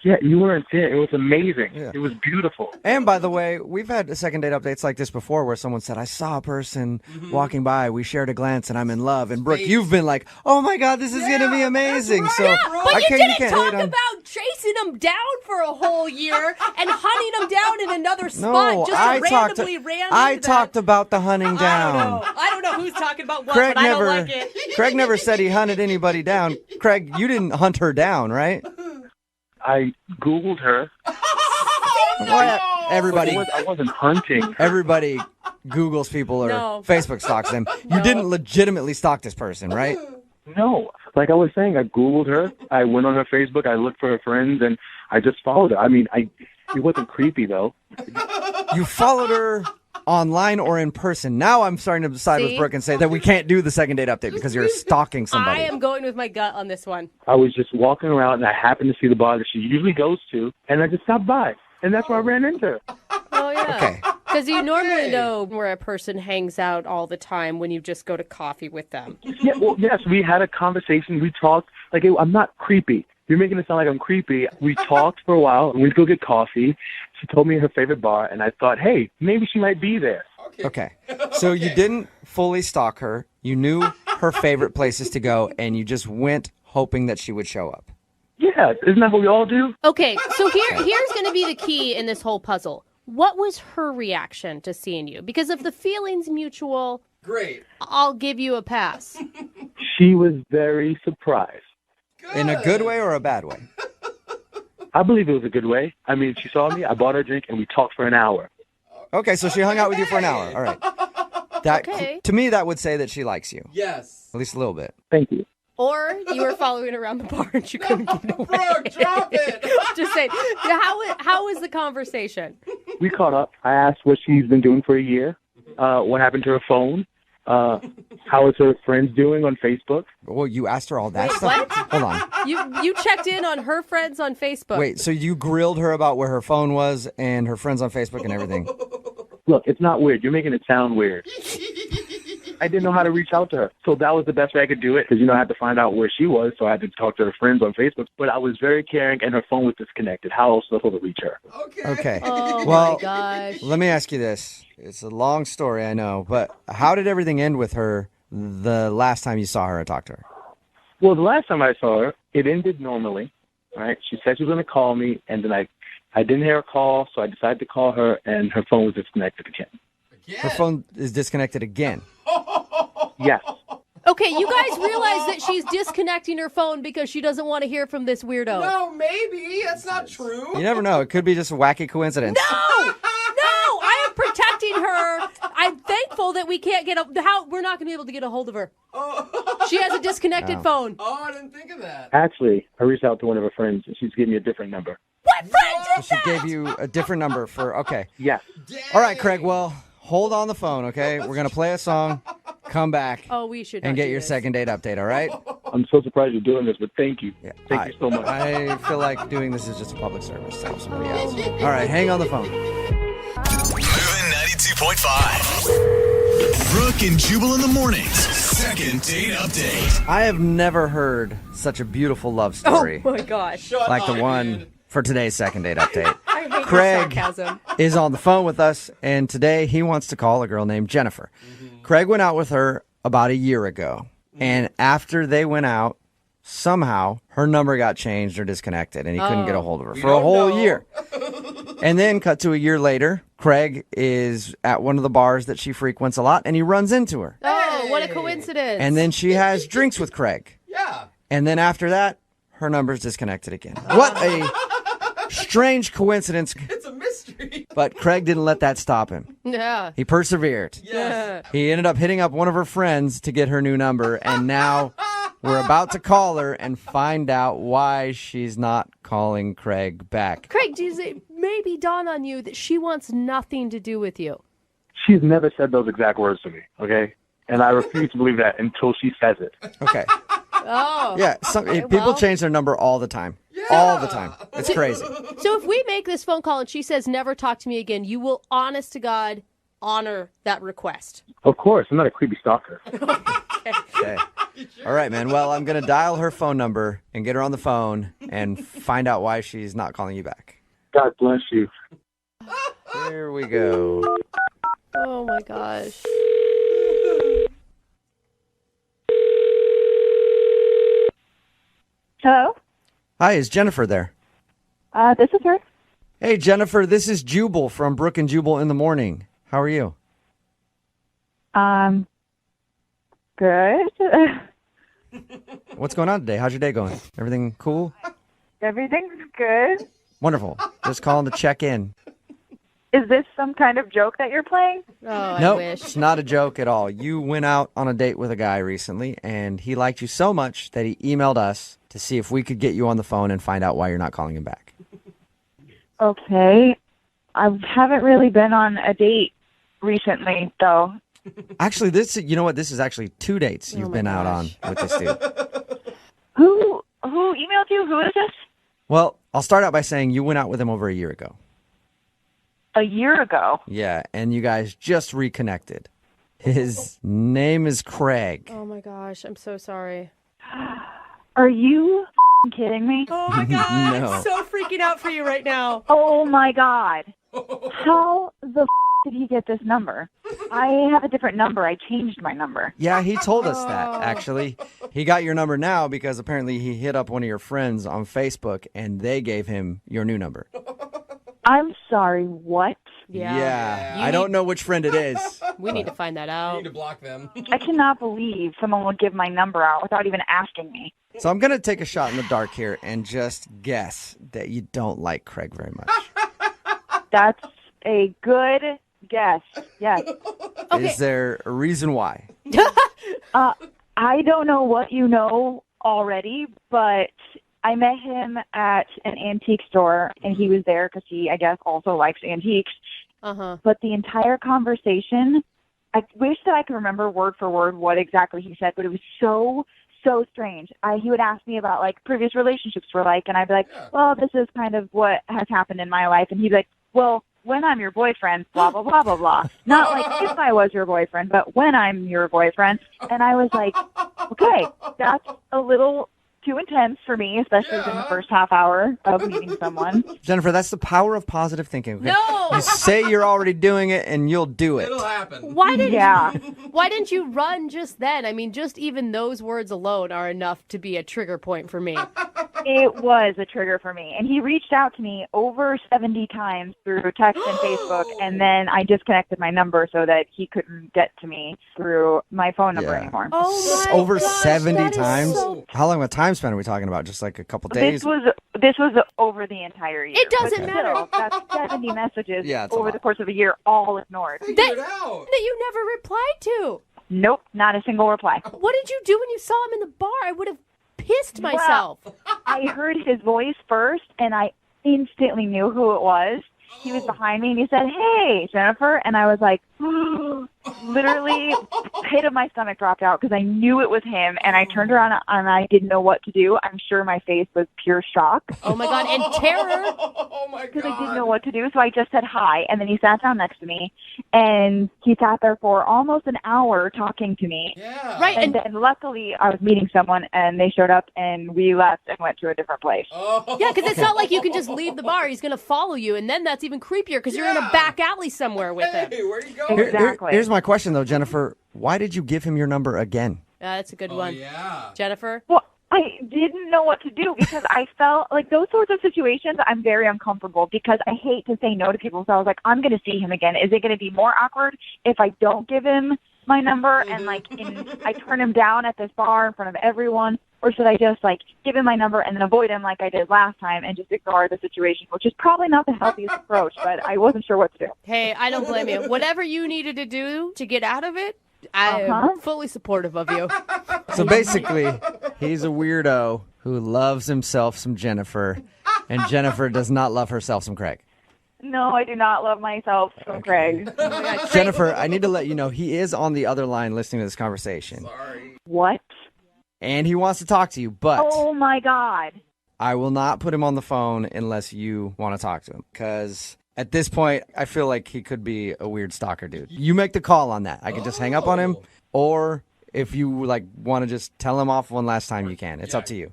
Yeah, you weren't there. It was amazing. Yeah. It was beautiful. And by the way, we've had second date updates like this before where someone said, I saw a person walking by, we shared a glance, and I'm in love. And Brooke, you've been like, oh my God, this is going to be amazing. So But you can't didn't talk hate on- about chasing them down for a whole year and hunting them down in another spot No, just I to talked randomly ran I into talked about the hunting that. down. I don't know who's talking about what, Craig but I never don't like it. Craig never said he hunted anybody down. Craig, you didn't hunt her down, right? I Googled her. Everybody, I wasn't hunting. Everybody Googles people or No. Facebook stalks them. You didn't legitimately stalk this person, right? No. Like I was saying, I Googled her. I went on her Facebook. I looked for her friends, and I just followed her. I mean, it wasn't creepy, though. You followed her online or in person. Now I'm starting to side with See? Brooke and say that we can't do the second date update because you're stalking somebody. I am going with my gut on this one. I was just walking around and I happened to see the bar that she usually goes to, and I just stopped by. And that's where I ran into her. Oh, yeah. Okay. Because you normally know where a person hangs out all the time when you just go to coffee with them. Yeah, well, yes, we had a conversation. We talked. Like, I'm not creepy. You're making it sound like I'm creepy. We talked for a while, and we'd go get coffee. She told me her favorite bar, and I thought, hey, maybe she might be there. Okay. So you didn't fully stalk her. You knew her favorite places to go, and you just went hoping that she would show up. Yeah, isn't that what we all do? Okay, so here's going to be the key in this whole puzzle. What was her reaction to seeing you? Because if the feeling's mutual, great, I'll give you a pass. She was very surprised. In a good way or a bad way? I believe it was a good way. I mean, she saw me, I bought her a drink, and we talked for an hour. Okay, so she hung out with you for an hour. All right. That, Okay. To me, that would say that she likes you. Yes. At least a little bit. Thank you. Or you were following around the bar and you couldn't get away. Brooke, drop it. Just saying. How was the conversation? We caught up. I asked what she's been doing for a year, what happened to her phone, how is her friends doing on Facebook. Well, you asked her all that Wait, stuff? what? Hold on. You checked in on her friends on Facebook. Wait, so you grilled her about where her phone was and her friends on Facebook and everything? Look, it's not weird. You're making it sound weird. I didn't know how to reach out to her. So that was the best way I could do it because, I had to find out where she was. So I had to talk to her friends on Facebook. But I was very caring and her phone was disconnected. How else was I supposed to reach her? Okay. Oh, well, my gosh. let me ask you this. It's a long story, I know. But how did everything end with her the last time you saw her and talked to her? Well, the last time I saw her, it ended normally. All right. She said she was going to call me. And then I didn't hear her call. So I decided to call her and her phone was disconnected again. Her phone is disconnected again. Yes. Okay, you guys realize that she's disconnecting her phone because she doesn't want to hear from this weirdo. No, maybe. That's not true. You never know. It could be just a wacky coincidence. No! I am protecting her. I'm thankful that we can't we're not going to be able to get a hold of her. She has a disconnected phone. Oh, I didn't think of that. Actually, I reached out to one of her friends and she's giving me a different number. What friend So she gave you a different number for, okay. Yes. All right, Craig, well, hold on the phone, okay? We're going to play a song, come back, Oh, we should and not get do your this. second date update, all right? I'm so surprised you're doing this, but thank you. Thank you so much. I feel like doing this is just a public service to help somebody else. All right, hang on the phone. Moving 92.5. Brooke and Jubal in the mornings. Second date update. I have never heard such a beautiful love story Oh my gosh. like the one for today's second date update. I hate Craig your sarcasm. is on the phone with us, and today he wants to call a girl named Jennifer. Craig went out with her about a year ago, and after they went out, somehow her number got changed or disconnected, and he couldn't get a hold of her for a whole year. And then, cut to a year later, Craig is at one of the bars that she frequents a lot, and he runs into her. Oh, what a coincidence. And then she has drinks with Craig. Yeah. And then after that, her number's disconnected again. What a strange coincidence. It's a mystery. But Craig didn't let that stop him. Yeah. He persevered. Yes. He ended up hitting up one of her friends to get her new number, and now we're about to call her and find out why she's not calling Craig back. Craig, does it maybe dawn on you that she wants nothing to do with you? She's never said those exact words to me, okay? And I refuse to believe that until she says it. Okay. Oh. Yeah, people change their number all the time. All the time. It's crazy. So if we make this phone call and she says never talk to me again, you will, honest to God, honor that request. Of course, I'm not a creepy stalker. Okay. All right, man. Well, I'm going to dial her phone number and get her on the phone and find out why she's not calling you back. God bless you. Here we go. Oh my gosh. Hello? Hi, is Jennifer there? This is her. Hey, Jennifer, this is Jubal from Brooke and Jubal in the morning. How are you? Good. What's going on today? How's your day going? Everything cool? Everything's good. Wonderful. Just calling to check in. Is this some kind of joke that you're playing? Oh, Nope, it's not a joke at all. You went out on a date with a guy recently, and he liked you so much that he emailed us to see if we could get you on the phone and find out why you're not calling him back. Okay. I haven't really been on a date recently, though. Actually, you know what? This is actually 2 dates you've been out on with this dude. Who emailed you? Who is this? Well, I'll start out by saying you went out with him over a year ago. A year ago. Yeah, and you guys just reconnected. His name is Craig. Oh my gosh, I'm so sorry. Are you kidding me? Oh my god, No. I'm so freaking out for you right now. Oh my god. How the did he get this number? I have a different number. I changed my number. Yeah, he told us that, actually. He got your number now because apparently he hit up one of your friends on Facebook and they gave him your new number. I'm sorry, what? Yeah. I don't know which friend it is. We need to find that out. You need to block them. I cannot believe someone would give my number out without even asking me. So I'm going to take a shot in the dark here and just guess that you don't like Craig very much. That's a good guess. Yes. Is there a reason why? I don't know what you know already, but I met him at an antique store, and he was there because he, I guess, also likes antiques. Uh-huh. But the entire conversation, I wish that I could remember word for word what exactly he said, but it was so strange. He would ask me about, like, previous relationships were like, and I'd be like, well, this is kind of what has happened in my life. And he'd be like, well, when I'm your boyfriend, blah, blah, blah, blah, blah. Not like if I was your boyfriend, but when I'm your boyfriend. And I was like, okay, that's a little too intense for me, especially in the first half hour of meeting someone. Jennifer, that's the power of positive thinking. Okay? No! You say you're already doing it and you'll do it. It'll happen. Why didn't you run just then? I mean, just even those words alone are enough to be a trigger point for me. It was a trigger for me. And he reached out to me over 70 times through text and Facebook, and then I disconnected my number so that he couldn't get to me through my phone number anymore. Oh my Over gosh, 70 that is times? so- How long of a time span are we talking about? Just like a couple days? This was over the entire year. It doesn't But matter. still, that's 70 messages Yeah, it's a over lot. the course of a year, all ignored. That you never replied to. Nope, not a single reply. What did you do when you saw him in the bar? I would have pissed myself. Well, I heard his voice first, and I instantly knew who it was. He was behind me, and he said, "Hey, Jennifer," and I was like, literally, pit of my stomach dropped out because I knew it was him, and I turned around and I didn't know what to do. I'm sure my face was pure shock. Oh my god, and terror. Oh my god. Because I didn't know what to do, so I just said hi, and then he sat down next to me, and he sat there for almost an hour talking to me. Yeah. Right, And then luckily I was meeting someone, and they showed up, and we left and went to a different place. Oh. Yeah, because it's not like you can just leave the bar. He's going to follow you, and then that's even creepier because you're in a back alley somewhere with him. Hey, where you going? Exactly. Here's my question, though, Jennifer. Why did you give him your number again? That's a good one. Yeah. Jennifer? Well, I didn't know what to do because I felt like those sorts of situations, I'm very uncomfortable because I hate to say no to people. So I was like, I'm going to see him again. Is it going to be more awkward if I don't give him my number and I turn him down at this bar in front of everyone? Or should I just give him my number and then avoid him like I did last time and just ignore the situation, which is probably not the healthiest approach, but I wasn't sure what to do. Hey, I don't blame you. Whatever you needed to do to get out of it, I am fully supportive of you. So basically, he's a weirdo who loves himself some Jennifer, and Jennifer does not love herself some Craig. No, I do not love myself from Craig. Oh my God. Jennifer, I need to let you know he is on the other line listening to this conversation. Sorry. What? And he wants to talk to you, but Oh, my God. I will not put him on the phone unless you want to talk to him. Because at this point, I feel like he could be a weird stalker dude. You make the call on that. I could just hang up on him, or if you want to just tell him off one last time, you can. It's up to you.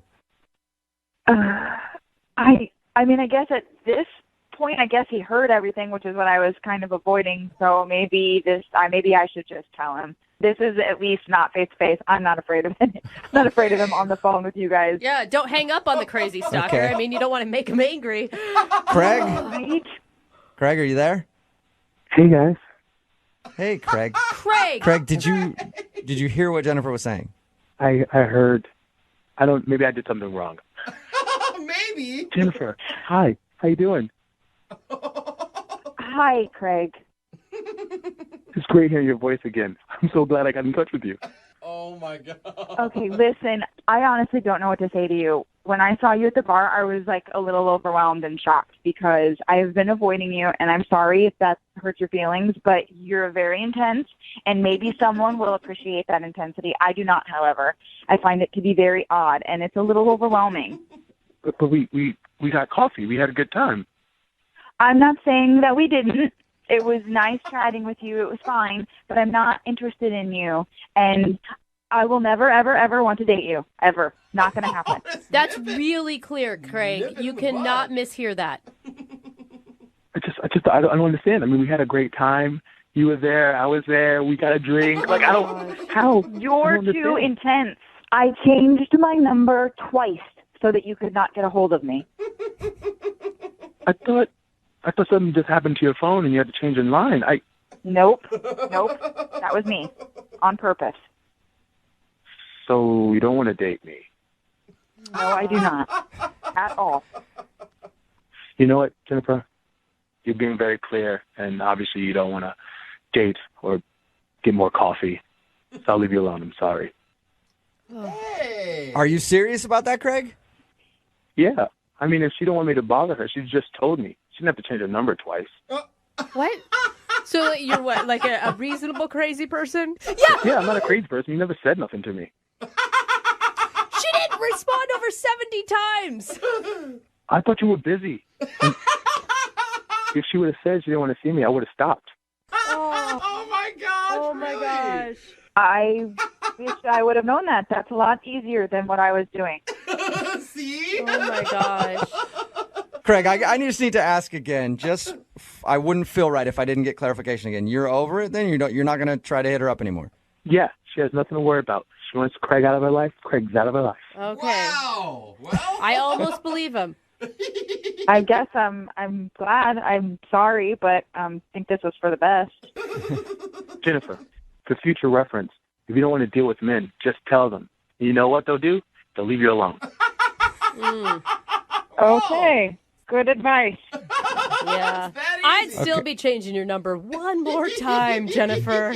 I mean, I guess at this point, I guess he heard everything, which is what I was kind of avoiding. So maybe I should just tell him. This is at least not face to face. I'm not afraid of him. Not afraid of him on the phone with you guys. Yeah, don't hang up on the crazy stalker. Okay. I mean, you don't want to make him angry. Craig? Right? Craig, are you there? Hey, guys. Hey, Craig. Craig! Craig, did you hear what Jennifer was saying? I heard. Maybe I did something wrong. Maybe. Jennifer, hi. How you doing? Hi, Craig. It's great hearing your voice again. I'm so glad I got in touch with you. Oh my god. Okay, listen, I honestly don't know what to say to you. When I saw you at the bar, I was like a little overwhelmed and shocked because I have been avoiding you, and I'm sorry if that hurts your feelings, but you're very intense, and maybe someone will appreciate that intensity. I do not, however. I find it to be very odd, and it's a little overwhelming. But we got coffee. We had a good time. I'm not saying that we didn't. It was nice chatting with you. It was fine, but I'm not interested in you, and I will never, ever, ever want to date you. Ever. Not going to happen. That's really clear, Craig. You cannot mishear that. I don't understand. I mean, we had a great time. You were there. I was there. We got a drink. Like, I don't, how? You're too intense. I changed my number twice so that you could not get a hold of me. I thought something just happened to your phone and you had to change in line. Nope. That was me. On purpose. So you don't want to date me? No, I do not. At all. You know what, Jennifer? You're being very clear, and obviously you don't want to date or get more coffee. So I'll leave you alone. I'm sorry. Hey. Are you serious about that, Craig? Yeah. I mean, if she don't want me to bother her, she just told me. She didn't have to change her number twice. What? So you're what, like a reasonable crazy person? Yeah, I'm not a crazy person. You never said nothing to me. She didn't respond over 70 times. I thought you were busy. And if she would have said she didn't want to see me, I would have stopped. Oh my gosh. Oh my gosh. I wish I would have known that. That's a lot easier than what I was doing. See? Oh my gosh. Craig, I just need to ask again. I wouldn't feel right if I didn't get clarification again. You're over it then? You're not going to try to hit her up anymore? Yeah, she has nothing to worry about. She wants Craig out of her life. Craig's out of her life. Okay. Wow. Well, I almost believe him. I guess I'm glad. I'm sorry, but I think this was for the best. Jennifer, for future reference, if you don't want to deal with men, just tell them. You know what they'll do? They'll leave you alone. Okay. Good advice. Yeah. I'd still be changing your number one more time, Jennifer.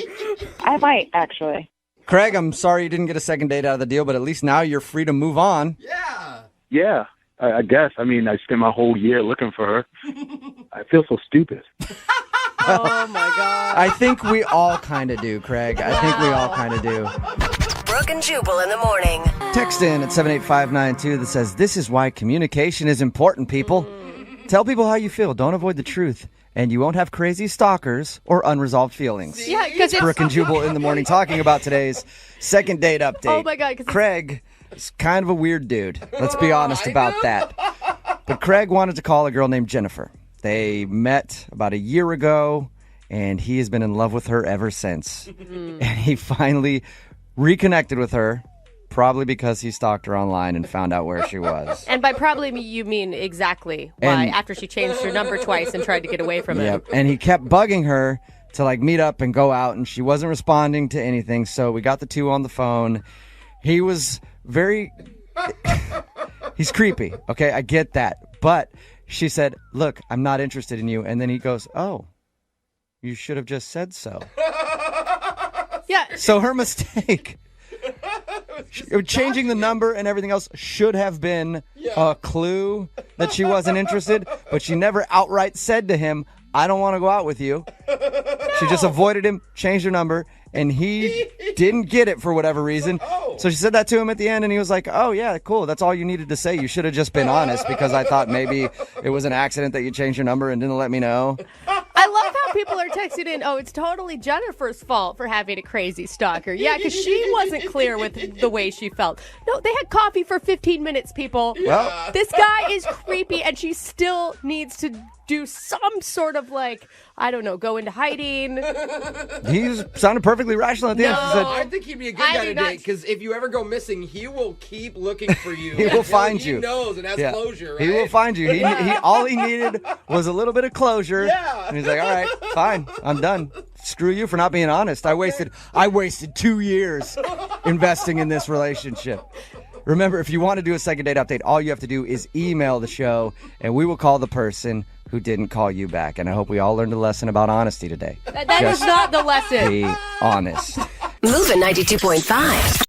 I might, actually. Craig, I'm sorry you didn't get a second date out of the deal, but at least now you're free to move on. Yeah, I guess. I mean, I spent my whole year looking for her. I feel so stupid. Oh, my God. I think we all kind of do, Craig. I think we all kind of do. Brooke and Jubal in the morning. Text in at 78592 that says, this is why communication is important, people. Tell people how you feel. Don't avoid the truth. And you won't have crazy stalkers or unresolved feelings. Yeah, because it's Brooke and Jubal in the morning talking about today's second date update. Oh, my God. Craig is kind of a weird dude. Let's be honest about that. But Craig wanted to call a girl named Jennifer. They met about a year ago, and he has been in love with her ever since. And he finally reconnected with her, probably because he stalked her online and found out where she was. And by probably you mean exactly why, after she changed her number twice and tried to get away from him. Yep. And he kept bugging her to meet up and go out, and she wasn't responding to anything. So we got the two on the phone. He was he's creepy. Okay, I get that. But she said, look, I'm not interested in you. And then he goes, oh, you should have just said so. Yeah. So her mistake. Changing the number and everything else should have been a clue that she wasn't interested, but she never outright said to him, I don't want to go out with you. She just avoided him, changed her number, and he didn't get it for whatever reason. So she said that to him at the end, and he was like, oh, yeah, cool. That's all you needed to say. You should have just been honest, because I thought maybe it was an accident that you changed your number and didn't let me know. I love how people are texting in, oh, it's totally Jennifer's fault for having a crazy stalker. Yeah, because she wasn't clear with the way she felt. No, they had coffee for 15 minutes, people. Well, this guy is creepy, and she still needs to do some sort of I don't know, go into hiding. He sounded perfectly rational at the end. He said, I think he'd be a good guy to date, because if you ever go missing, he will keep looking for you. He will find you. He knows and has closure, right? He will find you. He all he needed was a little bit of closure. Yeah. And he's like, all right, fine, I'm done. Screw you for not being honest. I wasted 2 years investing in this relationship. Remember, if you want to do a second date update, all you have to do is email the show, and we will call the person who didn't call you back. And I hope we all learned a lesson about honesty today. That is not the lesson. Be honest. Moving 92.5.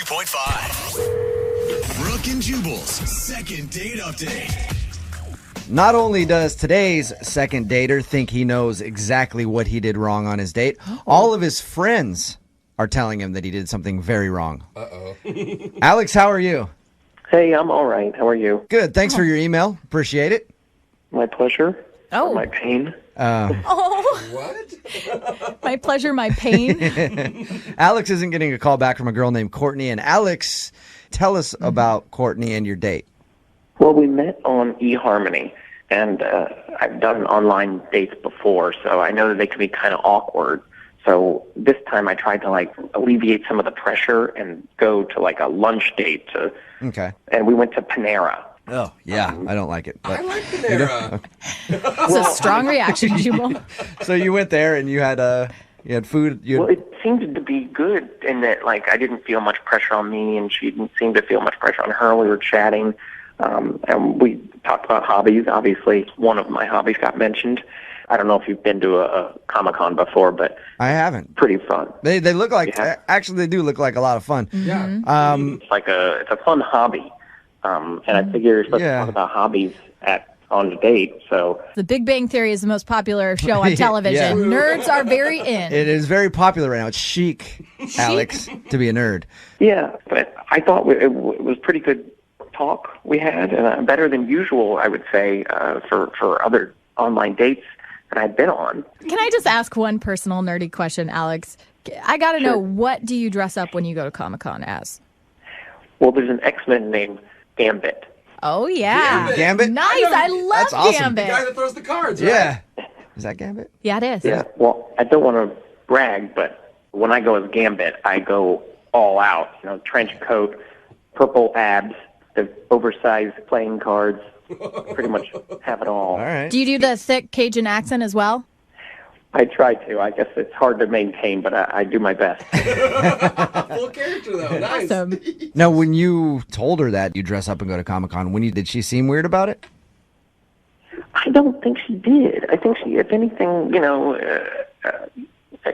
92.5. Brooke and Jubal's second date update. Not only does today's second dater think he knows exactly what he did wrong on his date, all of his friends are telling him that he did something very wrong. Uh-oh. Alex, how are you? Hey, I'm all right. How are you? Good. Thanks for your email. Appreciate it. My pleasure. Oh. Or my pain. Oh. What? My pleasure, my pain. Alex isn't getting a call back from a girl named Courtney. And Alex, tell us about Courtney and your date. Well, we met on eHarmony, and I've done online dates before, so I know that they can be kind of awkward. So this time I tried to, alleviate some of the pressure and go to, a lunch date. Okay. And we went to Panera. Oh, yeah. I don't like it. But I like Panera. That's a strong reaction, Jubal. So you went there and you had food. Well, it seemed to be good in that, I didn't feel much pressure on me, and she didn't seem to feel much pressure on her. We were chatting. And we talked about hobbies. Obviously, one of my hobbies got mentioned. I don't know if you've been to a Comic-Con before, but I haven't. Pretty fun. They look like actually they do look like a lot of fun. Yeah. It's it's a fun hobby. And I figure you're supposed to talk about hobbies on a date. So The Big Bang Theory is the most popular show on television. Yeah. Nerds are very in. It is very popular right now. It's chic, Alex, to be a nerd. yeah, but I thought it was pretty good talk we had, and better than usual, I would say, for other online dates that I've been on. Can I just ask one personal nerdy question, Alex? I got to know, what do you dress up when you go to Comic-Con as? Well, there's an X-Men named Gambit. Oh, yeah. Gambit? Nice. I love That's awesome. Gambit. The guy that throws the cards, right? Yeah. Is that Gambit? Yeah, it is. Yeah, well, I don't want to brag, but when I go as Gambit, I go all out. Trench coat, purple abs, the oversized playing cards, pretty much have it all. All right. Do you do the thick Cajun accent as well? I try to. I guess it's hard to maintain, but I do my best. Full character, though. Nice. Awesome. Now, when you told her that you dress up and go to Comic-Con, did she seem weird about it? I don't think she did. I think she, if anything,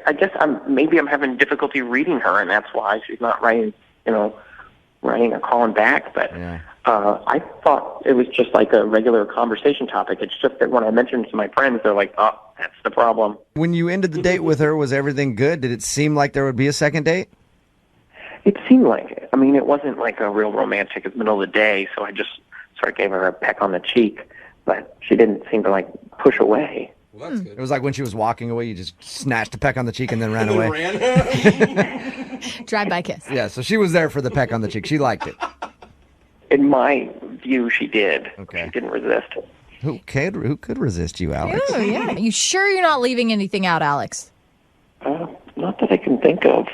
I guess maybe I'm having difficulty reading her, and that's why she's not writing or calling back. But I thought it was just like a regular conversation topic. It's just that when I mentioned it to my friends, they're like, "Oh, that's the problem." When you ended the date with her, was everything good? Did it seem like there would be a second date? It seemed like it. I mean, it wasn't like a real romantic in the middle of the day, so I just sort of gave her a peck on the cheek, but she didn't seem to push away. Well, that's good. It was like when she was walking away, you just snatched a peck on the cheek and then ran away. Drive-by kiss. Yeah, so she was there for the peck on the cheek. She liked it. In my view, she did. Okay. She didn't resist. Who could resist you, Alex? Oh, yeah. You sure you're not leaving anything out, Alex? Not that I can think of.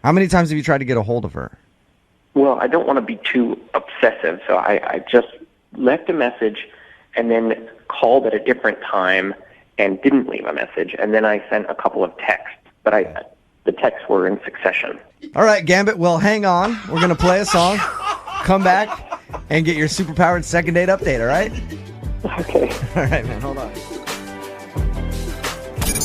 How many times have you tried to get a hold of her? Well, I don't want to be too obsessive, so I just left a message and then called at a different time and didn't leave a message, and then I sent a couple of texts, but the texts were in succession. All right, Gambit, well, hang on. We're going to play a song, come back, and get your superpowered second date update, all right? Okay. All right, man, hold on.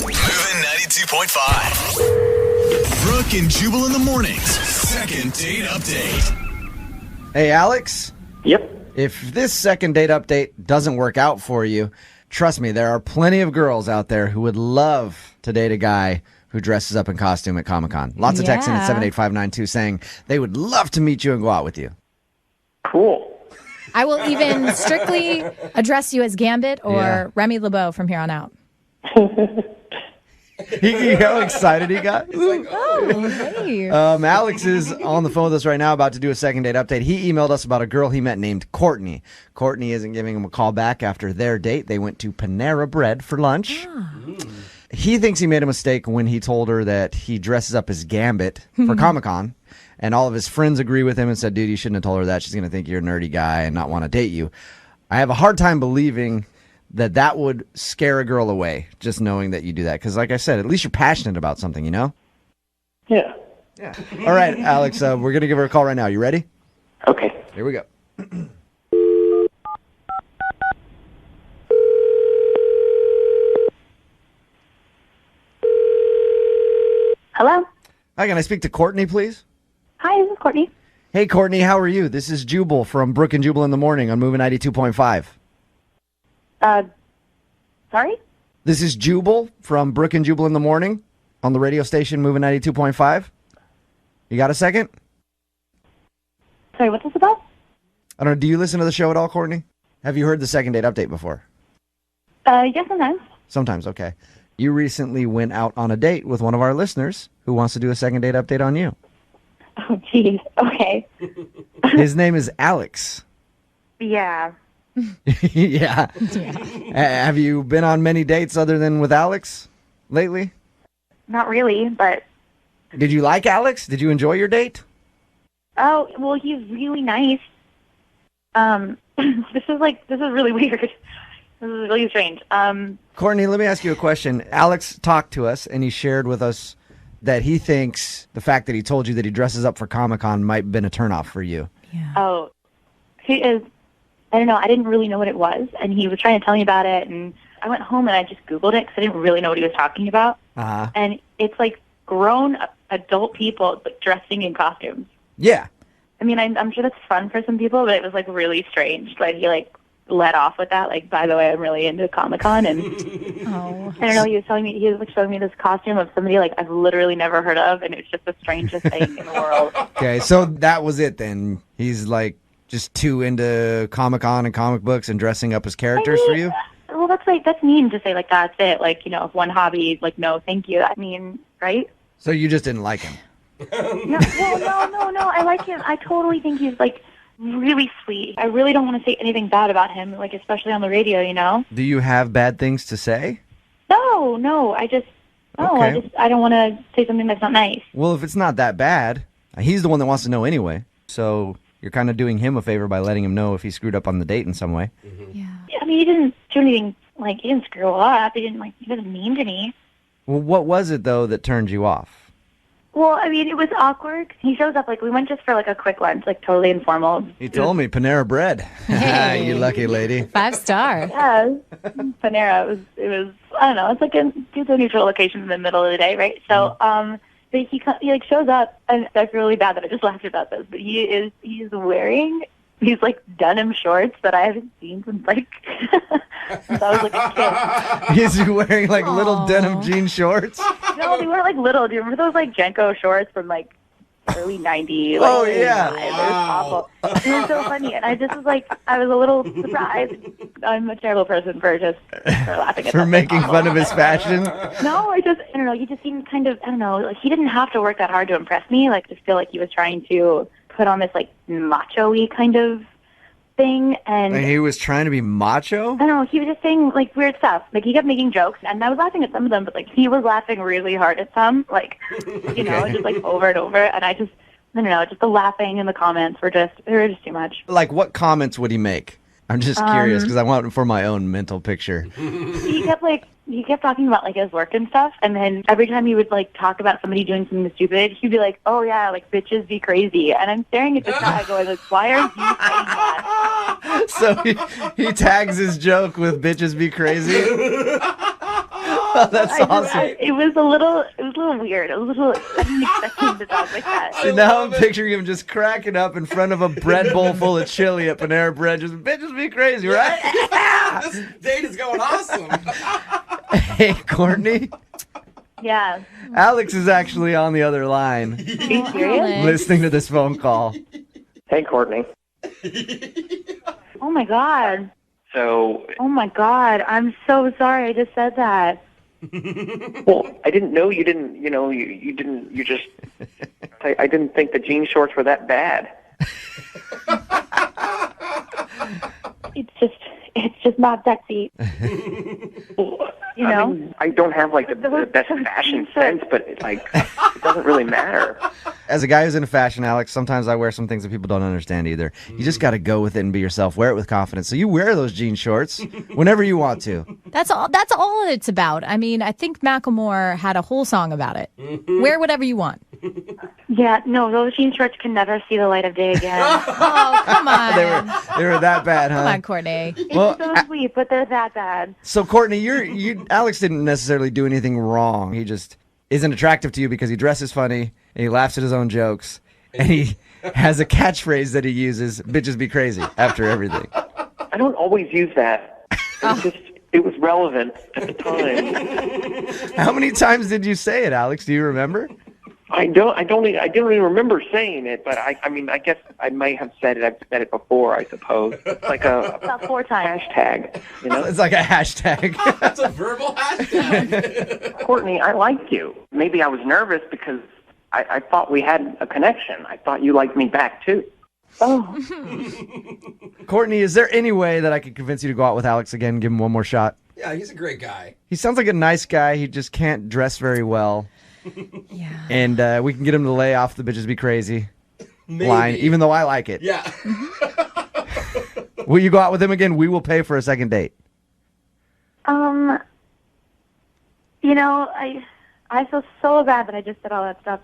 Moving 92.5. Brooke and Jubal in the mornings. Second date update. Hey, Alex? Yep. If this second date update doesn't work out for you, trust me, there are plenty of girls out there who would love to date a guy who dresses up in costume at Comic-Con. Lots of texting at 78592 saying they would love to meet you and go out with you. Cool. I will even strictly address you as Gambit or Remy LeBeau from here on out. How excited he got. Oh, hey. Alex is on the phone with us right now about to do a second date update. He emailed us about a girl he met named Courtney. Courtney isn't giving him a call back after their date. They went to Panera Bread for lunch. He thinks he made a mistake when he told her that he dresses up as Gambit for Comic-Con. And all of his friends agree with him and said, dude, you shouldn't have told her that. She's going to think you're a nerdy guy and not want to date you. I have a hard time believing that would scare a girl away, just knowing that you do that. Because like I said, at least you're passionate about something, you know? Yeah. All right, Alex, we're going to give her a call right now. You ready? Okay. Here we go. Hello? Hi, can I speak to Courtney, please? Hi, this is Courtney. Hey, Courtney, how are you? This is Jubal from Brooke and Jubal in the Morning on Moving 92.5. Sorry? This is Jubal from Brooke and Jubal in the Morning on the radio station Moving 92.5. You got a second? Sorry, what's this about? I don't know. Do you listen to the show at all, Courtney? Have you heard the second date update before? Yes, sometimes. Sometimes, okay. You recently went out on a date with one of our listeners who wants to do a second date update on you. Oh, geez. Okay. His name is Alex. Yeah. Yeah. Have you been on many dates other than with Alex lately? Not really, but... Did you like Alex? Did you enjoy your date? Oh, well, he's really nice. This is really weird. This is really strange. Courtney, let me ask you a question. Alex talked to us, and he shared with us that he thinks the fact that he told you that he dresses up for Comic-Con might have been a turnoff for you. Oh, he is... I don't know. I didn't really know what it was, and he was trying to tell me about it, and I went home and I just Googled it because I didn't really know what he was talking about. Uh-huh. And it's like grown adult people but dressing in costumes. Yeah. I mean, I'm sure that's fun for some people, but it was like really strange. Like he like let off with that. Like, by the way, I'm really into Comic-Con, and I don't know. He was like showing me this costume of somebody like I've literally never heard of, and it's just the strangest thing in the world. Okay, so that was it then. He's like just too into Comic-Con and comic books and dressing up as characters for you? Well, that's mean to say like that's it. Like, you know, if one hobby, like no, thank you. I mean, right? So you just didn't like him? No. I like him. I totally think he's like really sweet. I really don't want to say anything bad about him, like especially on the radio, you know? Do you have bad things to say? No. I don't want to say something that's not nice. Well, if it's not that bad, he's the one that wants to know anyway. So you're kind of doing him a favor by letting him know if he screwed up on the date in some way. Yeah, I mean, he didn't do anything, like, he didn't screw up. He wasn't mean to me. Well, what was it, though, that turned you off? Well, I mean, it was awkward. He shows up, like, we went just for, like, a quick lunch, like, totally informal. He told me, Panera Bread. Hey. You lucky lady. 5-star. Yeah, Panera, it was, I don't know, it's like it's a neutral location in the middle of the day, right? So, but he like shows up, and I feel really bad that I just laughed about this, but he's wearing these like denim shorts that I haven't seen since like since I was like a kid. He's wearing like little denim jean shorts? No, they weren't like little. Do you remember those like Jenko shorts from like early 90s? Oh, like, yeah. It was awful. It was so funny, and I just was like, I was a little surprised. I'm a terrible person for laughing at For making fun of his fashion? No, I don't know. He just seemed kind of, I don't know, like he didn't have to work that hard to impress me. Like, just feel like he was trying to put on this like macho-y kind of thing. And He was trying to be macho? I don't know, he was just saying like weird stuff. Like he kept making jokes, and I was laughing at some of them, but like he was laughing really hard at some, like, you know, just like over and over. And I don't know, just the laughing and the comments were just too much. Like, what comments would he make? I'm just curious because I want it for my own mental picture. He kept talking about like his work and stuff, and then every time he would like talk about somebody doing something stupid, he'd be like, "Oh yeah, like bitches be crazy." And I'm staring at this guy going, like, "Why are you saying that?" So he tags his joke with "bitches be crazy." That's awesome. It was a little weird. I didn't expect him to talk like that. See, now I'm picturing him just cracking up in front of a bread bowl full of chili at Panera Bread. Just, bitches be crazy, right? This date is going awesome. Hey, Courtney. Yeah. Alex is actually on the other line. Are you serious? Listening to this phone call. Hey, Courtney. Oh my God. So, Oh my God. I'm so sorry I just said that. well, I didn't know you didn't, you didn't, you just, I didn't think the jean shorts were that bad. It's just not sexy. You know? I mean, I don't have like the best fashion sense, but it doesn't really matter. As a guy who's into fashion, Alex, sometimes I wear some things that people don't understand either. You just got to go with it and be yourself. Wear it with confidence. So you wear those jean shorts whenever you want to. That's all it's about. I mean, I think Macklemore had a whole song about it. Wear whatever you want. Yeah, no, those jean shorts can never see the light of day again. Oh, come on. They were that bad, huh? Come on, Courtney. It's so sweet, but they're that bad. So Courtney, Alex didn't necessarily do anything wrong. He just isn't attractive to you because he dresses funny and he laughs at his own jokes. and he has a catchphrase that he uses, bitches be crazy, after everything. I don't always use that. It was relevant at the time. How many times did you say it, Alex? Do you remember? I don't even remember saying it, but I mean, I guess I might have said it. I've said it before, I suppose. It's like About 4 times. hashtag, you know? It's like a hashtag. That's a verbal hashtag. Courtney, I liked you. Maybe I was nervous because I thought we had a connection. I thought you liked me back, too. Oh. Courtney, is there any way that I could convince you to go out with Alex again and give him one more shot? Yeah, he's a great guy. He sounds like a nice guy. He just can't dress very well. Yeah. And we can get him to lay off the bitches be crazy Maybe. line, even though I like it. Yeah. Will you go out with him again? We will pay for a second date. I feel so bad that I just said all that stuff.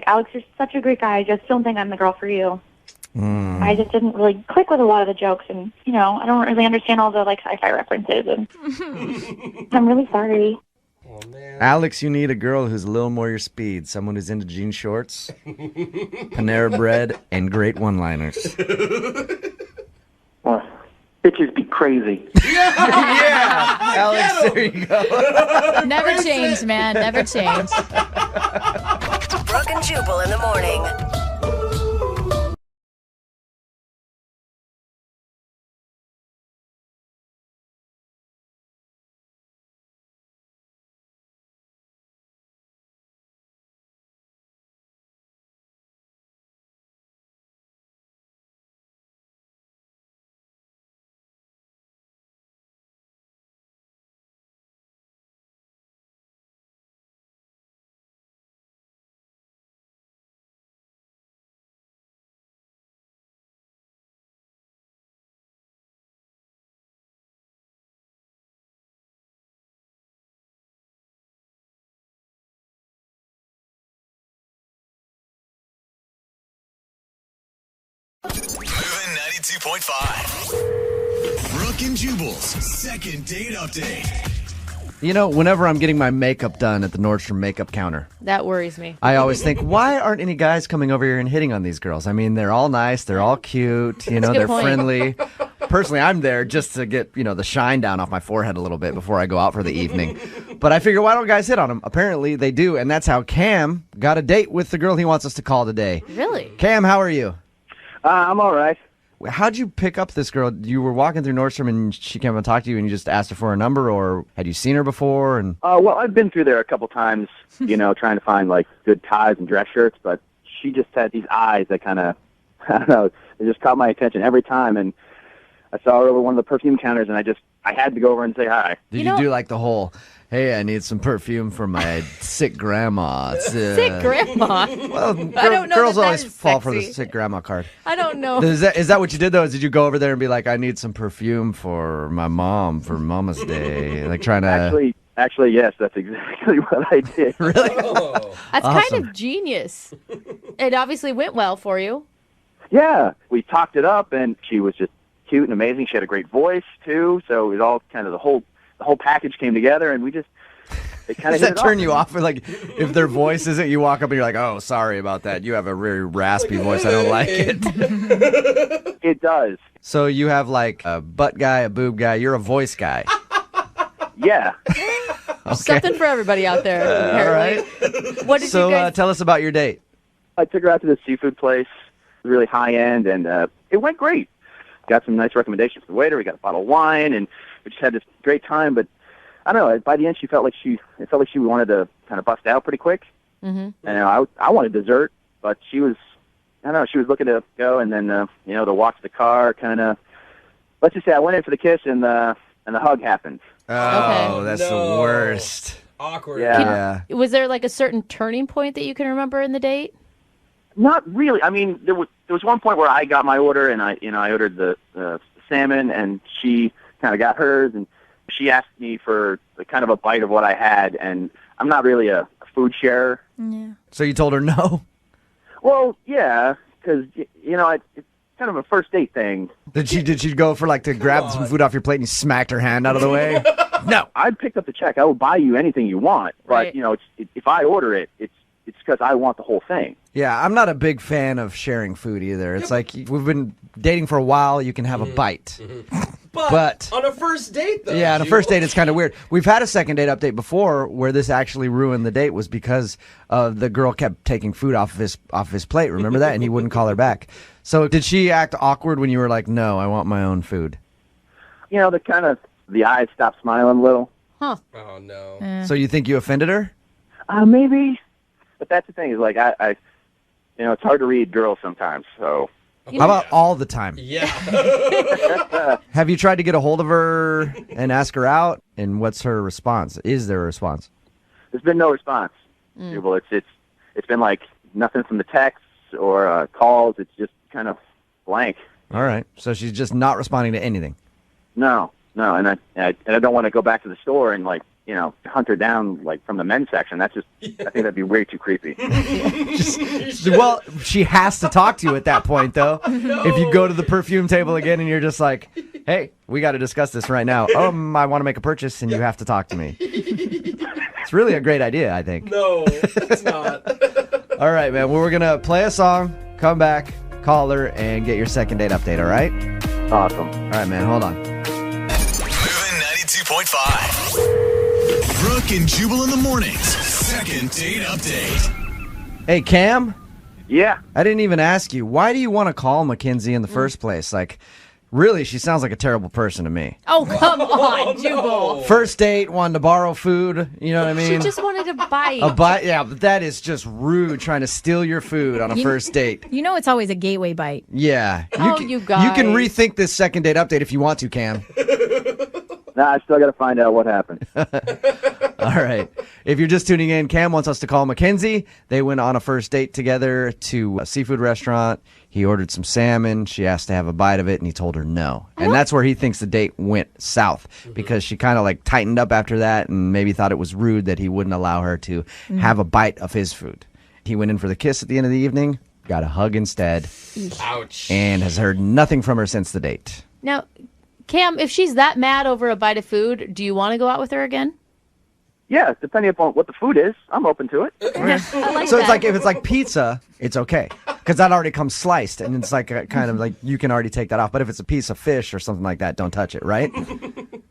Alex, you're such a great guy. I just don't think I'm the girl for you. I just didn't really click with a lot of the jokes, and, I don't really understand all the, sci-fi references, and I'm really sorry. Alex, you need a girl who's a little more your speed. Someone who's into jean shorts, Panera bread, and great one-liners. Well, bitches be crazy. Yeah, Alex, there you go. Never change, man. Never change. Brooke and Jubal in the morning. Moving 92.5. Brooke and Jubal's second date update. Whenever I'm getting my makeup done at the Nordstrom makeup counter, That worries me. I always think, why aren't any guys coming over here and hitting on these girls? I mean, they're all nice, they're all cute, That's a good they're point. friendly. Personally, I'm there just to get, the shine down off my forehead a little bit before I go out for the evening. But I figure, why don't guys hit on them? Apparently, they do, and that's how Cam got a date with the girl he wants us to call today. Really? Cam, how are you? I'm all right. How'd you pick up this girl? You were walking through Nordstrom and she came up and talked to you and you just asked her for a number, or had you seen her before? And Well, I've been through there a couple times, trying to find good ties and dress shirts, but she just had these eyes that kind of, I don't know, they just caught my attention every time. And I saw her over one of the perfume counters, and I had to go over and say hi. Did you do the whole, hey, I need some perfume for my sick grandma? Sick grandma? Well, I don't know girls that always is fall for the sexy. sick grandma card. I don't know. Is that what you did, though? Did you go over there and be like, I need some perfume for my mom for Mama's Day? Trying to... Actually, yes, that's exactly what I did. Really? That's Awesome. kind of genius. It obviously went well for you. Yeah, we talked it up, and she was just cute and amazing. She had a great voice, too, so it was all kind of the whole package came together, and it kind of Does that turn you off? If their voice isn't, you walk up and you're like, oh, sorry about that. You have a very raspy voice. I don't like it. It does. So you have a butt guy, a boob guy. You're a voice guy. Yeah. Something for everybody out there. All right. What did So you guys... tell us about your date. I took her out to this seafood place, really high-end, and it went great. Got some nice recommendations from the waiter. We got a bottle of wine, and we just had this great time. But I don't know. By the end, it felt like she wanted to kind of bust out pretty quick. Mm-hmm. And I wanted dessert, but she was looking to go. And then the walk to the car kind of. Let's just say I went in for the kiss, and the hug happened. Oh, that's the worst. Awkward. Yeah. Was there a certain turning point that you can remember in the date? Not really. I mean, there was one point where I got my order, and I ordered the salmon, and she kind of got hers, and she asked me for kind of a bite of what I had, and I'm not really a food sharer. Yeah. So you told her no? Well, yeah, because it's kind of a first date thing. Did she go for to grab some food off your plate and you smacked her hand out of the way? No. I picked up the check. I will buy you anything you want, but Right. if I order it, it's because I want the whole thing. Yeah, I'm not a big fan of sharing food either. It's like we've been dating for a while, you can have a bite. But on a first date, though. Yeah, on a first date, it's kind of weird. We've had a second date update before where this actually ruined the date was because the girl kept taking food off of his plate. Remember that? And he wouldn't call her back. So did she act awkward when you were like, no, I want my own food? You know, the eyes stopped smiling a little. Huh. Oh, no. So you think you offended her? Maybe. But that's the thing is, like, I it's hard to read girls sometimes, so. How about all the time? Yeah. Have you tried to get a hold of her and ask her out? And what's her response? Is there a response? There's been no response. Jubal. It's been like nothing from the texts or calls. It's just kind of blank. All right. So she's just not responding to anything. No, and I don't want to go back to the store and hunt her down like from the men's section. That's just I think that'd be way too creepy. Well, she has to talk to you at that point, though. No. If you go to the perfume table again and you're just like, hey, we got to discuss this right now. I want to make a purchase and you have to talk to me. It's really a great idea, I think. No, it's not. All right, man. Well, we're going to play a song, come back, call her, and get your second date update, all right? Awesome. All right, man. Hold on. Moving 92.5. Brooke and Jubal in the mornings. Second date update. Hey, Cam? Yeah? I didn't even ask you. Why do you want to call Mackenzie in the first place? Like, really, she sounds like a terrible person to me. Oh, come on, Jubal. First date, wanted to borrow food. You know what I mean? She just wanted a bite. A bite? Yeah, but that is just rude, trying to steal your food on a first date. You know it's always a gateway bite. Yeah. You guys. You can rethink this second date update if you want to, Cam. Nah, I still got to find out what happened. All right. If you're just tuning in, Cam wants us to call Mackenzie. They went on a first date together to a seafood restaurant. He ordered some salmon. She asked to have a bite of it, and he told her no. And that's where he thinks the date went south because she kind of like tightened up after that and maybe thought it was rude that he wouldn't allow her to have a bite of his food. He went in for the kiss at the end of the evening, got a hug instead. Ouch. And has heard nothing from her since the date. Now, Cam, if she's that mad over a bite of food, do you want to go out with her again? Yeah, depending upon what the food is, I'm open to it. I like So that. it's like if it's like pizza, it's okay because that already comes sliced and it's like a, kind of like you can already take that off. But if it's a piece of fish or something like that, don't touch it, right?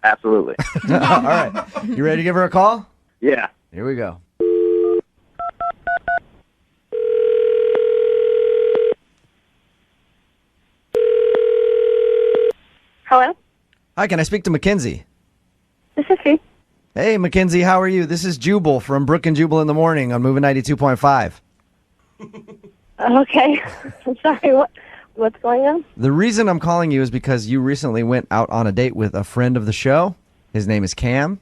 Absolutely. All right, you ready to give her a call? Yeah. Here we go. Hello? Hi, can I speak to Mackenzie? This is she. Hey, Mackenzie, how are you? This is Jubal from Brooke and Jubal in the morning on Moving 92.5. Okay. I'm sorry. What's going on? The reason I'm calling you is because you recently went out on a date with a friend of the show. His name is Cam.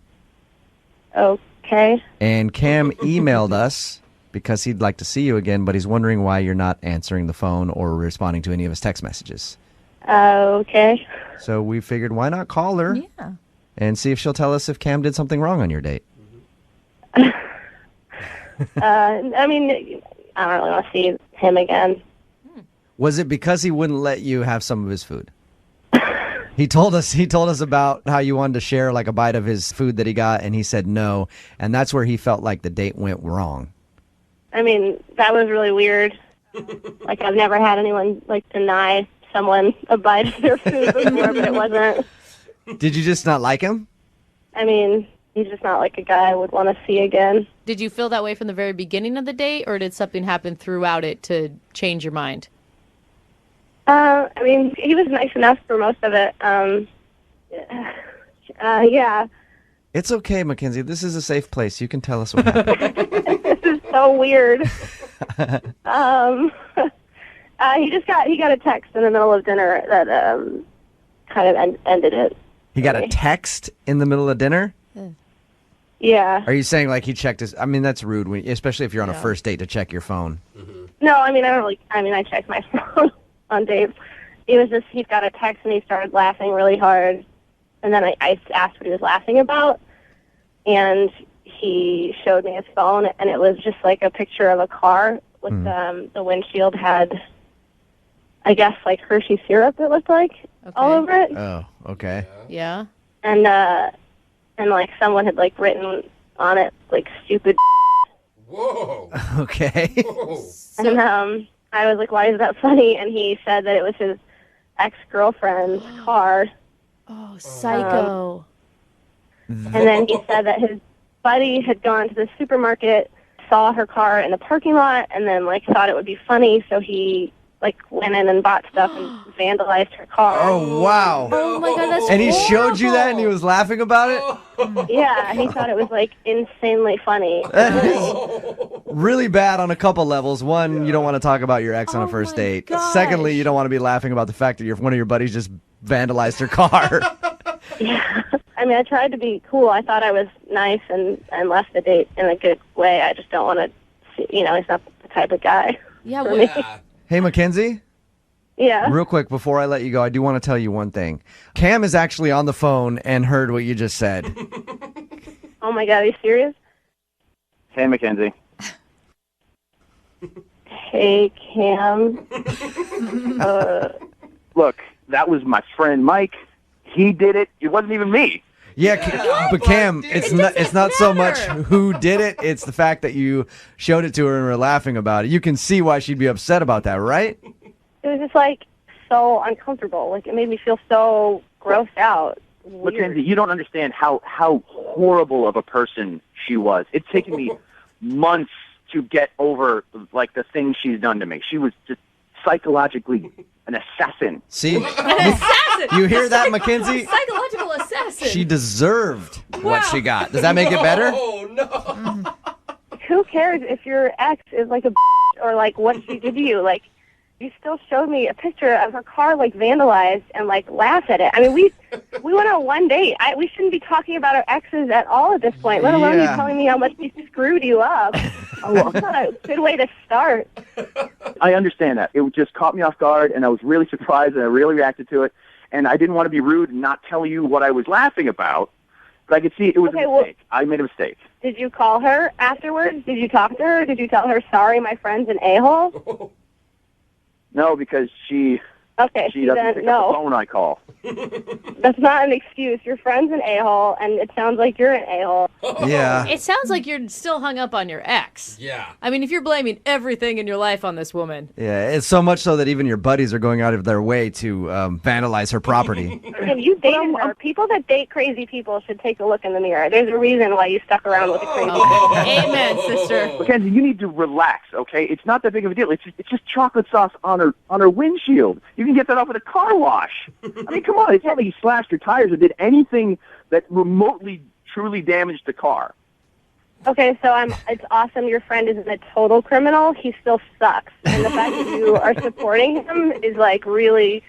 Okay. And Cam emailed us because he'd like to see you again, but he's wondering why you're not answering the phone or responding to any of his text messages. Okay. So we figured, why not call her and see if she'll tell us if Cam did something wrong on your date. I mean, I don't really want to see him again. Was it because he wouldn't let you have some of his food? He told us about how you wanted to share like a bite of his food that he got, and he said no, and that's where he felt like the date went wrong. I mean, that was really weird. Like, I've never had anyone like deny someone a bite of their food before, but it wasn't. Did you just not like him? I mean, he's just not like a guy I would want to see again. Did you feel that way from the very beginning of the date, or did something happen throughout it to change your mind? I mean, he was nice enough for most of it. Yeah. It's okay, Mackenzie. This is a safe place. You can tell us what happened. This is so weird. He got a text in the middle of dinner that kind of ended it. He got a text in the middle of dinner? Yeah. Are you saying like he checked his... I mean, that's rude, especially if you're on a first date to check your phone. No, I mean, I check my phone on dates. It was just, he got a text and he started laughing really hard. And then I asked what he was laughing about. And he showed me his phone, and it was just like a picture of a car with the windshield had, I guess, like Hershey syrup, it looked like, all over it. Oh, okay. Yeah. And like someone had like written on it like stupid. Whoa. Okay. And I was like, why is that funny? And he said that it was his ex-girlfriend's car. Oh, psycho. And then he said that his buddy had gone to the supermarket, saw her car in the parking lot, and then like thought it would be funny, so he like went in and bought stuff and vandalized her car. Oh, wow. Oh my God, that's And he horrible. showed you that and he was laughing about it? Yeah, he thought it was like insanely funny. Really bad on a couple levels. One, you don't want to talk about your ex on a first date. gosh. Secondly, you don't want to be laughing about the fact that one of your buddies just vandalized her car. Yeah. I mean, I tried to be cool. I thought I was nice and left the date in a good way. I just don't want to see, he's not the type of guy. Yeah, for me. Hey, Mackenzie? Yeah. Real quick, before I let you go, I do want to tell you one thing. Cam is actually on the phone and heard what you just said. Oh my God, are you serious? Hey, Mackenzie. Hey, Cam. Look, that was my friend Mike. He did it. It wasn't even me. Yeah, but Cam, it's not so much who did it, it's the fact that you showed it to her and were laughing about it. You can see why she'd be upset about that, right? It was just like so uncomfortable. Like it made me feel so grossed out. Weird. Mackenzie, you don't understand how horrible of a person she was. It's taken me months to get over like the things she's done to me. She was just psychologically an assassin. See? An assassin. You hear that, Mackenzie? Psychological assassin. She deserved what she got. Does that make it better? Oh, no. Who cares if your ex is like a or like what she did to you? Like you still showed me a picture of her car like vandalized and like laughed at it. I mean, we went on one date. We shouldn't be talking about our exes at all at this point, let alone you telling me how much he screwed you up. That's not a good way to start. I understand that. It just caught me off guard, and I was really surprised, and I really reacted to it. And I didn't want to be rude and not tell you what I was laughing about, but I could see it was a mistake. I made a mistake. Did you call her afterwards? Did you talk to her? Did you tell her, sorry, my friend's an a-hole? No, because she doesn't pick up the phone I call. That's not an excuse. Your friend's an a-hole, and it sounds like you're an a-hole. Yeah. It sounds like you're still hung up on your ex. Yeah. I mean, if you're blaming everything in your life on this woman. Yeah, it's so much so that even your buddies are going out of their way to vandalize her property. Have you dated her? People that date crazy people should take a look in the mirror. There's a reason why you stuck around with a crazy person. Amen, sister. Mackenzie, you need to relax, okay? It's not that big of a deal. It's just chocolate sauce on her windshield. You can get that off at a car wash. I mean, come on. It's not like you slashed your tires or did anything that remotely truly damaged the car. Okay, so it's awesome your friend isn't a total criminal. He still sucks. And the fact that you are supporting him is, like, really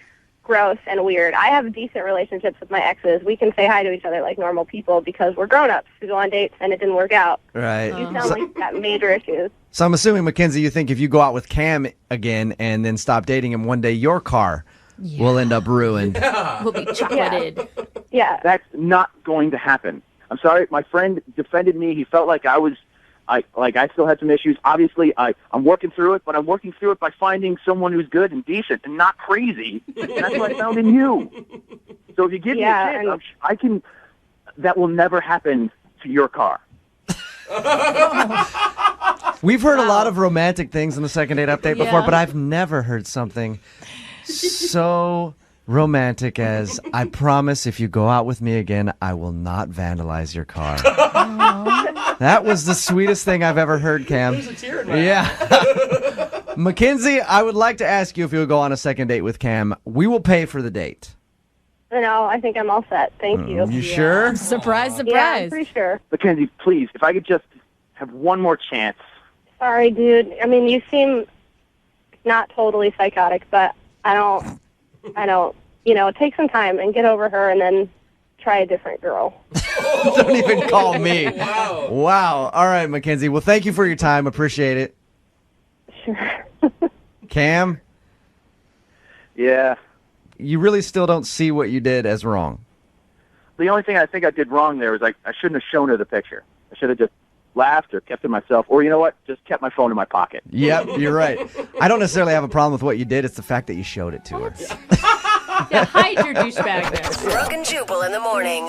gross and weird. I have decent relationships with my exes. We can say hi to each other like normal people because we're grown-ups who go on dates and it didn't work out. Right. You sound like you've got major issues. So I'm assuming, Mackenzie, you think if you go out with Cam again and then stop dating him one day, your car will end up ruined. We'll be chocolated. Yeah. That's not going to happen. I'm sorry. My friend defended me. He felt like I still had some issues. Obviously, I'm working through it, but I'm working through it by finding someone who's good and decent and not crazy. And that's what I found in you. So if you give me a chance, I can. That will never happen to your car. We've heard a lot of romantic things in the second date update before, Yeah. but I've never heard something so romantic as, I promise if you go out with me again, I will not vandalize your car. That was the sweetest thing I've ever heard, Cam. There's a tear in my eye. Yeah. Mackenzie, I would like to ask you if you would go on a second date with Cam. We will pay for the date. No, I think I'm all set. Thank you. You sure? Surprise, surprise. Yeah, I'm pretty sure. Mackenzie, please, if I could just have one more chance. Sorry, dude. I mean, you seem not totally psychotic, but I don't, take some time and get over her and then try a different girl. Don't even call me. Wow. All right, Mackenzie. Well, thank you for your time. Appreciate it. Sure. Cam? Yeah. You really still don't see what you did as wrong. The only thing I think I did wrong there was I shouldn't have shown her the picture. I should have just laughed or kept it myself. Or you know what? Just kept my phone in my pocket. Yep, you're right. I don't necessarily have a problem with what you did. It's the fact that you showed it to her. Yeah, hide your douchebag there. Brooke and Jubal in the morning.